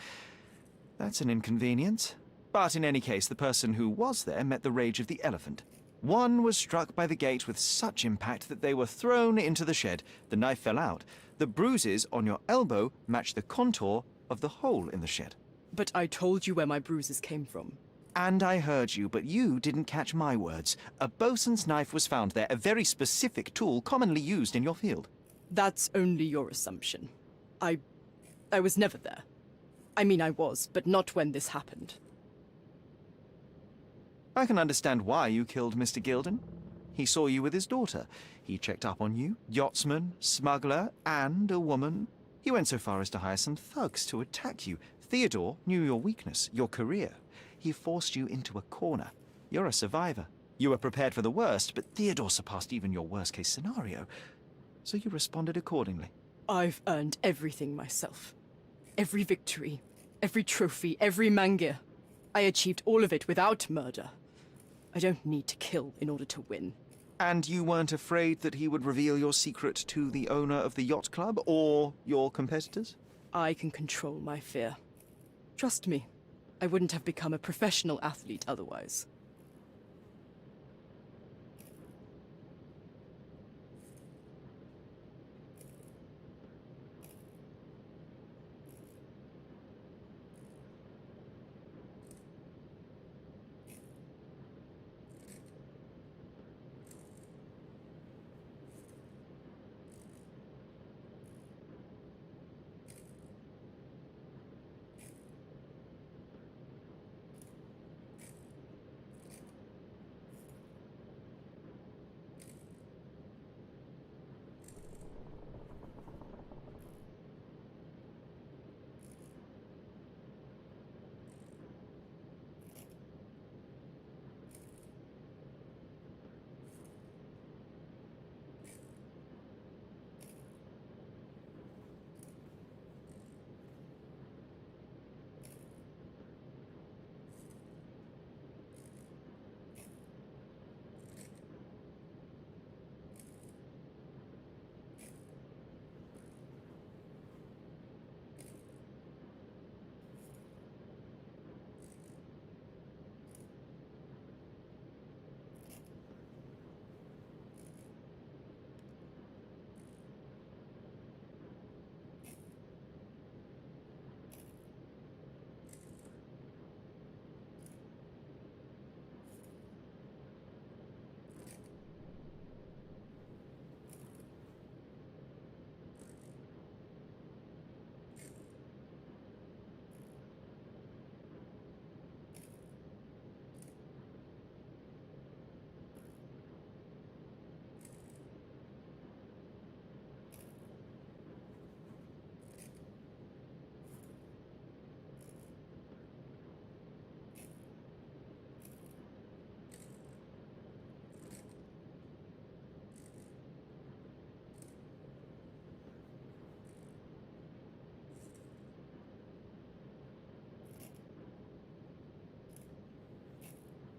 [SPEAKER 4] That's an inconvenience. But in any case, the person who was there met the rage of the elephant. One was struck by the gate with such impact that they were thrown into the shed. The knife fell out. The bruises on your elbow match the contour of the hole in the shed.
[SPEAKER 18] But I told you where my bruises came from.
[SPEAKER 4] And I heard you, but you didn't catch my words. A bosun's knife was found there, a very specific tool commonly used in your field.
[SPEAKER 18] That's only your assumption. I was never there. I mean, I was, but not when this happened.
[SPEAKER 4] I can understand why you killed Mr. Gilden. He saw you with his daughter. He checked up on you, yachtsman, smuggler, and a woman. He went so far as to hire some thugs to attack you. Theodore knew your weakness, your career. He forced you into a corner. You're a survivor. You were prepared for the worst, but Theodore surpassed even your worst-case scenario. So you responded accordingly.
[SPEAKER 18] I've earned everything myself. Every victory, every trophy, every mangir. I achieved all of it without murder. I don't need to kill in order to win.
[SPEAKER 4] And you weren't afraid that he would reveal your secret to the owner of the yacht club or your competitors?
[SPEAKER 18] I can control my fear. Trust me, I wouldn't have become a professional athlete otherwise.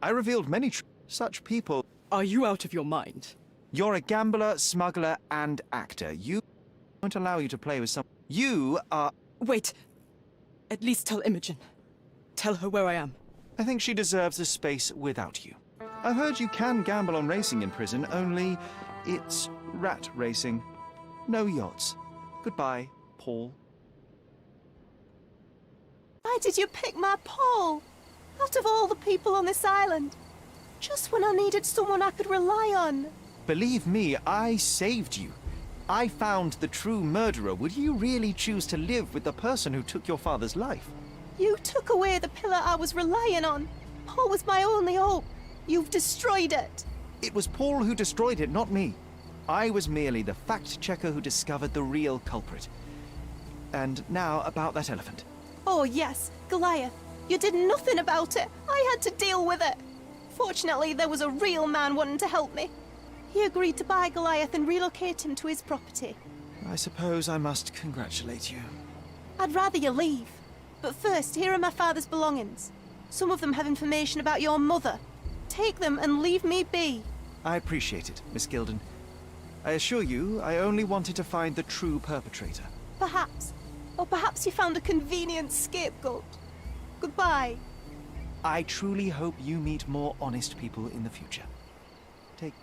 [SPEAKER 4] I revealed many such people.
[SPEAKER 18] Are you out of your mind?
[SPEAKER 4] You're a gambler, smuggler, and actor. You won't allow you to play with some. You are.
[SPEAKER 18] Wait. At least tell Imogen. Tell her where I am.
[SPEAKER 4] I think she deserves a space without you. I've heard you can gamble on racing in prison, only it's rat racing. No yachts. Goodbye, Paul.
[SPEAKER 17] Why did you pick my Paul? Out of all the people on this island. Just when I needed someone I could rely on.
[SPEAKER 4] Believe me, I saved you. I found the true murderer. Would you really choose to live with the person who took your father's life?
[SPEAKER 17] You took away the pillar I was relying on. Paul was my only hope. You've destroyed it.
[SPEAKER 4] It was Paul who destroyed it, not me. I was merely the fact-checker who discovered the real culprit. And now about that elephant.
[SPEAKER 17] Oh yes, Goliath. You did nothing about it. I had to deal with it. Fortunately, there was a real man wanting to help me. He agreed to buy Goliath and relocate him to his property.
[SPEAKER 4] I suppose I must congratulate you.
[SPEAKER 17] I'd rather you leave. But first, here are my father's belongings. Some of them have information about your mother. Take them and leave me be.
[SPEAKER 4] I appreciate it, Miss Gilden. I assure you, I only wanted to find the true perpetrator.
[SPEAKER 17] Perhaps. Or perhaps you found a convenient scapegoat. Goodbye.
[SPEAKER 4] I truly hope you meet more honest people in the future. Take...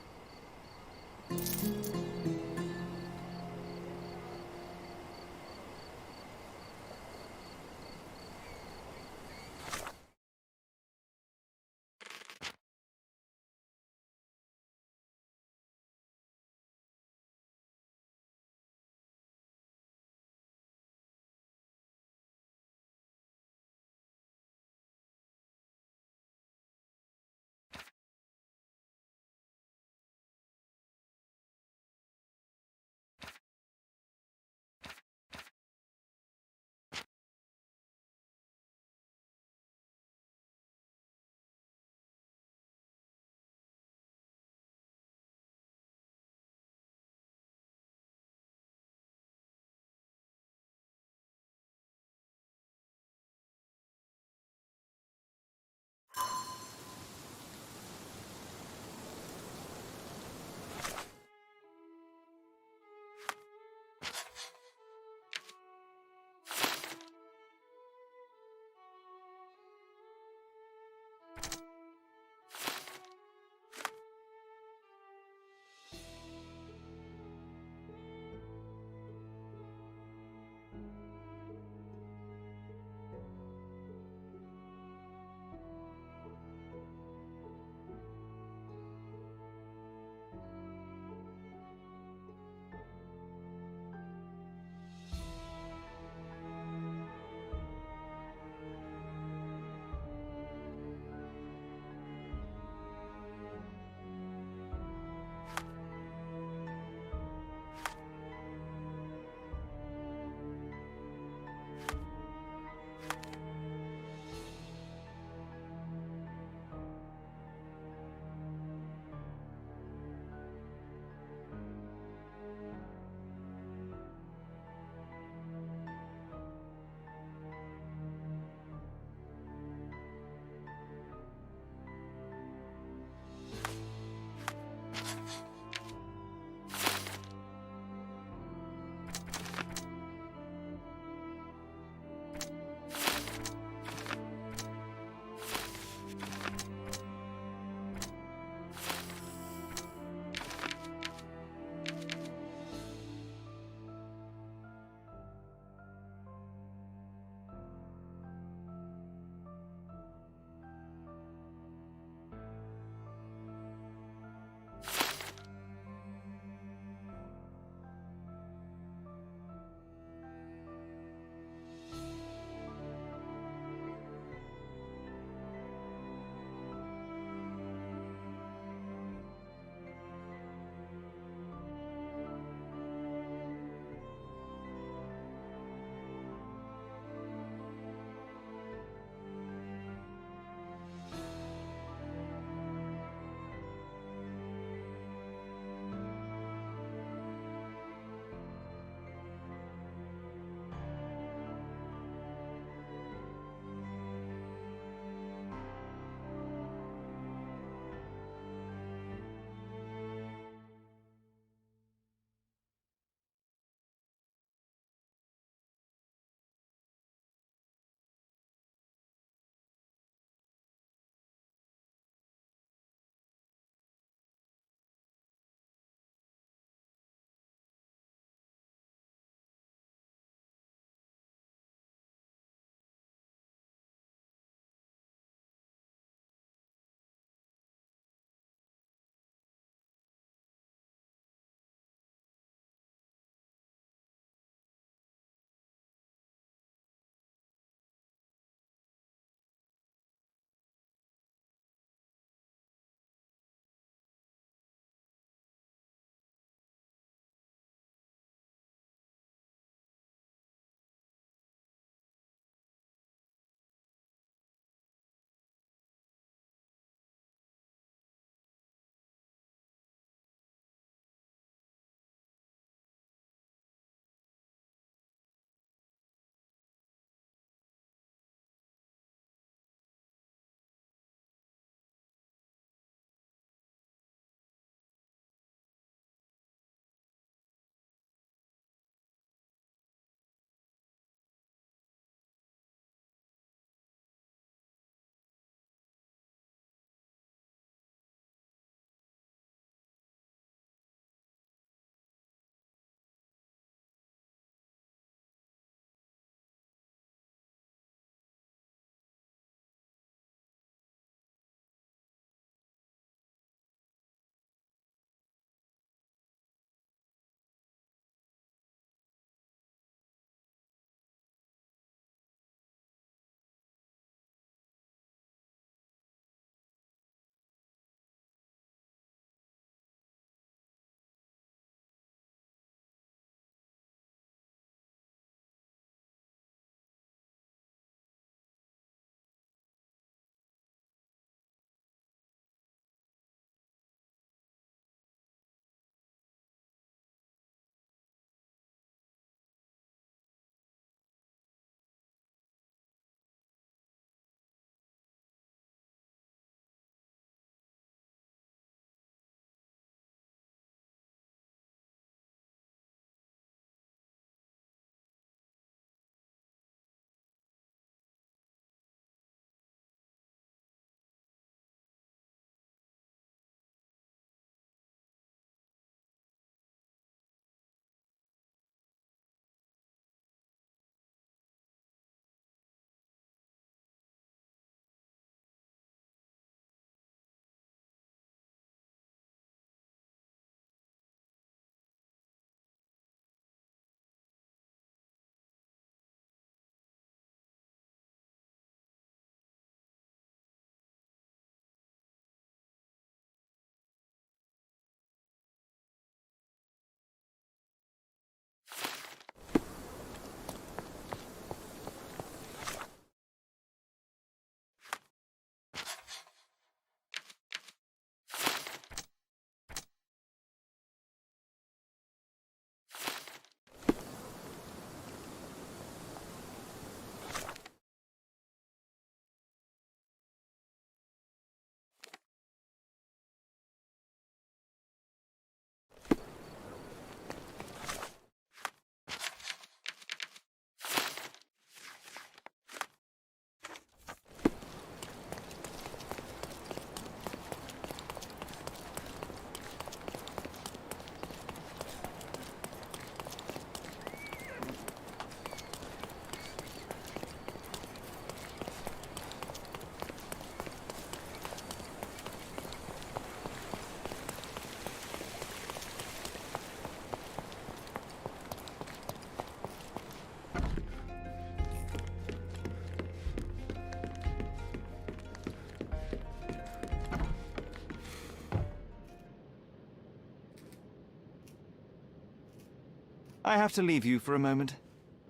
[SPEAKER 4] I have to leave you for a moment.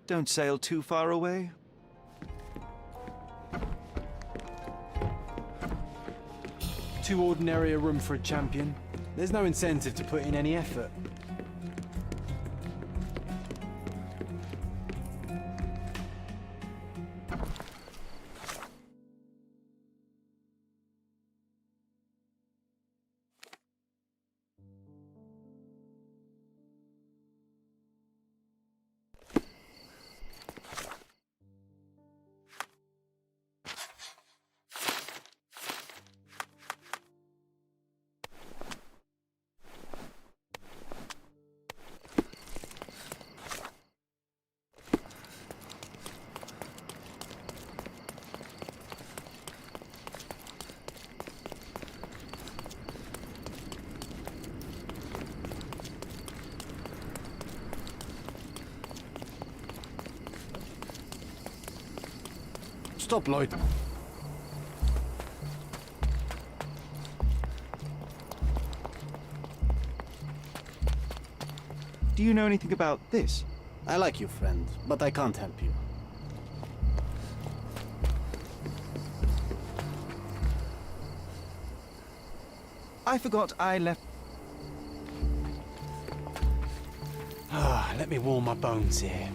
[SPEAKER 4] Don't sail too far away.
[SPEAKER 5] Too ordinary a room for a champion. There's no incentive to put in any effort.
[SPEAKER 3] Stop, Lloyd.
[SPEAKER 4] Do you know anything about this?
[SPEAKER 2] I like you, friend, but I can't help you.
[SPEAKER 4] I forgot I left...
[SPEAKER 5] Let me warm my bones here.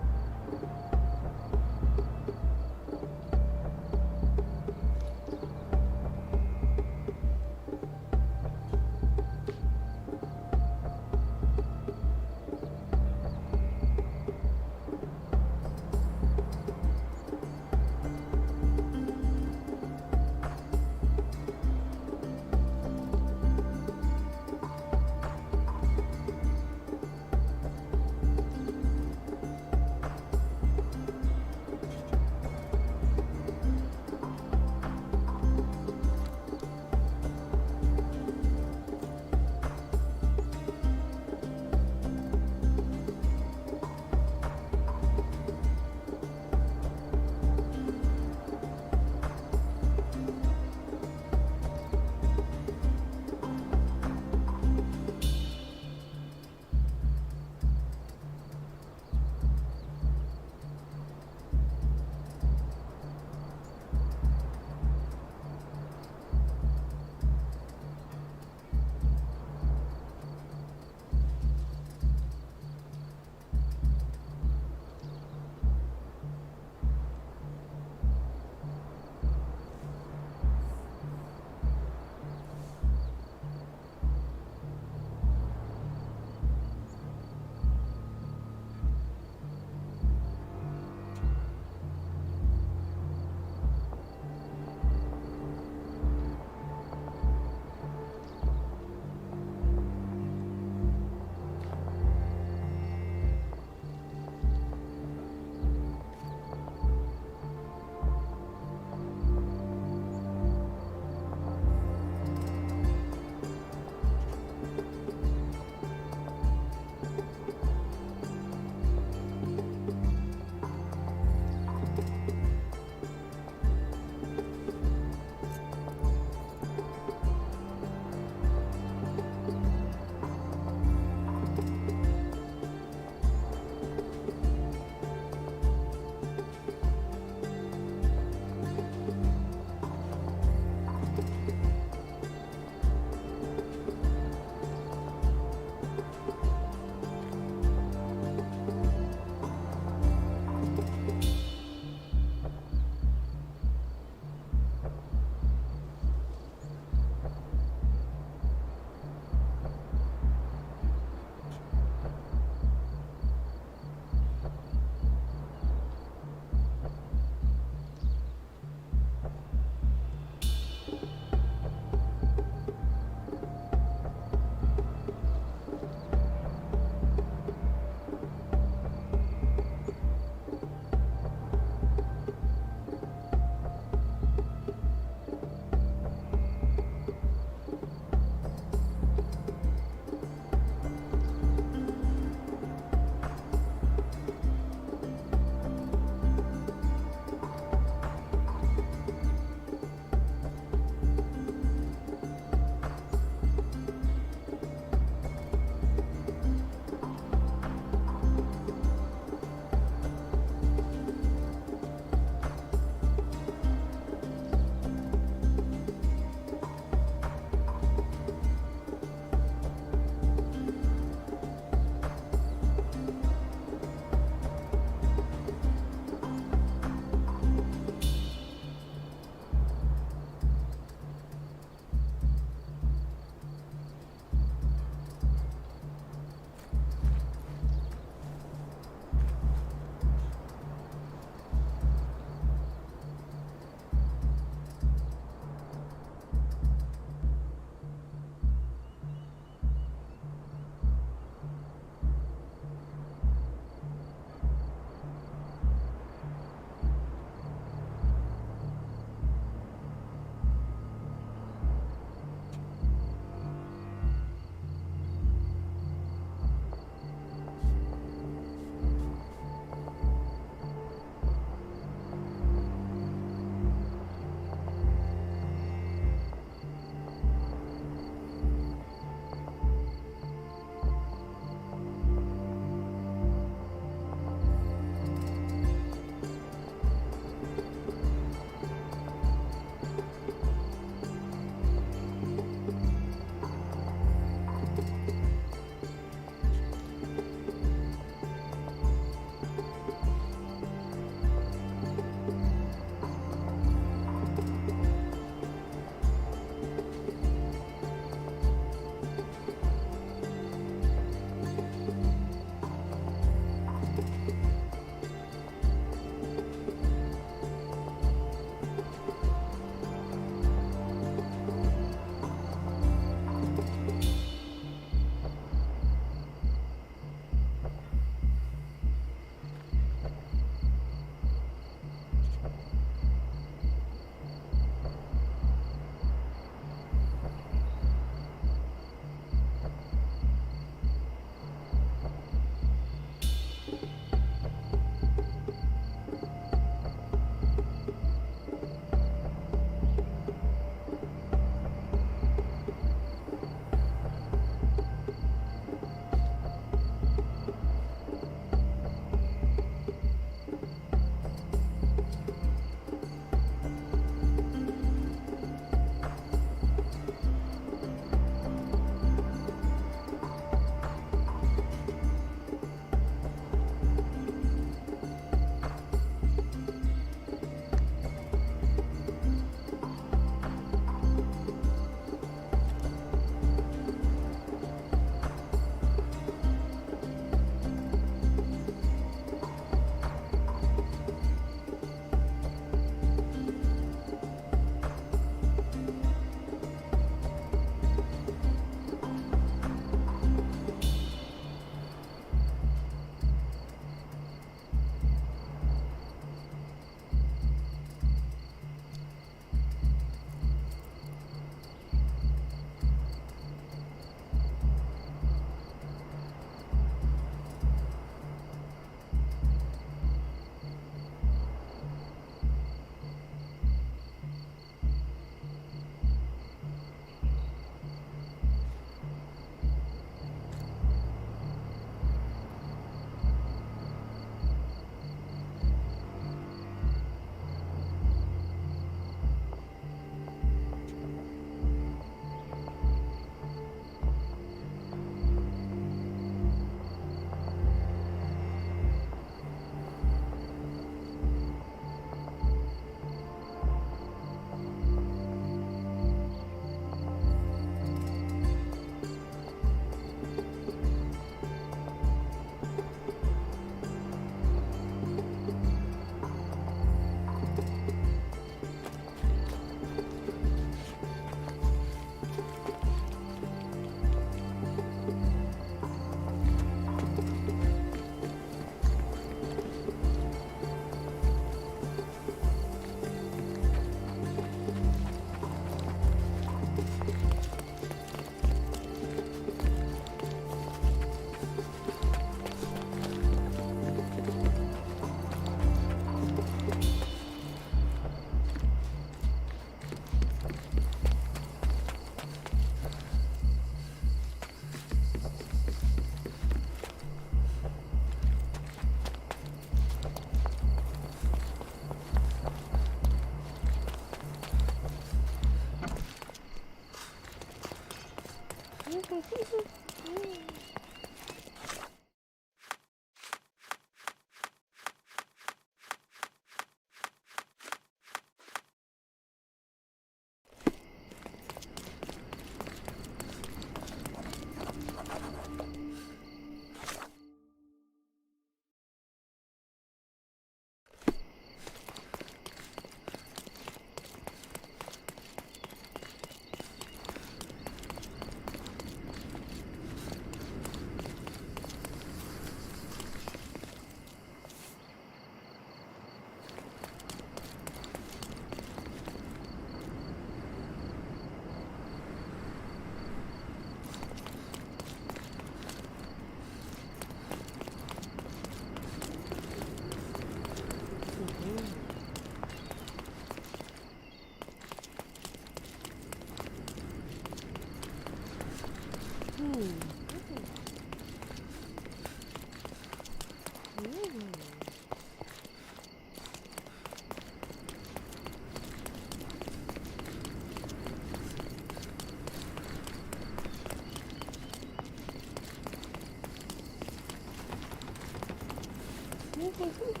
[SPEAKER 20] Merhaba.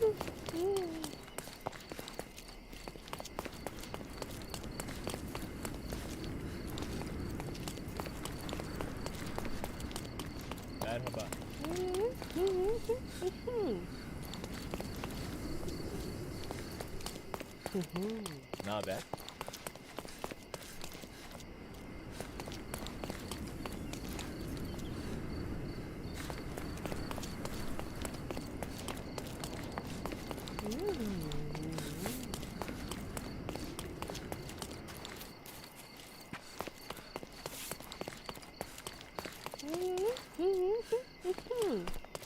[SPEAKER 20] Ne haber?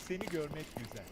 [SPEAKER 20] Seni görmek güzel.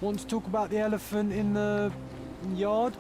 [SPEAKER 5] Want to talk about the elephant in the yard?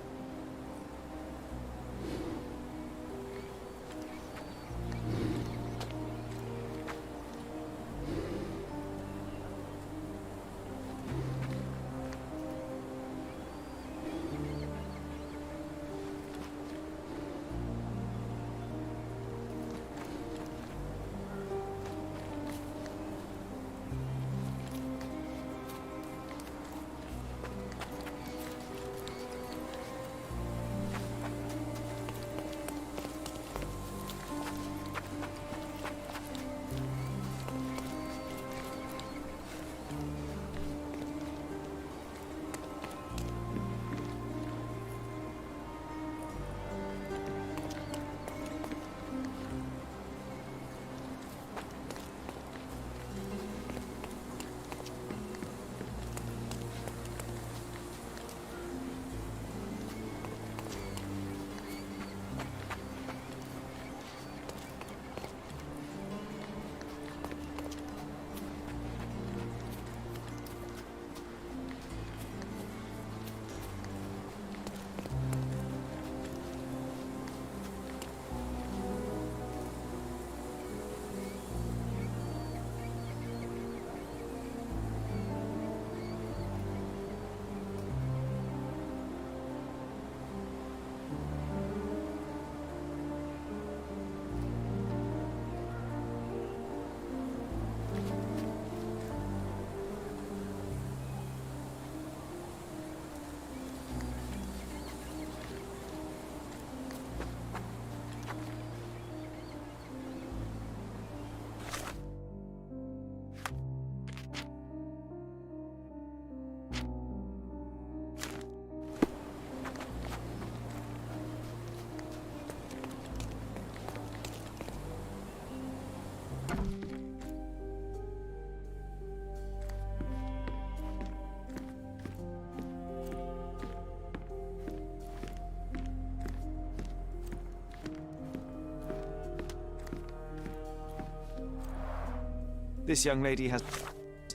[SPEAKER 4] This young lady has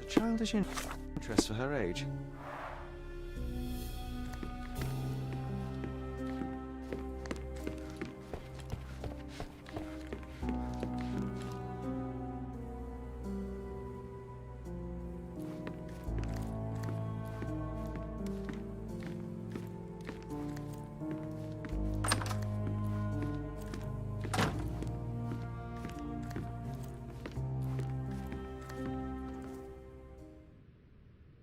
[SPEAKER 4] a childish interest for her age.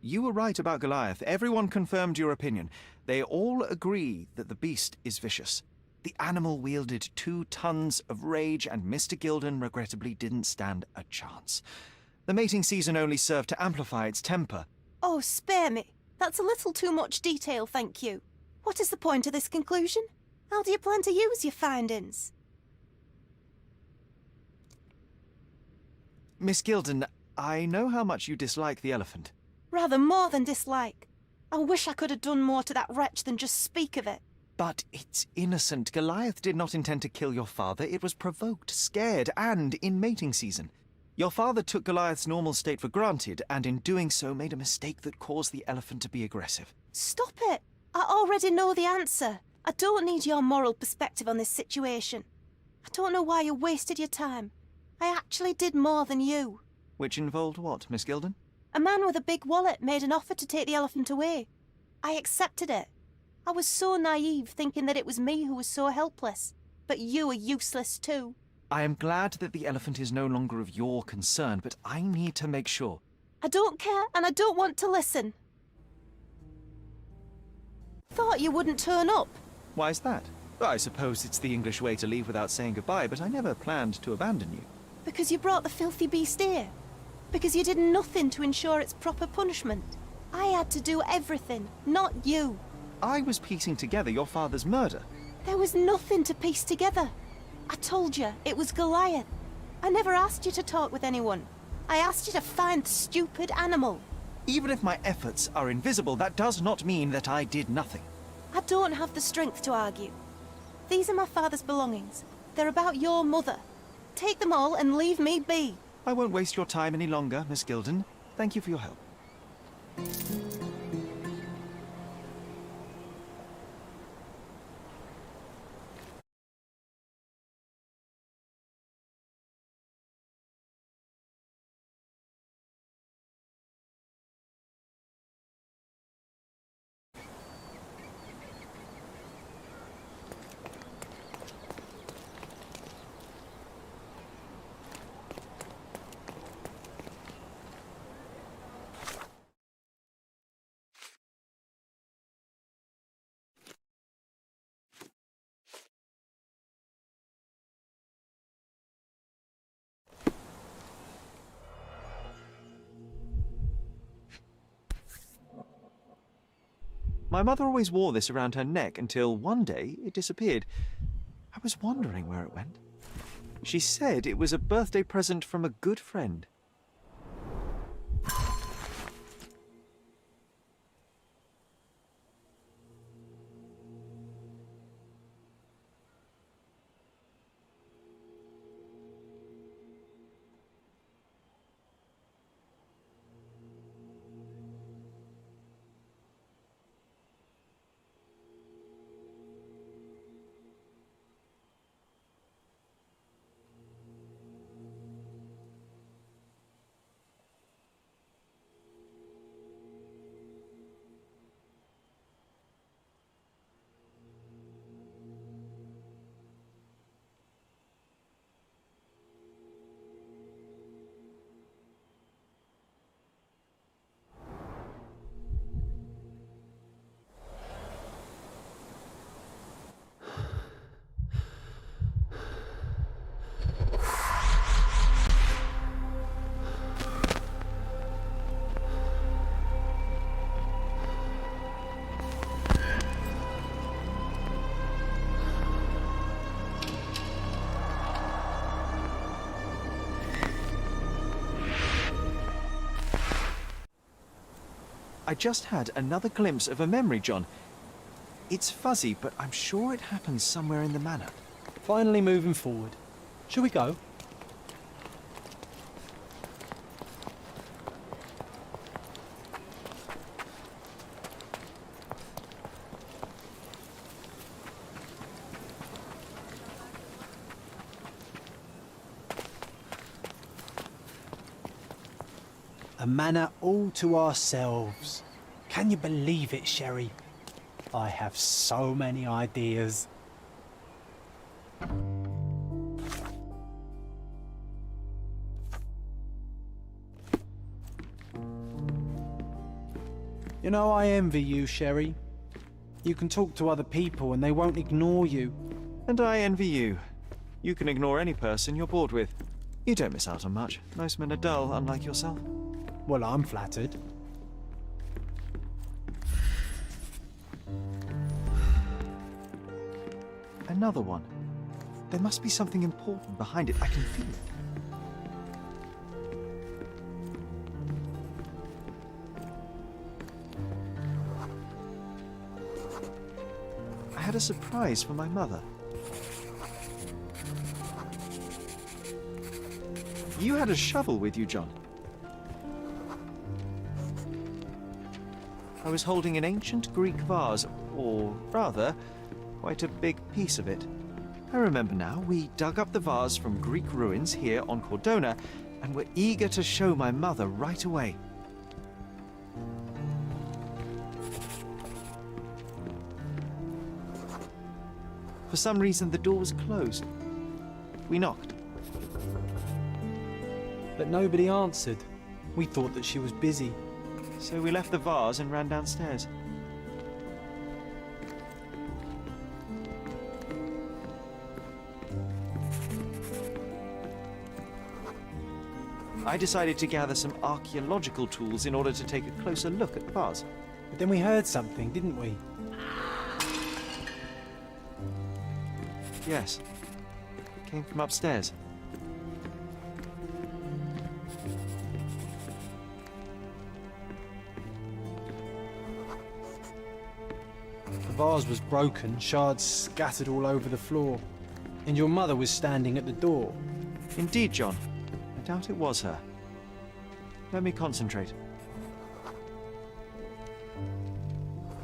[SPEAKER 4] You were right about Goliath. Everyone confirmed your opinion. They all agree that the beast is vicious. The animal wielded 2 tons of rage, and Mr. Gilden regrettably didn't stand a chance. The mating season only served to amplify its temper.
[SPEAKER 17] Oh, spare me. That's a little too much detail, thank you. What is the point of this conclusion? How do you plan to use your findings?
[SPEAKER 4] Miss Gilden, I know how much you dislike the elephant.
[SPEAKER 17] Rather more than dislike. I wish I could have done more to that wretch than just speak of it.
[SPEAKER 4] But it's innocent. Goliath did not intend to kill your father. It was provoked, scared, and in mating season. Your father took Goliath's normal state for granted, and in doing so made a mistake that caused the elephant to be aggressive.
[SPEAKER 17] Stop it! I already know the answer. I don't need your moral perspective on this situation. I don't know why you wasted your time. I actually did more than you.
[SPEAKER 4] Which involved what, Miss Gilden?
[SPEAKER 17] A man with a big wallet made an offer to take the elephant away. I accepted it. I was so naive, thinking that it was me who was so helpless. But you are useless too.
[SPEAKER 4] I am glad that the elephant is no longer of your concern, but I need to make sure.
[SPEAKER 17] I don't care, and I don't want to listen. Thought you wouldn't turn up.
[SPEAKER 4] Why is that? I suppose it's the English way to leave without saying goodbye, but I never planned to abandon you.
[SPEAKER 17] Because you brought the filthy beast here. Because you did nothing to ensure its proper punishment. I had to do everything, not you.
[SPEAKER 4] I was piecing together your father's murder.
[SPEAKER 17] There was nothing to piece together. I told you, it was Goliath. I never asked you to talk with anyone. I asked you to find the stupid animal.
[SPEAKER 4] Even if my efforts are invisible, that does not mean that I did nothing.
[SPEAKER 17] I don't have the strength to argue. These are my father's belongings. They're about your mother. Take them all and leave me be.
[SPEAKER 4] I won't waste your time any longer, Miss Gilden. Thank you for your help. My mother always wore this around her neck until one day it disappeared. I was wondering where it went. She said it was a birthday present from a good friend. I just had another glimpse of a memory, John. It's fuzzy, but I'm sure it happens somewhere in the manor.
[SPEAKER 5] Finally moving forward. Shall we go? A manor all to ourselves. Can you believe it, Sherry? I have so many ideas. You know, I envy you, Sherry. You can talk to other people and they won't ignore you.
[SPEAKER 4] And I envy you. You can ignore any person you're bored with. You don't miss out on much. Most men are dull, unlike yourself.
[SPEAKER 5] Well, I'm flattered.
[SPEAKER 4] Another one. There must be something important behind it. I can feel it. I had a surprise for my mother. You had a shovel with you, John. I was holding an ancient Greek vase, or rather, quite a big piece of it. I remember now, we dug up the vase from Greek ruins here on Cordona, and were eager to show my mother right away. For some reason, the door was closed. We knocked.
[SPEAKER 5] But nobody answered. We thought that she was busy.
[SPEAKER 4] So we left the vase and ran downstairs. I decided to gather some archaeological tools in order to take a closer look at the vase.
[SPEAKER 5] But then we heard something, didn't we?
[SPEAKER 4] Yes. It came from upstairs.
[SPEAKER 5] The vase was broken, shards scattered all over the floor. And your mother was standing at the door.
[SPEAKER 4] Indeed, John. I doubt it was her. Let me concentrate.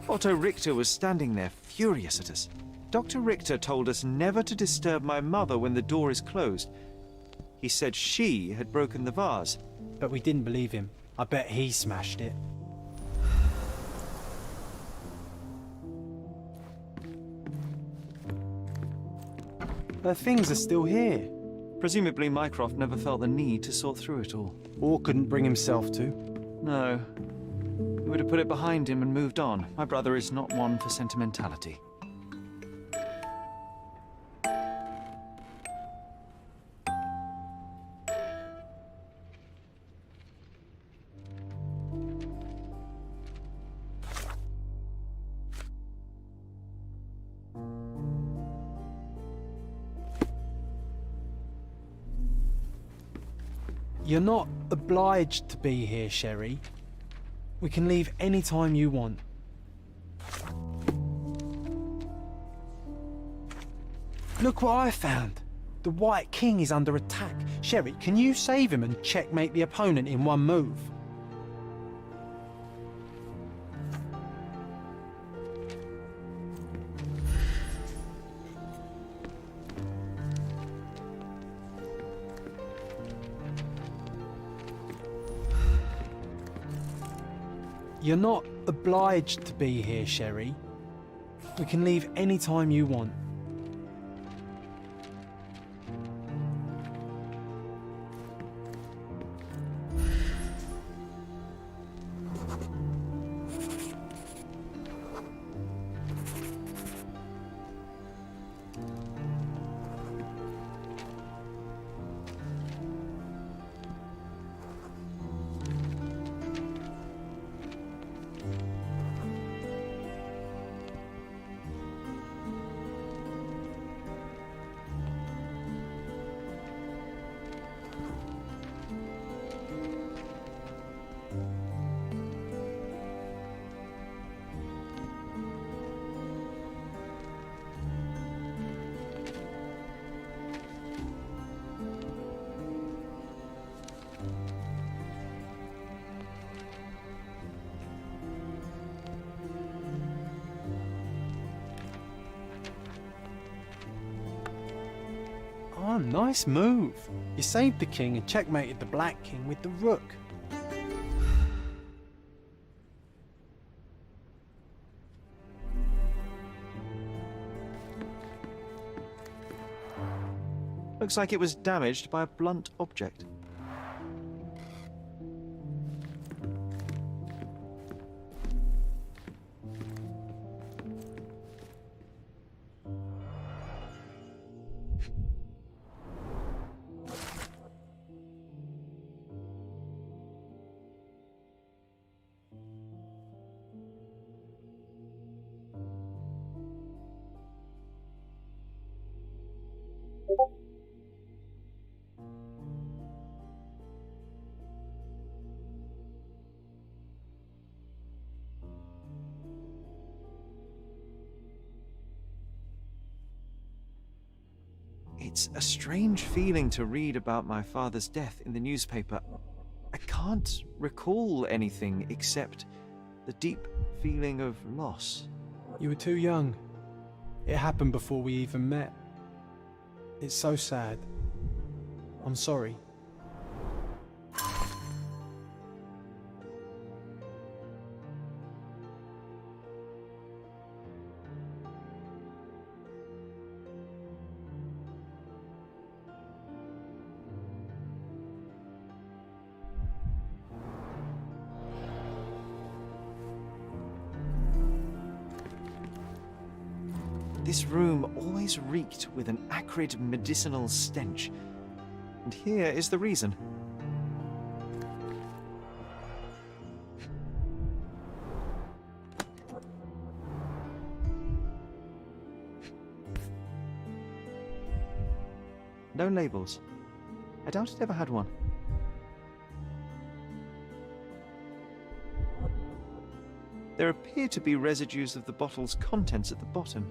[SPEAKER 4] Otto Richter was standing there, furious at us. Dr. Richter told us never to disturb my mother when the door is closed. He said she had broken the vase.
[SPEAKER 5] But we didn't believe him. I bet he smashed it. Her things are still here.
[SPEAKER 4] Presumably Mycroft never felt the need to sort through it all.
[SPEAKER 5] Or couldn't bring himself to.
[SPEAKER 4] No. He would have put it behind him and moved on. My brother is not one for sentimentality.
[SPEAKER 5] You're not obliged to be here, Sherry. We can leave any time you want. Look what I found. The White King is under attack. Sherry, can you save him and checkmate the opponent in one move? You're not obliged to be here, Sherry. We can leave any time you want. Oh, nice move. You saved the king and checkmated the Black King with the rook.
[SPEAKER 4] Looks like it was damaged by a blunt object. It's a strange feeling to read about my father's death in the newspaper. I can't recall anything except the deep feeling of loss.
[SPEAKER 5] You were too young. It happened before we even met. It's so sad. I'm sorry.
[SPEAKER 4] This room always reeked with an acrid medicinal stench. And here is the reason. No labels. I doubt it ever had one. There appear to be residues of the bottle's contents at the bottom.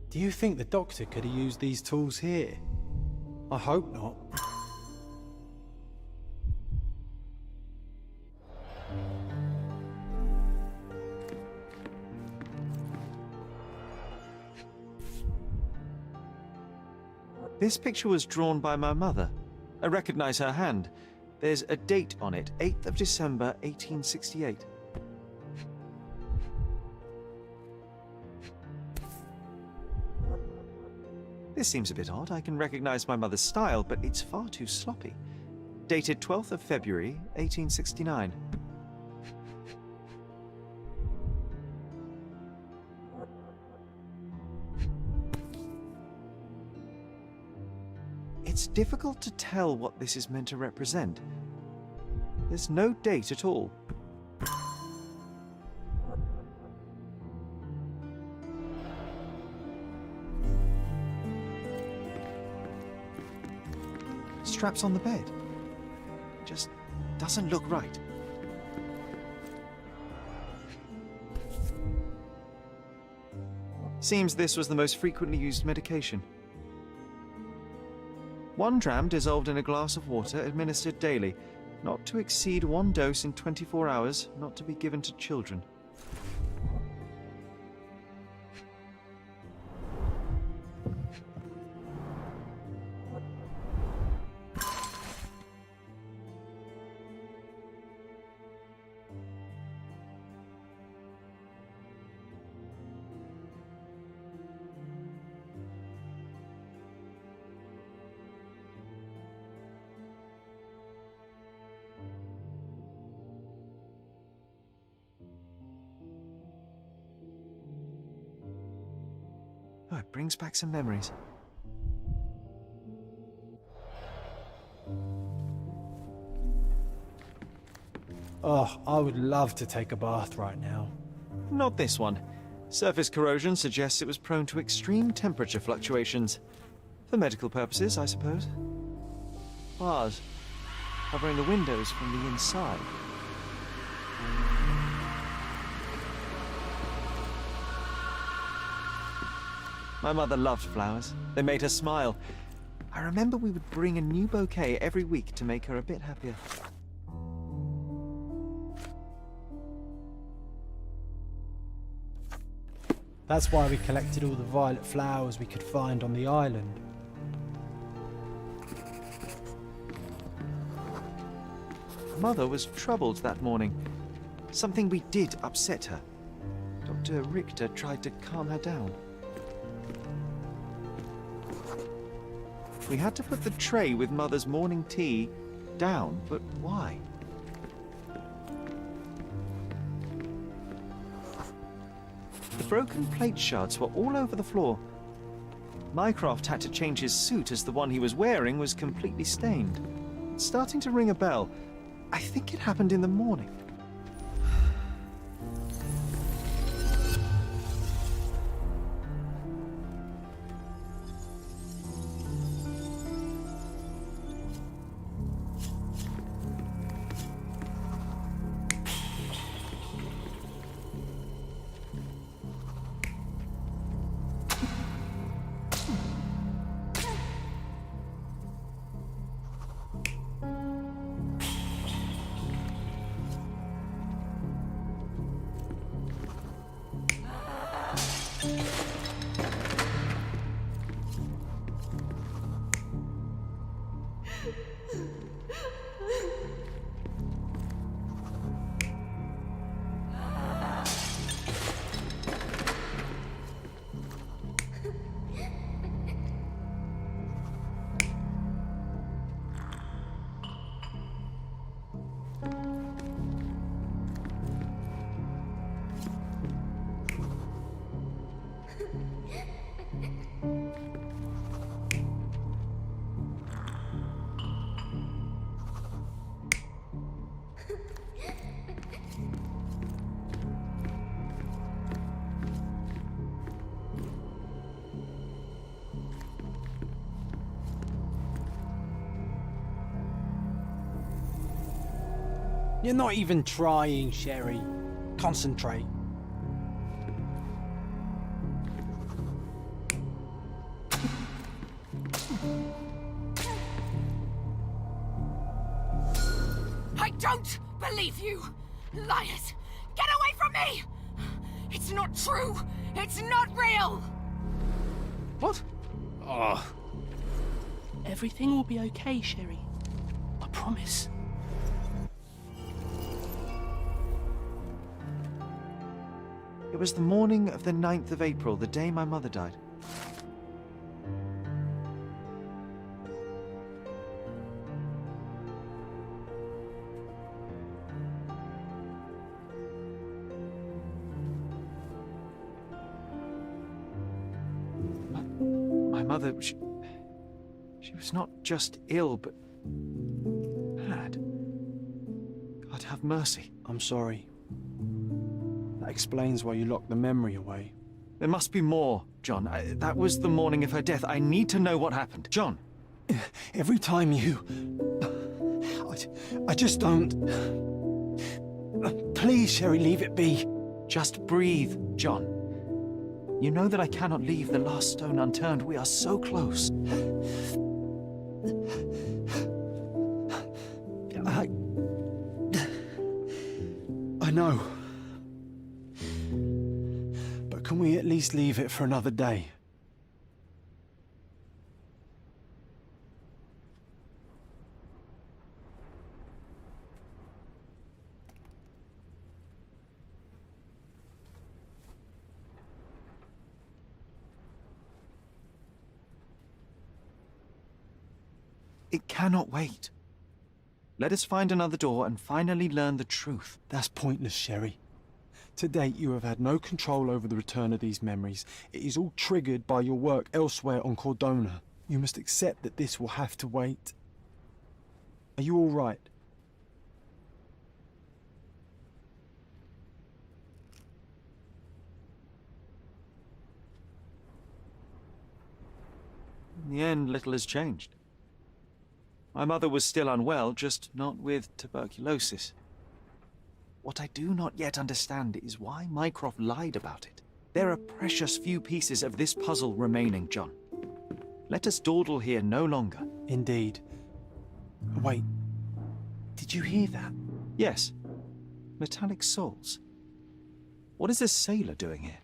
[SPEAKER 5] Do you think the doctor could have used these tools here? I hope not.
[SPEAKER 4] This picture was drawn by my mother. I recognize her hand. There's a date on it, 8th of December, 1868. This seems a bit odd. I can recognize my mother's style, but it's far too sloppy. Dated 12th of February, 1869. It's difficult to tell what this is meant to represent. There's no date at all. Straps on the bed. Just doesn't look right. Seems this was the most frequently used medication. 1 dram dissolved in a glass of water, administered daily. Not to exceed 1 dose in 24 hours, not to be given to children. Oh, it brings back some memories.
[SPEAKER 5] Oh, I would love to take a bath right now.
[SPEAKER 4] Not this one. Surface corrosion suggests it was prone to extreme temperature fluctuations. For medical purposes, I suppose. Bars covering the windows from the inside. My mother loved flowers. They made her smile. I remember we would bring a new bouquet every week to make her a bit happier.
[SPEAKER 5] That's why we collected all the violet flowers we could find on the island.
[SPEAKER 4] Mother was troubled that morning. Something we did upset her. Dr. Richter tried to calm her down. We had to put the tray with Mother's morning tea down, but why? The broken plate shards were all over the floor. Mycroft had to change his suit as the one he was wearing was completely stained. It's starting to ring a bell. I think it happened in the morning.
[SPEAKER 5] You're not even trying, Sherry. Concentrate.
[SPEAKER 21] I don't believe you! Liars! Get away from me! It's not true! It's not real!
[SPEAKER 11] What? Oh. Everything will be okay, Sherry. I promise.
[SPEAKER 4] It was the morning of the 9th of April, the day my mother died. My mother, she was not just ill, but mad. God have mercy.
[SPEAKER 5] I'm sorry. That explains why you locked the memory away.
[SPEAKER 4] There must be more, John. That was the morning of her death. I need to know what happened. John!
[SPEAKER 5] Every time you... I just don't... Please, Sherry, leave it be.
[SPEAKER 4] Just breathe, John. You know that I cannot leave the last stone unturned. We are so close.
[SPEAKER 5] I know. But can we at least leave it for another day?
[SPEAKER 4] It cannot wait. Let us find another door and finally learn the truth.
[SPEAKER 5] That's pointless, Sherry. To date, you have had no control over the return of these memories. It is all triggered by your work elsewhere on Cordona. You must accept that this will have to wait. Are you all right?
[SPEAKER 4] In the end, little has changed. My mother was still unwell, just not with tuberculosis. What I do not yet understand is why Mycroft lied about it. There are precious few pieces of this puzzle remaining, John. Let us dawdle here no longer.
[SPEAKER 5] Indeed. Wait, did you hear that?
[SPEAKER 4] Yes. Metallic souls. What is this sailor doing here?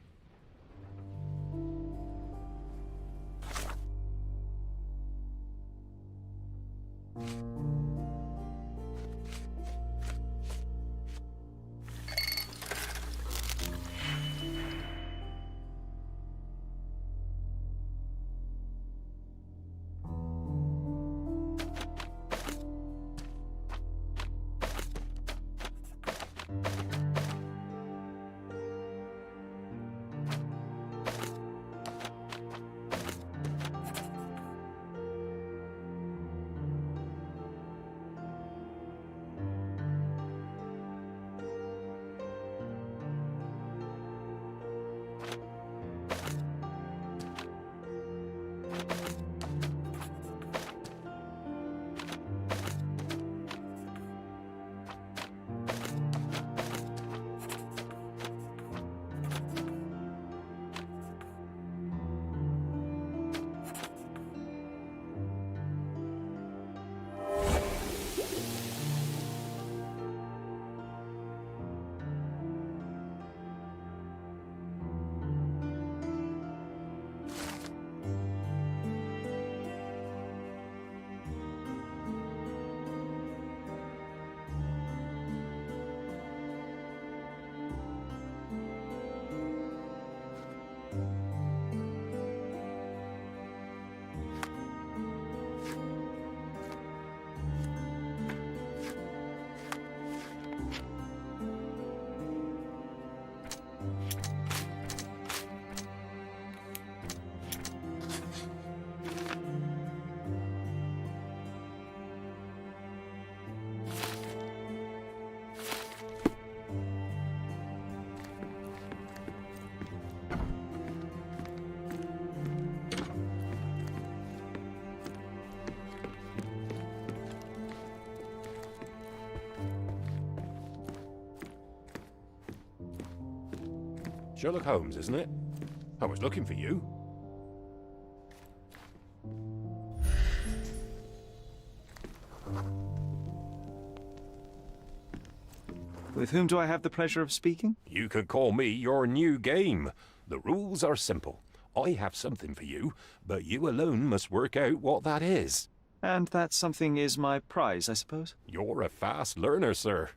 [SPEAKER 9] Sherlock Holmes, isn't it? I was looking for you.
[SPEAKER 4] With whom do I have the pleasure of speaking?
[SPEAKER 9] You can call me your new game. The rules are simple. I have something for you, but you alone must work out what that is.
[SPEAKER 4] And that something is my prize, I suppose?
[SPEAKER 9] You're a fast learner, sir.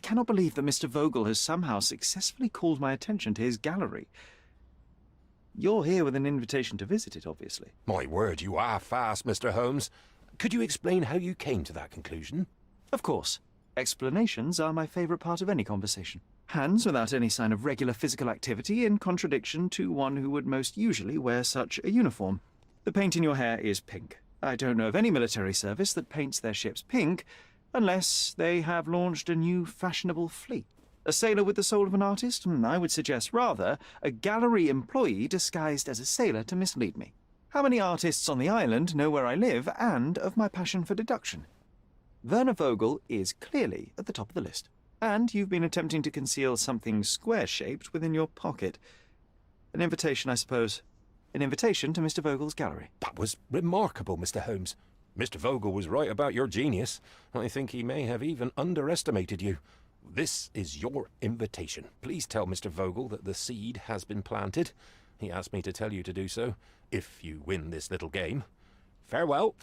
[SPEAKER 4] cannot believe that Mr. Vogel has somehow successfully called my attention to his gallery. You're here with an invitation to visit it, obviously.
[SPEAKER 9] My word, you are fast, Mr. Holmes. Could you explain how you came to that conclusion?
[SPEAKER 4] Of course. Explanations are my favourite part of any conversation. Hands without any sign of regular physical activity, in contradiction to one who would most usually wear such a uniform. The paint in your hair is pink. I don't know of any military service that paints their ships pink, unless they have launched a new fashionable fleet. A sailor with the soul of an artist? I would suggest rather a gallery employee disguised as a sailor to mislead me. How many artists on the island know where I live and of my passion for deduction? Werner Vogel is clearly at the top of the list. And you've been attempting to conceal something square-shaped within your pocket. An invitation, I suppose. An invitation to Mr. Vogel's gallery.
[SPEAKER 9] That was remarkable, Mr. Holmes. Mr. Vogel was right about your genius. I think he may have even underestimated you. This is your invitation. Please tell Mr. Vogel that the seed has been planted. He asked me to tell you to do so, if you win this little game. Farewell.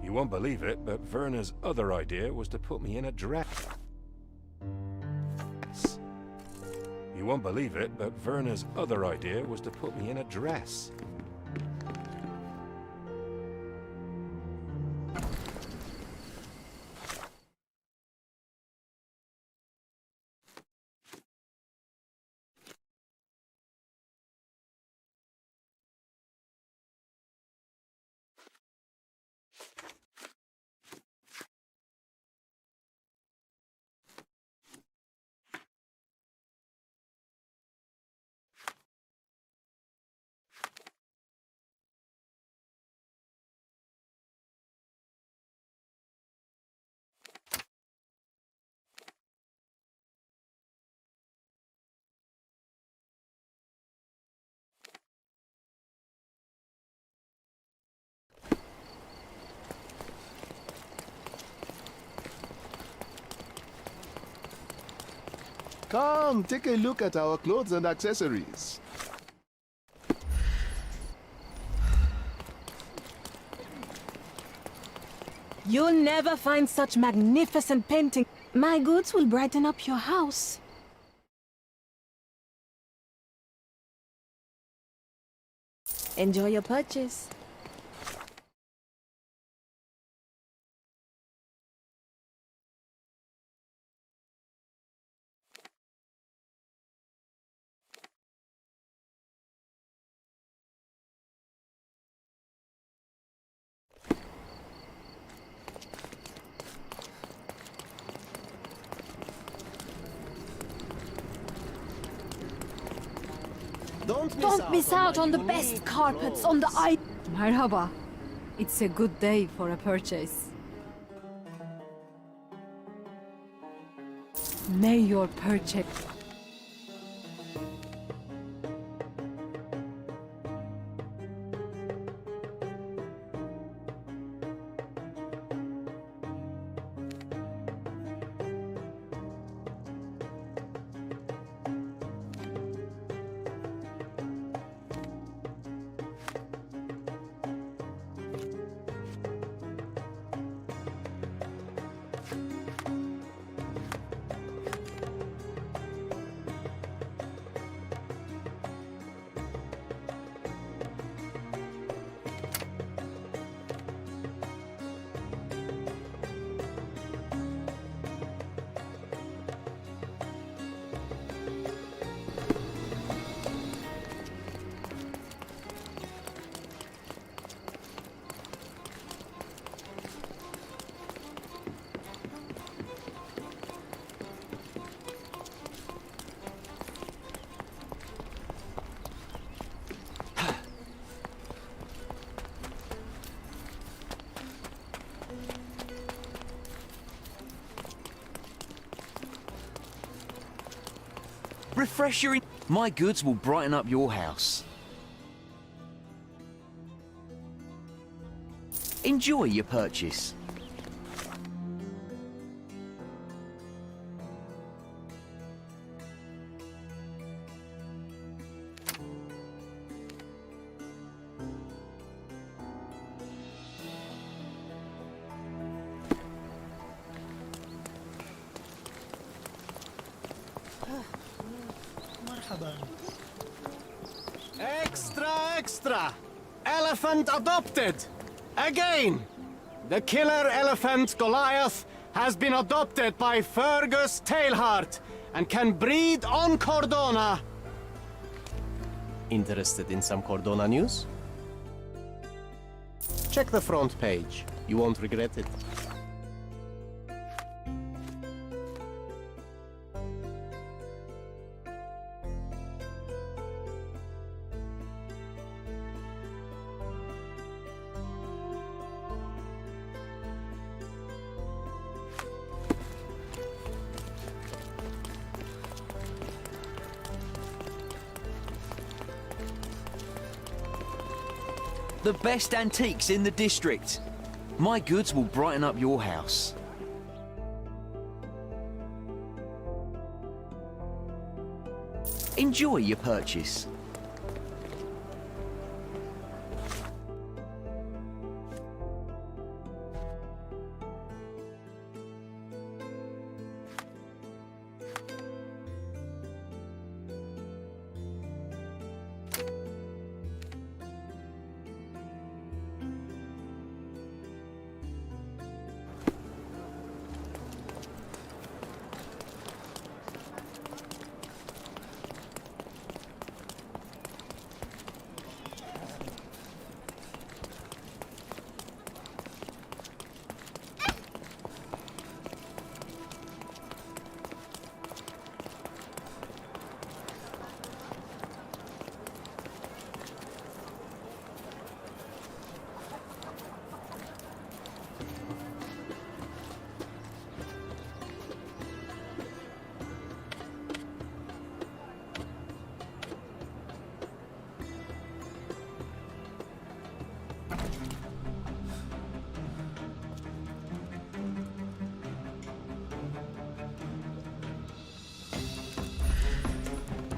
[SPEAKER 9] You won't believe it, but Werner's other idea was to put me in a dress. You won't believe it, but Werner's other idea was to put me in a dress.
[SPEAKER 8] Come, take a look at our clothes and accessories.
[SPEAKER 1] You'll never find such magnificent painting. My goods will brighten up your house. Enjoy your purchase.
[SPEAKER 13] Don't miss out on the best carpets on the island. Merhaba. It's a good day for a purchase. May your purchase...
[SPEAKER 15] Refresh your... My goods will brighten up your house. Enjoy your purchase.
[SPEAKER 3] Extra, extra! Elephant adopted! Again! The killer elephant Goliath has been adopted by Fergus Tailheart and can breed on Cordona. Interested in some Cordona news? Check the front page. You won't regret it.
[SPEAKER 15] The best antiques in the district. My goods will brighten up your house. Enjoy your purchase.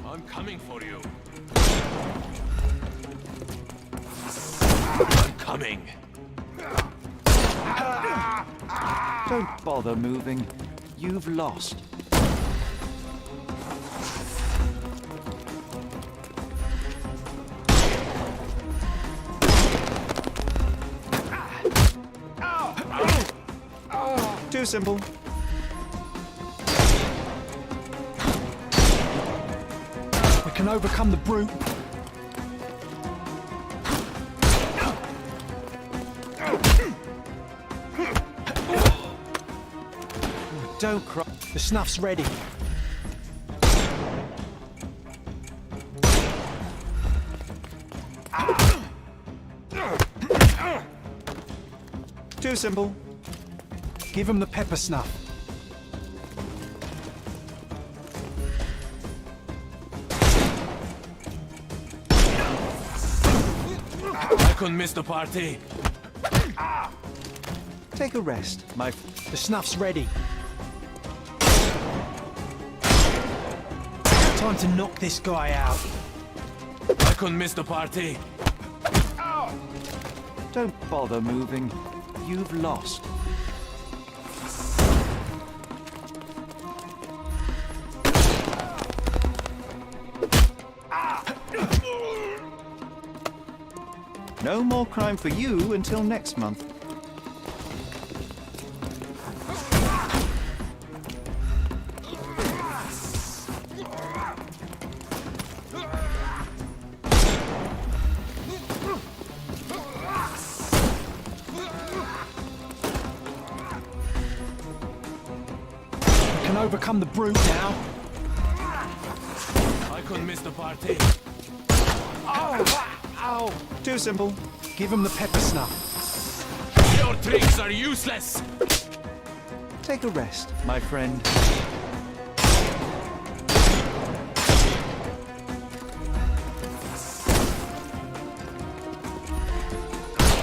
[SPEAKER 9] I'm coming for you. I'm coming.
[SPEAKER 4] Don't bother moving. You've lost. Too simple.
[SPEAKER 5] We can overcome the brute.
[SPEAKER 4] Don't cry.
[SPEAKER 5] The snuff's ready.
[SPEAKER 4] Too simple.
[SPEAKER 5] Give him the pepper snuff.
[SPEAKER 9] I couldn't miss the party.
[SPEAKER 4] Take a rest, my...
[SPEAKER 5] The snuff's ready. Time to knock this guy out.
[SPEAKER 9] I couldn't miss the party.
[SPEAKER 4] Don't bother moving. You've lost. No more crime for you until next month.
[SPEAKER 5] We can overcome the brute now.
[SPEAKER 9] I couldn't miss the party.
[SPEAKER 4] Ow! Too simple.
[SPEAKER 5] Give him the pepper snuff.
[SPEAKER 9] Your tricks are useless.
[SPEAKER 4] Take a rest, my friend.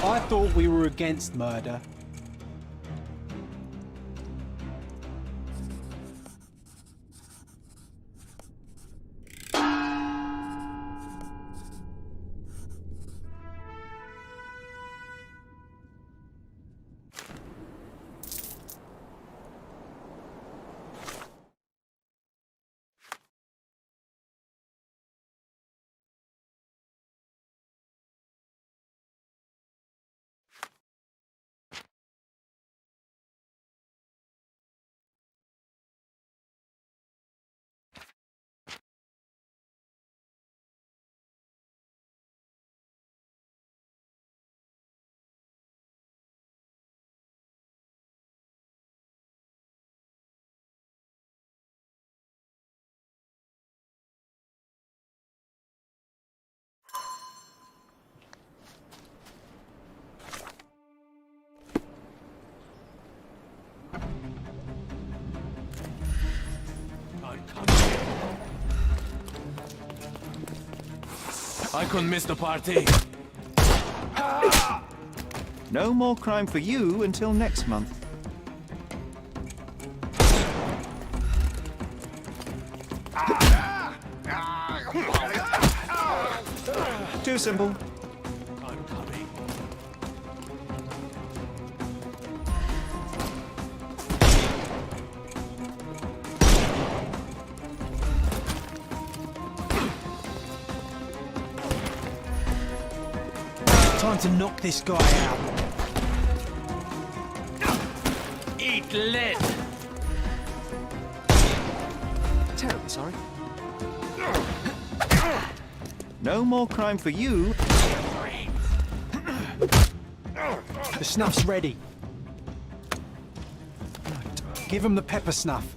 [SPEAKER 5] I thought we were against murder.
[SPEAKER 2] I couldn't miss the party.
[SPEAKER 4] No more crime for you until next month. Too simple.
[SPEAKER 2] I'm coming.
[SPEAKER 5] Time to knock this guy out.
[SPEAKER 2] Eat lead!
[SPEAKER 4] Terribly sorry. No more crime for you.
[SPEAKER 5] The snuff's ready. Give him the pepper snuff.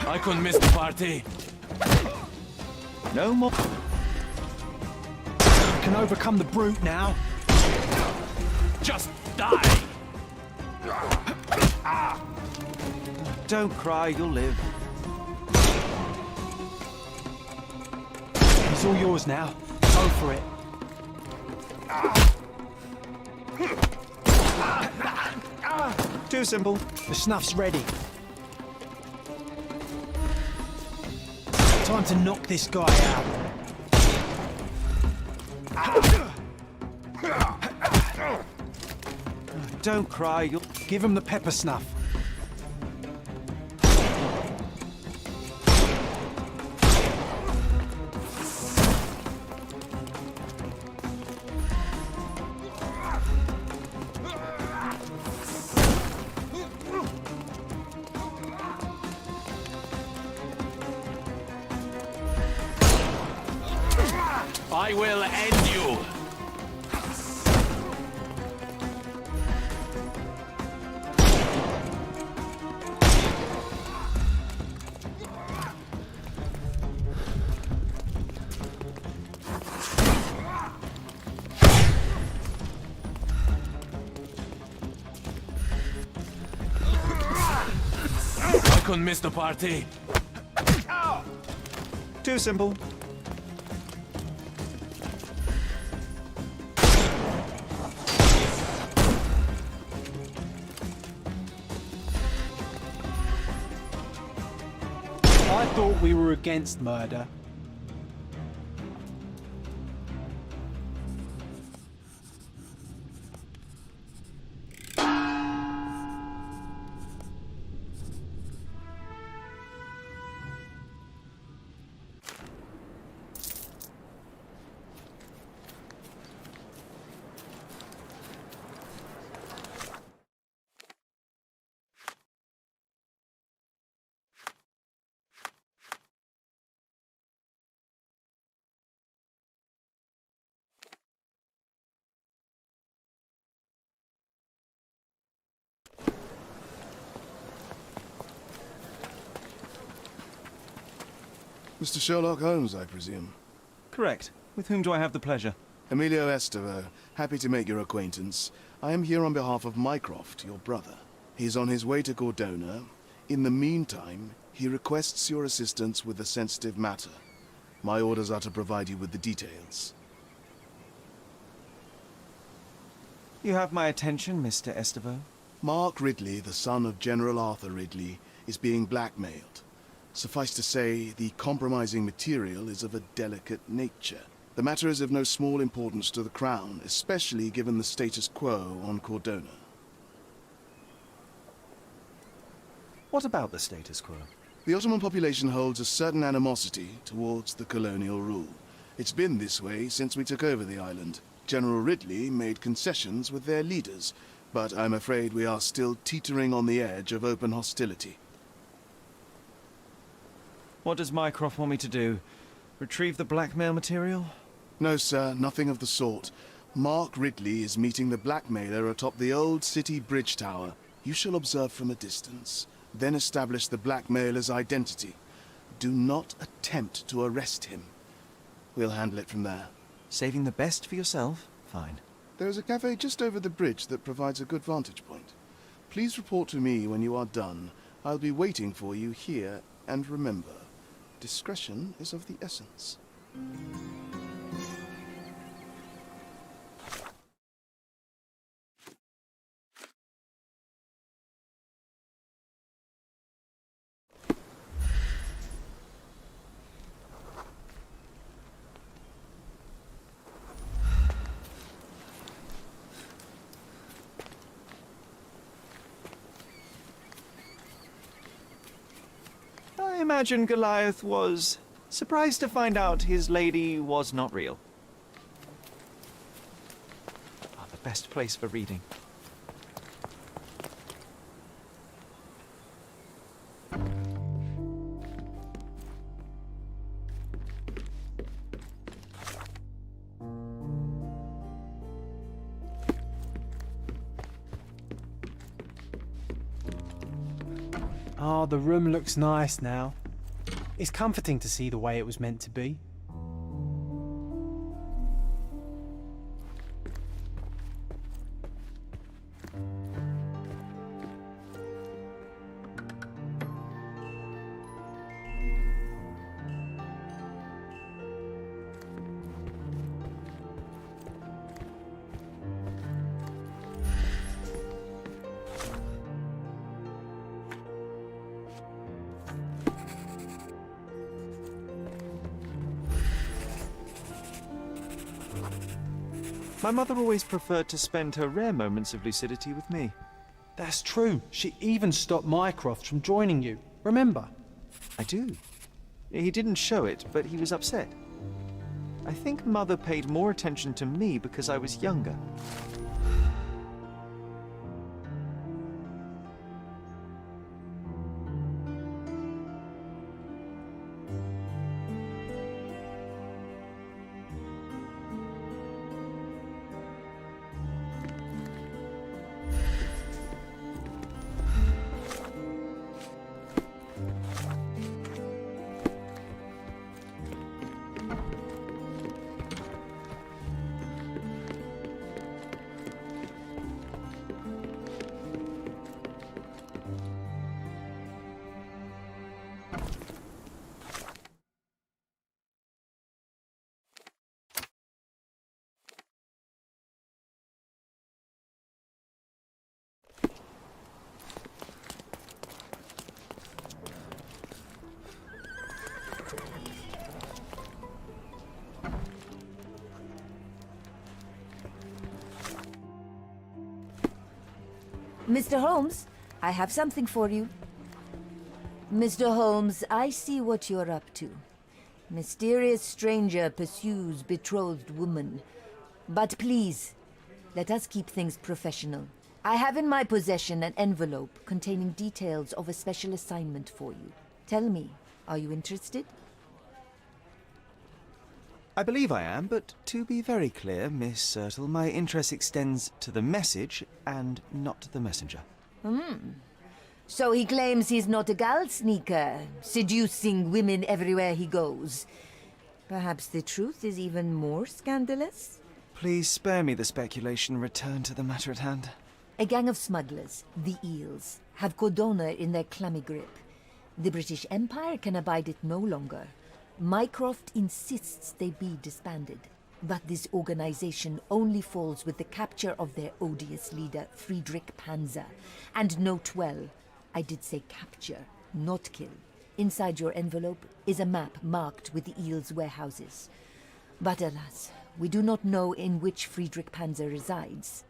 [SPEAKER 2] I couldn't miss the party.
[SPEAKER 4] No more.
[SPEAKER 5] You can overcome the brute now.
[SPEAKER 2] Just die!
[SPEAKER 4] Don't cry, you'll live.
[SPEAKER 5] He's all yours now. Go for it.
[SPEAKER 4] Too simple.
[SPEAKER 5] The snuff's ready. Time to knock this guy out.
[SPEAKER 4] Don't cry, you'll...
[SPEAKER 5] Give him the pepper snuff.
[SPEAKER 2] I will end you! I couldn't miss the party.
[SPEAKER 4] Too simple.
[SPEAKER 5] I thought we were against murder.
[SPEAKER 8] Mr. Sherlock Holmes, I presume.
[SPEAKER 4] Correct. With whom do I have the pleasure?
[SPEAKER 8] Emilio Estevaux, happy to make your acquaintance. I am here on behalf of Mycroft, your brother. He's on his way to Cordona. In the meantime, he requests your assistance with a sensitive matter. My orders are to provide you with the details.
[SPEAKER 4] You have my attention, Mr. Estevaux.
[SPEAKER 8] Mark Ridley, the son of General Arthur Ridley, is being blackmailed. Suffice to say, the compromising material is of a delicate nature. The matter is of no small importance to the Crown, especially given the status quo on Cordona.
[SPEAKER 4] What about the status quo?
[SPEAKER 8] The Ottoman population holds a certain animosity towards the colonial rule. It's been this way since we took over the island. General Ridley made concessions with their leaders, but I'm afraid we are still teetering on the edge of open hostility.
[SPEAKER 4] What does Mycroft want me to do? Retrieve the blackmail material?
[SPEAKER 8] No, sir, nothing of the sort. Mark Ridley is meeting the blackmailer atop the old city bridge tower. You shall observe from a distance, then establish the blackmailer's identity. Do not attempt to arrest him. We'll handle it from there.
[SPEAKER 4] Saving the best for yourself? Fine.
[SPEAKER 8] There is a cafe just over the bridge that provides a good vantage point. Please report to me when you are done. I'll be waiting for you here, and remember, discretion is of the essence.
[SPEAKER 4] I imagine Goliath was surprised to find out his lady was not real. Ah, the best place for reading.
[SPEAKER 5] Oh, the room looks nice now. It's comforting to see the way it was meant to be.
[SPEAKER 4] My mother always preferred to spend her rare moments of lucidity with me.
[SPEAKER 5] That's true. She even stopped Mycroft from joining you. Remember?
[SPEAKER 4] I do. He didn't show it, but he was upset. I think Mother paid more attention to me because I was younger.
[SPEAKER 7] Mr. Holmes, I have something for you. Mr. Holmes, I see what you're up to. Mysterious stranger pursues betrothed woman. But please, let us keep things professional. I have in my possession an envelope containing details of a special assignment for you. Tell me, are you interested?
[SPEAKER 4] I believe I am, but to be very clear, Miss Sertle, my interest extends to the message and not the messenger.
[SPEAKER 7] So he claims he's not a gal sneaker, seducing women everywhere he goes. Perhaps the truth is even more scandalous?
[SPEAKER 4] Please spare me the speculation and return to the matter at hand.
[SPEAKER 7] A gang of smugglers, the Eels, have Codona in their clammy grip. The British Empire can abide it no longer. Mycroft insists they be disbanded. But this organization only falls with the capture of their odious leader, Friedrich Panzer. And note well, I did say capture, not kill. Inside your envelope is a map marked with the Eels' warehouses. But alas, we do not know in which Friedrich Panzer resides.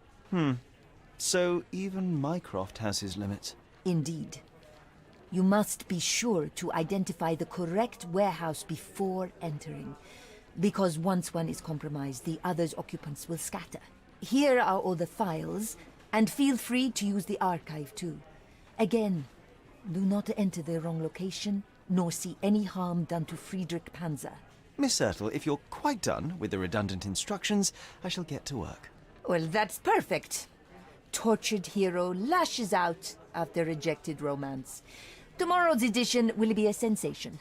[SPEAKER 4] So even Mycroft has his limits.
[SPEAKER 7] Indeed. You must be sure to identify the correct warehouse before entering. Because once one is compromised, the other's occupants will scatter. Here are all the files, and feel free to use the archive too. Again, do not enter the wrong location, nor see any harm done to Friedrich Panzer.
[SPEAKER 4] Miss Ertl, if you're quite done with the redundant instructions, I shall get to work.
[SPEAKER 7] Well, that's perfect. Tortured hero lashes out after rejected romance. Tomorrow's edition will be a sensation.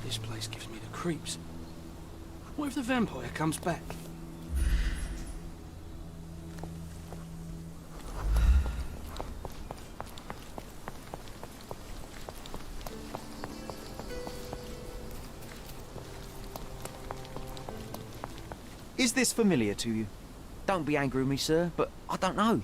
[SPEAKER 11] This place gives me the creeps. What if the vampire comes back?
[SPEAKER 4] Is this familiar to you?
[SPEAKER 15] Don't be angry with me, sir, but I don't know.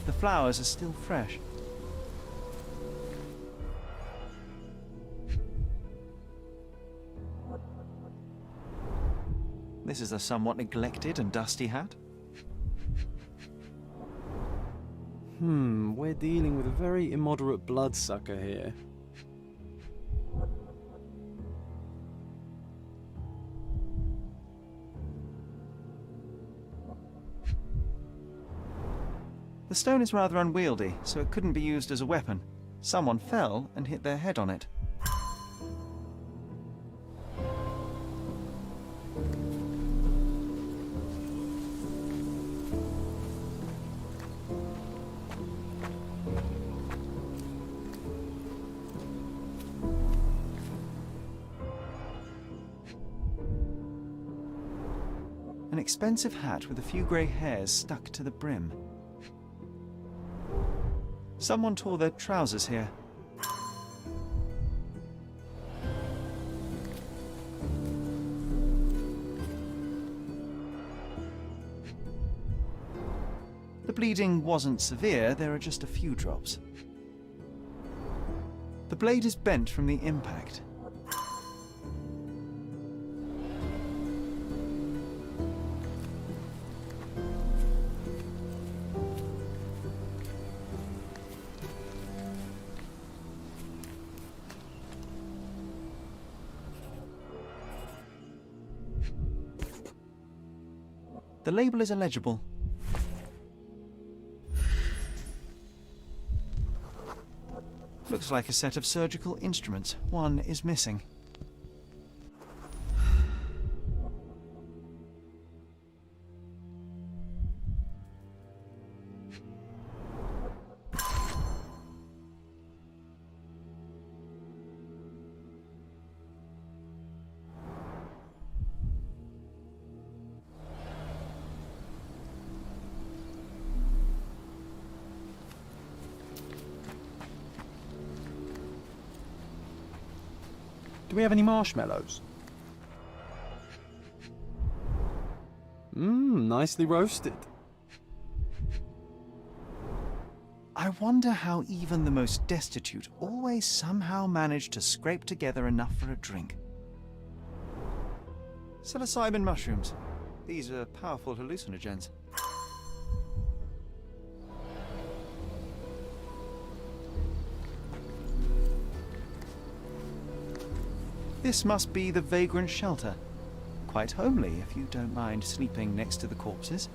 [SPEAKER 4] The flowers are still fresh. This is a somewhat neglected and dusty hat.
[SPEAKER 5] We're dealing with a very immoderate bloodsucker here.
[SPEAKER 4] The stone is rather unwieldy, so it couldn't be used as a weapon. Someone fell and hit their head on it. An expensive hat with a few grey hairs stuck to the brim. Someone tore their trousers here. The bleeding wasn't severe, there are just a few drops. The blade is bent from the impact. The label is illegible. Looks like a set of surgical instruments. One is missing.
[SPEAKER 5] Do we have any marshmallows? Nicely roasted.
[SPEAKER 4] I wonder how even the most destitute always somehow manage to scrape together enough for a drink. Psilocybin mushrooms. These are powerful hallucinogens. This must be the vagrant shelter. Quite homely, if you don't mind sleeping next to the corpses.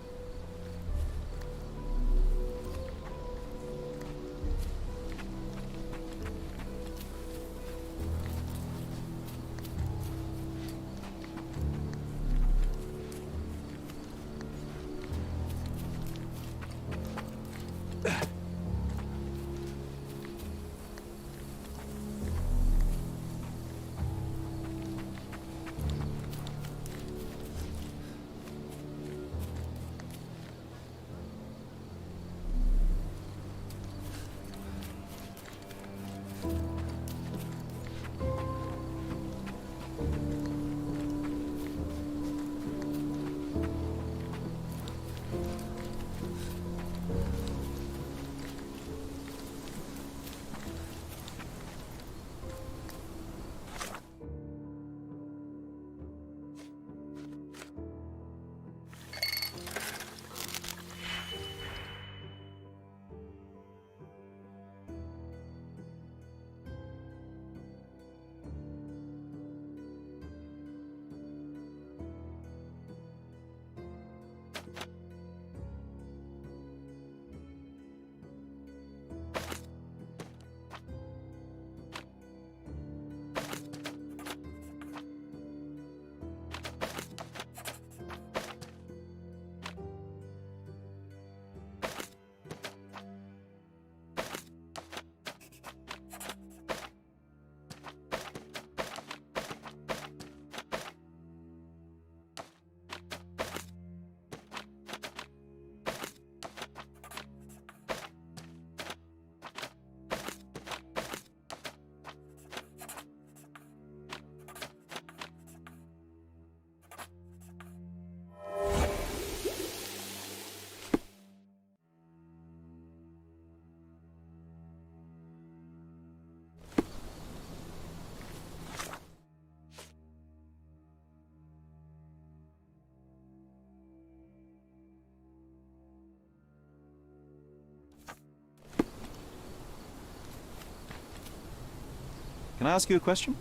[SPEAKER 4] Can I ask you a question?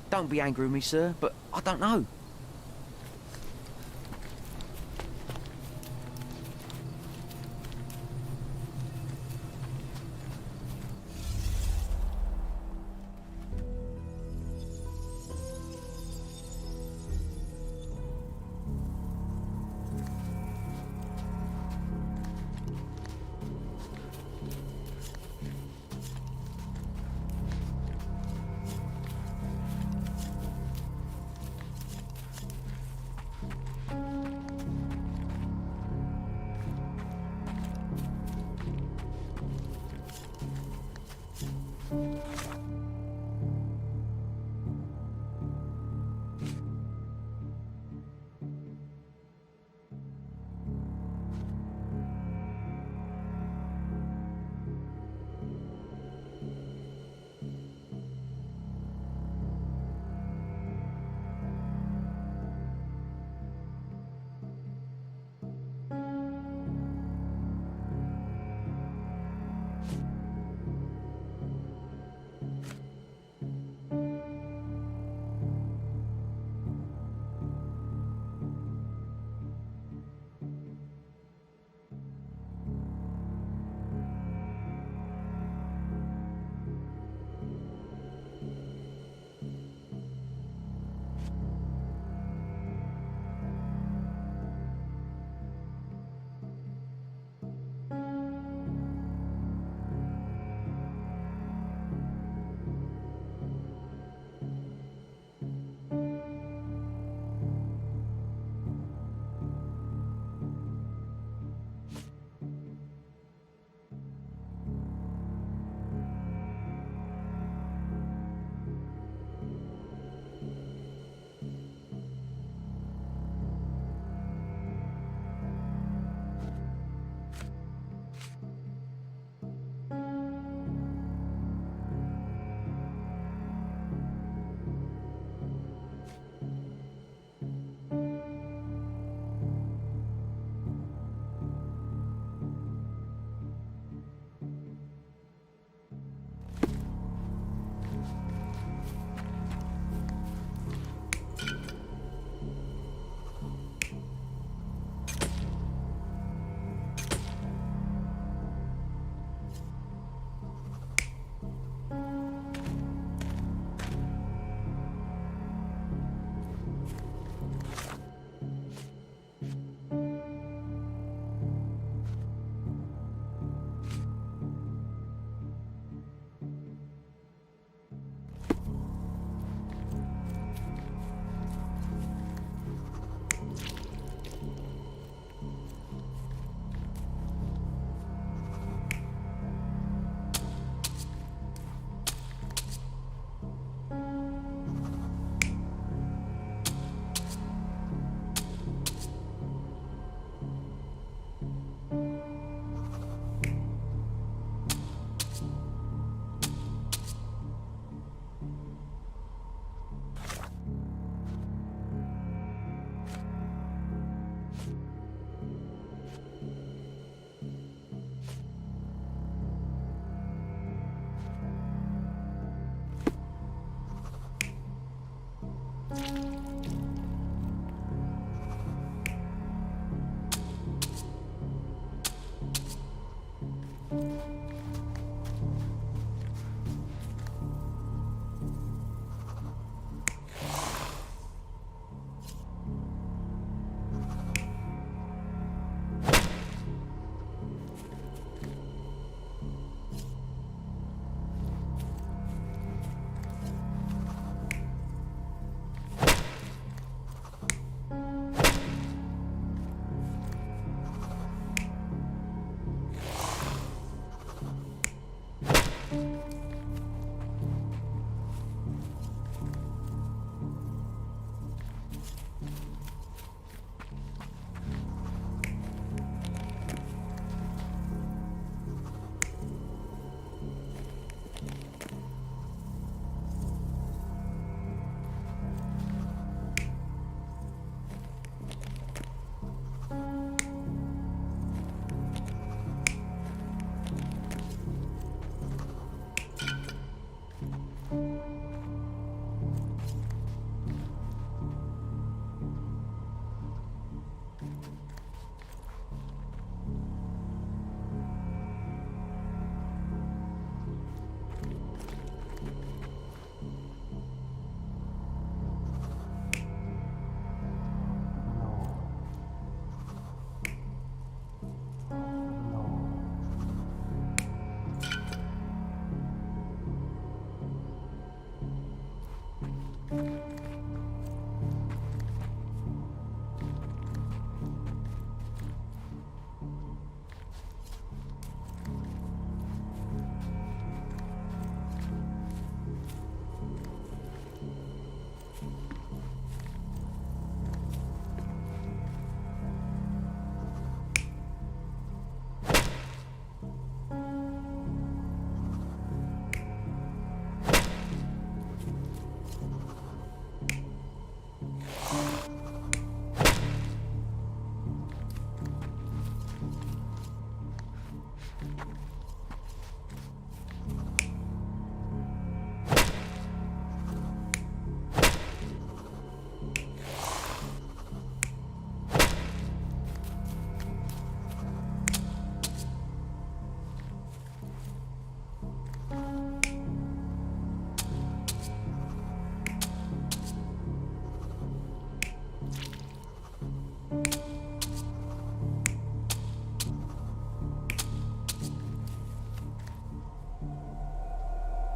[SPEAKER 15] Don't be angry with me, sir, but I don't know.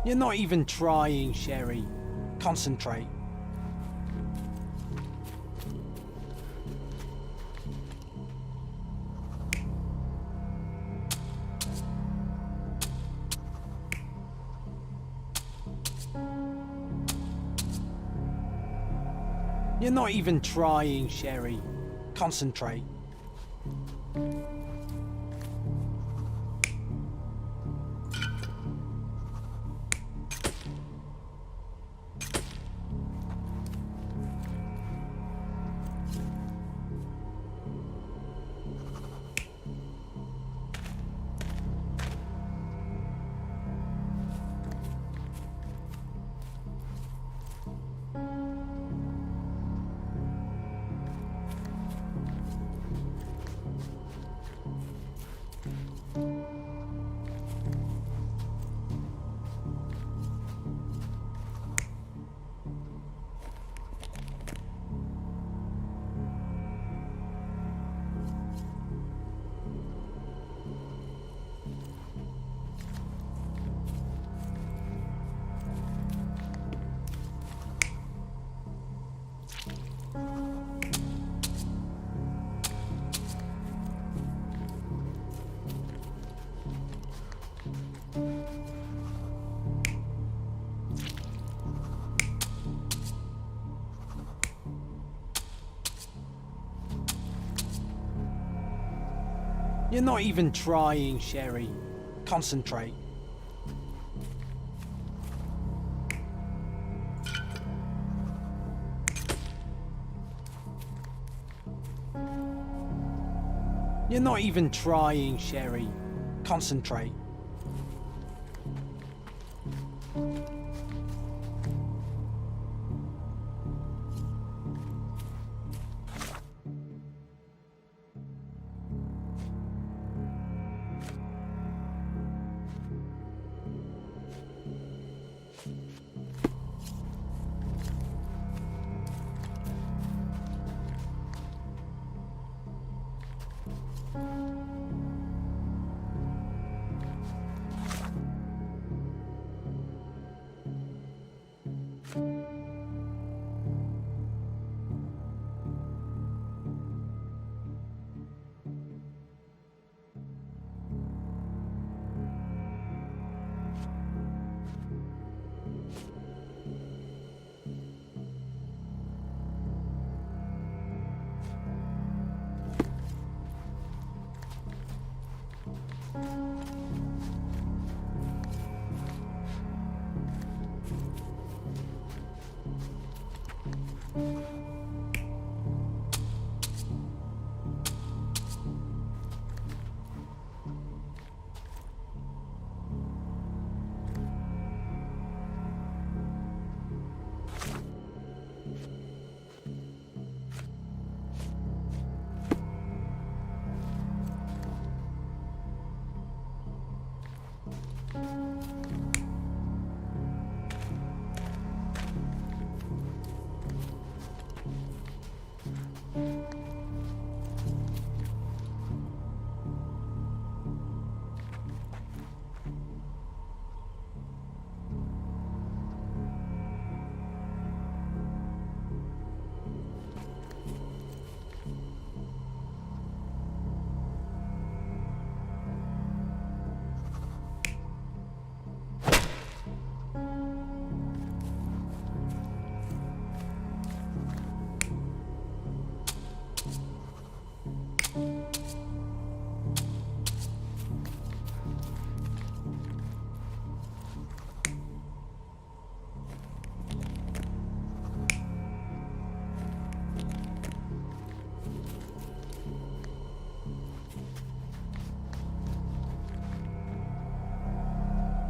[SPEAKER 5] You're not even trying, Sherry. Concentrate. You're not even trying, Sherry. Concentrate. You're not even trying, Sherry. Concentrate. You're not even trying, Sherry. Concentrate.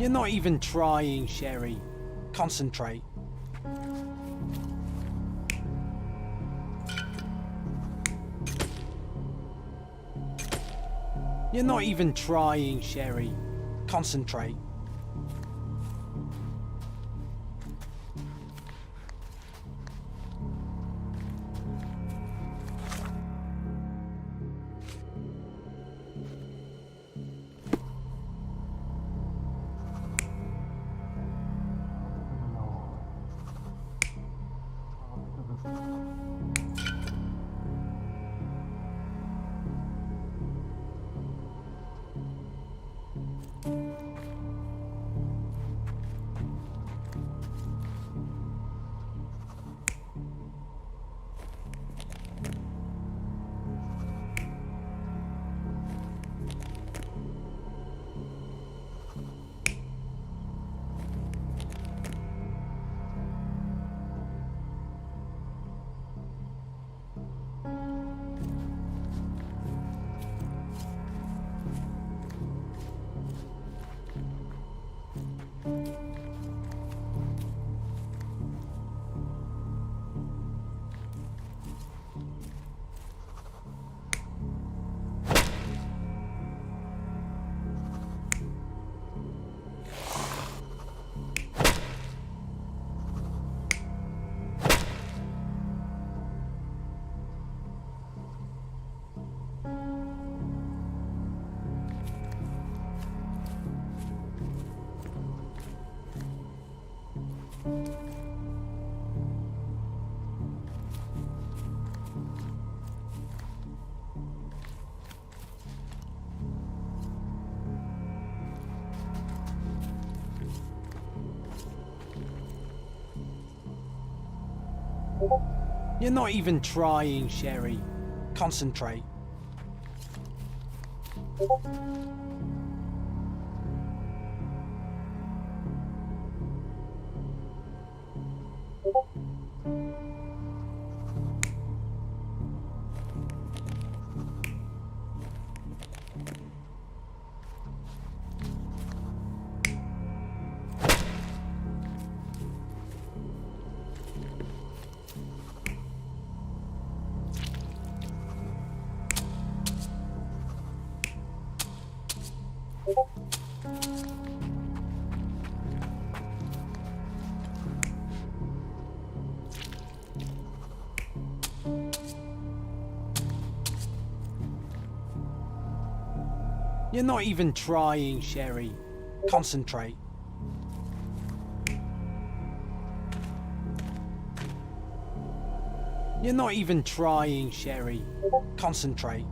[SPEAKER 5] You're not even trying, Sherry. Concentrate. You're not even trying, Sherry. Concentrate. You're not even trying, Sherry. Concentrate. You're not even trying, Sherry. Concentrate. You're not even trying, Sherry. Concentrate.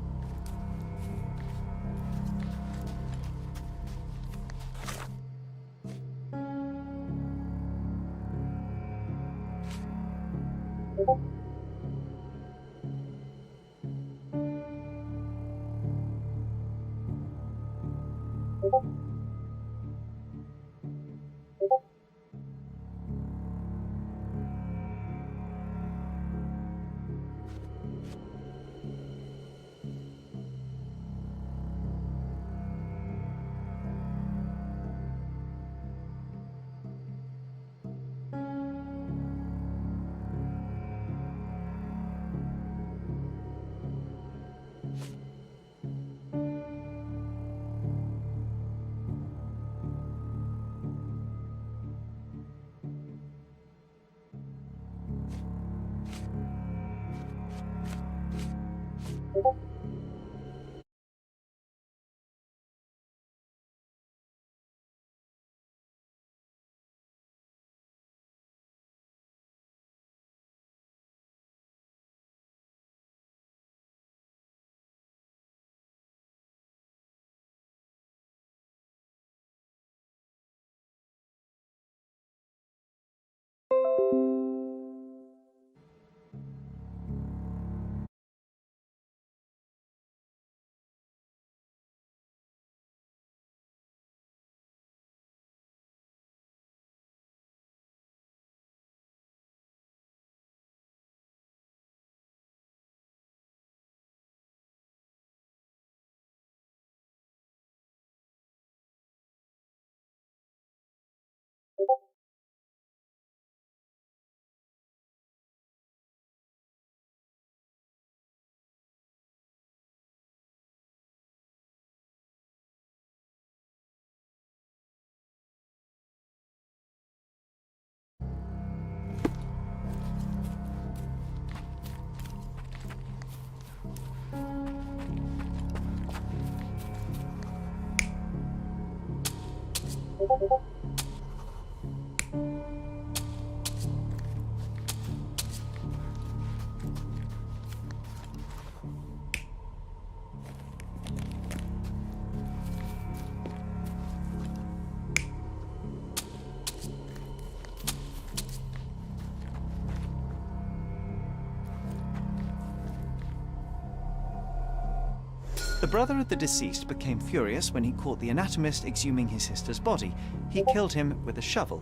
[SPEAKER 4] The brother of the deceased became furious when he caught the anatomist exhuming his sister's body. He killed him with a shovel.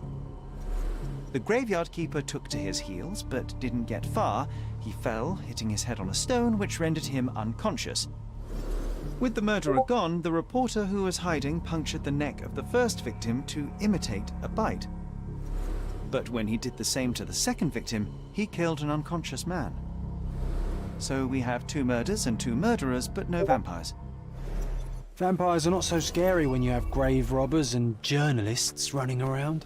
[SPEAKER 4] The graveyard keeper took to his heels, but didn't get far. He fell, hitting his head on a stone, which rendered him unconscious. With the murderer gone, the reporter who was hiding punctured the neck of the first victim to imitate a bite. But when he did the same to the second victim, he killed an unconscious man. So we have 2 murders and 2 murderers, but no vampires.
[SPEAKER 5] Vampires are not so scary when you have grave robbers and journalists running around.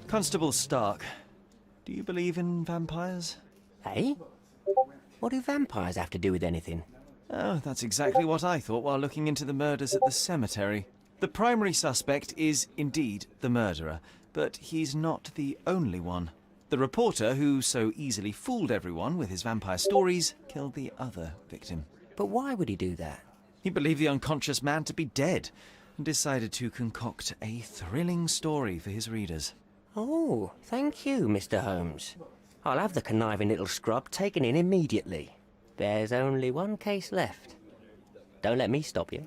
[SPEAKER 4] Constable Stark, do you believe in vampires?
[SPEAKER 12] Eh? What do vampires have to do with anything?
[SPEAKER 4] Oh, that's exactly what I thought while looking into the murders at the cemetery. The primary suspect is indeed the murderer, but he's not the only one. The reporter who so easily fooled everyone with his vampire stories killed the other victim.
[SPEAKER 12] But why would he do that?
[SPEAKER 4] He believed the unconscious man to be dead and decided to concoct a thrilling story for his readers.
[SPEAKER 12] Oh, thank you, Mr. Holmes. I'll have the conniving little scrub taken in immediately. There's only one case left. Don't let me stop you.